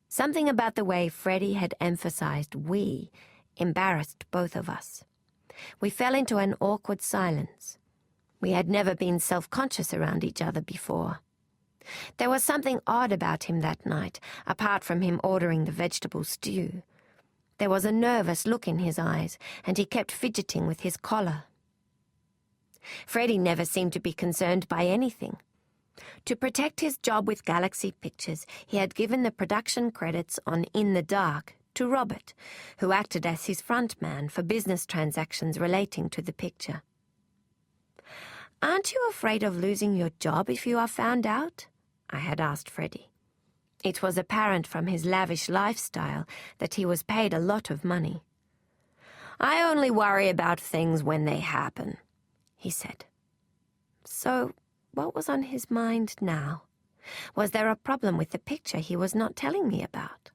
Something about the way Freddie had emphasized "we" embarrassed both of us. We fell into an awkward silence. We had never been self-conscious around each other before. There was something odd about him that night, apart from him ordering the vegetable stew. There was a nervous look in his eyes, and he kept fidgeting with his collar. Freddie never seemed to be concerned by anything. To protect his job with Galaxy Pictures, he had given the production credits on In the Dark to Robert, who acted as his front man for business transactions relating to the picture. "Aren't you afraid of losing your job if you are found out?" I had asked Freddie. It was apparent from his lavish lifestyle that he was paid a lot of money. "I only worry about things when they happen," he said. So, what was on his mind now? Was there a problem with the picture he was not telling me about?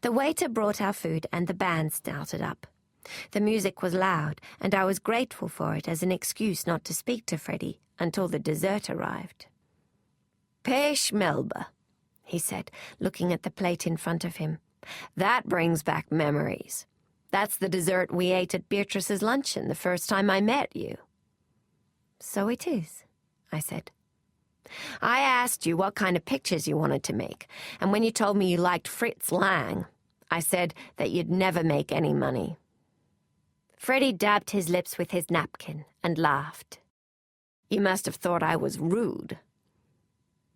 The waiter brought our food and the band started up. The music was loud, and I was grateful for it as an excuse not to speak to Freddie until the dessert arrived. "Peish Melba," he said, looking at the plate in front of him. "That brings back memories. That's the dessert we ate at Beatrice's luncheon the first time I met you." "So it is," I said. "I asked you what kind of pictures you wanted to make, and when you told me you liked Fritz Lang, I said that you'd never make any money." Freddie dabbed his lips with his napkin and laughed. "You must have thought I was rude."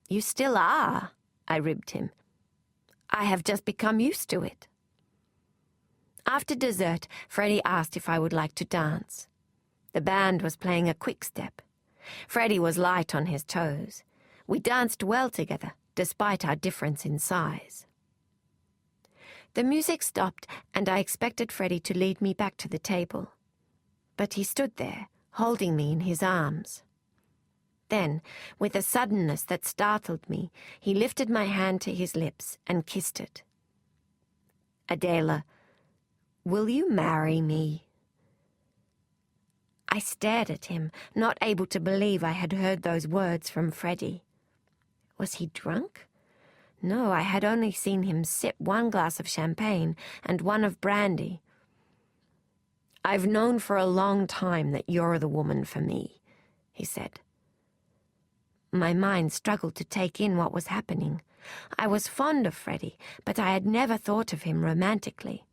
"You still are," I ribbed him. "I have just become used to it." After dessert, Freddie asked if I would like to dance. The band was playing a quick step. Freddie was light on his toes. We danced well together, despite our difference in size. The music stopped, and I expected Freddie to lead me back to the table. But he stood there, holding me in his arms. Then, with a suddenness that startled me, he lifted my hand to his lips and kissed it. "Adela, will you marry me?" I stared at him, not able to believe I had heard those words from Freddie. Was he drunk? No, I had only seen him sip one glass of champagne and one of brandy. "I've known for a long time that you're the woman for me," he said. My mind struggled to take in what was happening. I was fond of Freddie, but I had never thought of him romantically.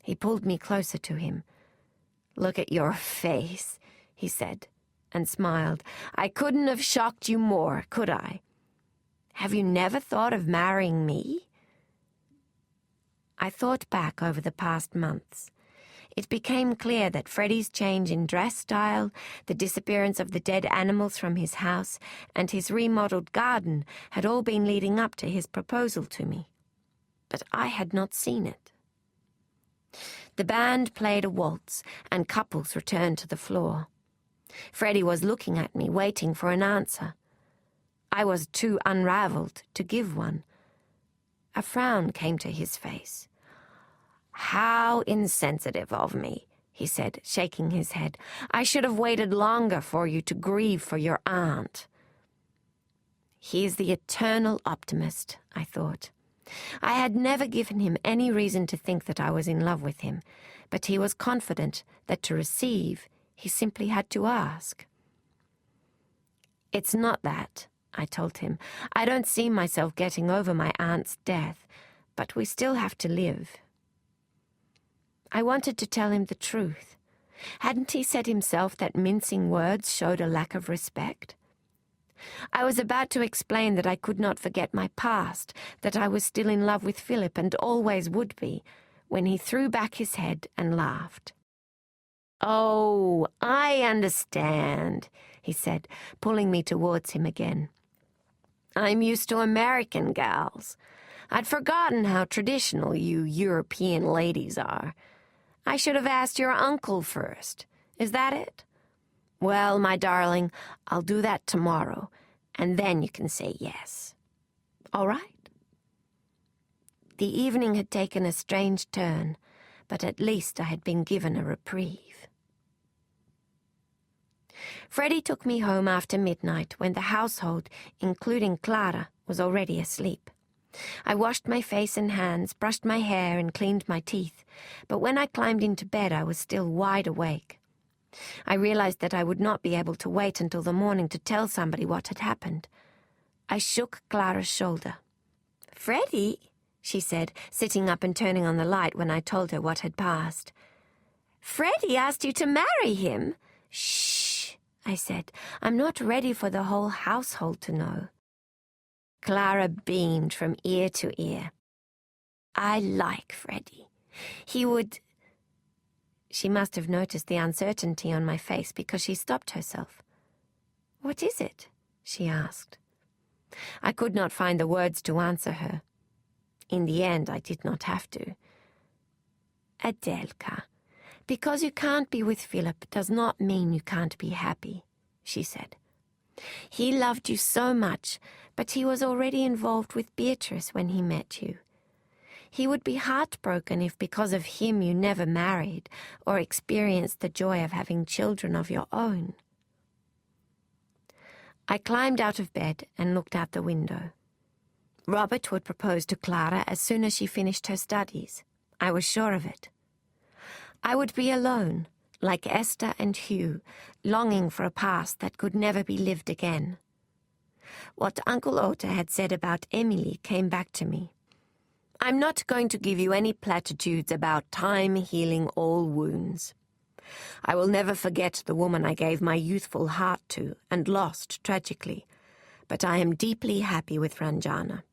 He pulled me closer to him. "Look at your face," he said, and smiled. "I couldn't have shocked you more, could I? Have you never thought of marrying me?" I thought back over the past months. It became clear that Freddie's change in dress style, the disappearance of the dead animals from his house, and his remodeled garden had all been leading up to his proposal to me. But I had not seen it. The band played a waltz, and couples returned to the floor. Freddie was looking at me, waiting for an answer. I was too unraveled to give one. A frown came to his face. "How insensitive of me," he said, shaking his head. "I should have waited longer for you to grieve for your aunt." He is the eternal optimist, I thought. I had never given him any reason to think that I was in love with him, but he was confident that to receive, he simply had to ask. "It's not that," I told him. "I don't see myself getting over my aunt's death, but we still have to live." I wanted to tell him the truth. Hadn't he said himself that mincing words showed a lack of respect? I was about to explain that I could not forget my past, that I was still in love with Philip and always would be, when he threw back his head and laughed. "Oh, I understand," he said, pulling me towards him again. I'm used to American gals. I'd forgotten how traditional you European ladies are. I should have asked your uncle first. Is that it? Well, my darling, I'll do that tomorrow, and then you can say yes. All right? The evening had taken a strange turn, but at least I had been given a reprieve. Freddie took me home after midnight when the household, including Clara, was already asleep. I washed my face and hands, brushed my hair, and cleaned my teeth, but when I climbed into bed I was still wide awake. I realized that I would not be able to wait until the morning to tell somebody what had happened. I shook Clara's shoulder. "Freddie," she said, sitting up and turning on the light when I told her what had passed. "Freddie asked you to marry him." "Shh," I said. "I'm not ready for the whole household to know." Clara beamed from ear to ear. "I like Freddie. He would—" She must have noticed the uncertainty on my face because she stopped herself. "What is it?" she asked. I could not find the words to answer her. In the end, I did not have to. "Adelka, because you can't be with Philip does not mean you can't be happy," she said. "He loved you so much, but he was already involved with Beatrice when he met you. He would be heartbroken if because of him you never married or experienced the joy of having children of your own." I climbed out of bed and looked out the window. Robert would propose to Clara as soon as she finished her studies. I was sure of it. I would be alone, like Esther and Hugh, longing for a past that could never be lived again. What Uncle Ota had said about Emily came back to me. I'm not going to give you any platitudes about time healing all wounds. I will never forget the woman I gave my youthful heart to and lost tragically, but I am deeply happy with Ranjana.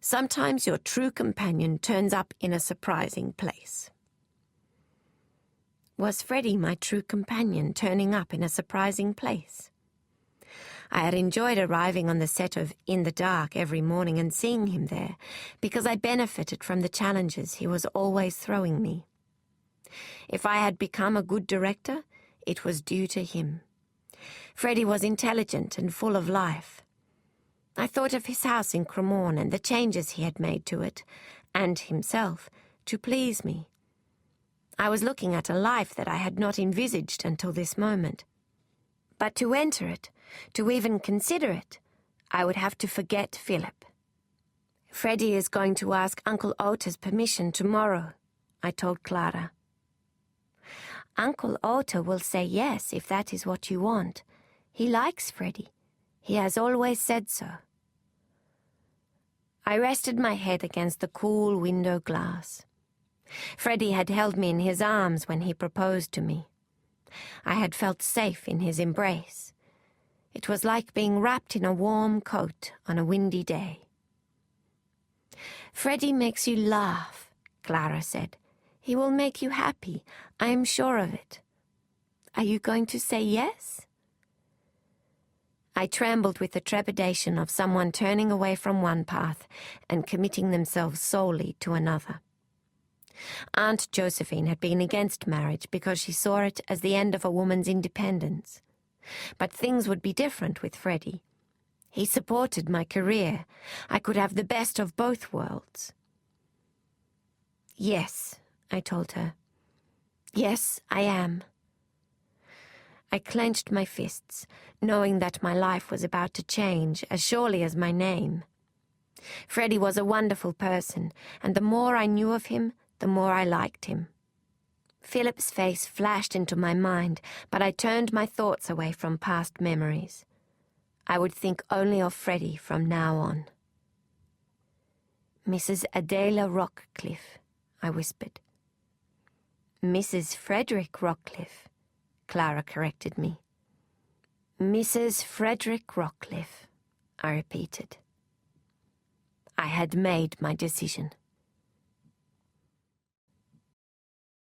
Sometimes your true companion turns up in a surprising place. Was Freddie my true companion turning up in a surprising place? I had enjoyed arriving on the set of In the Dark every morning and seeing him there, because I benefited from the challenges he was always throwing me. If I had become a good director, it was due to him. Freddie was intelligent and full of life. I thought of his house in Cremorne and the changes he had made to it, and himself, to please me. I was looking at a life that I had not envisaged until this moment. But to enter it, to even consider it, I would have to forget Philip. "Freddie is going to ask Uncle Ota's permission tomorrow," I told Clara. "Uncle Ota will say yes if that is what you want. He likes Freddie. He has always said so." I rested my head against the cool window glass. Freddie had held me in his arms when he proposed to me. I had felt safe in his embrace. It was like being wrapped in a warm coat on a windy day. "Freddie makes you laugh," Clara said. "He will make you happy. I am sure of it. Are you going to say yes?" I trembled with the trepidation of someone turning away from one path and committing themselves solely to another. Aunt Josephine had been against marriage because she saw it as the end of a woman's independence. But things would be different with Freddie. He supported my career. I could have the best of both worlds. "Yes," I told her. "Yes, I am." I clenched my fists, knowing that my life was about to change as surely as my name. Freddie was a wonderful person, and the more I knew of him, the more I liked him. Philip's face flashed into my mind, but I turned my thoughts away from past memories. I would think only of Freddie from now on. "Mrs. Adela Rockcliffe," I whispered. "Mrs. Frederick Rockcliffe," Clara corrected me. "Mrs. Frederick Rockcliffe," I repeated. I had made my decision.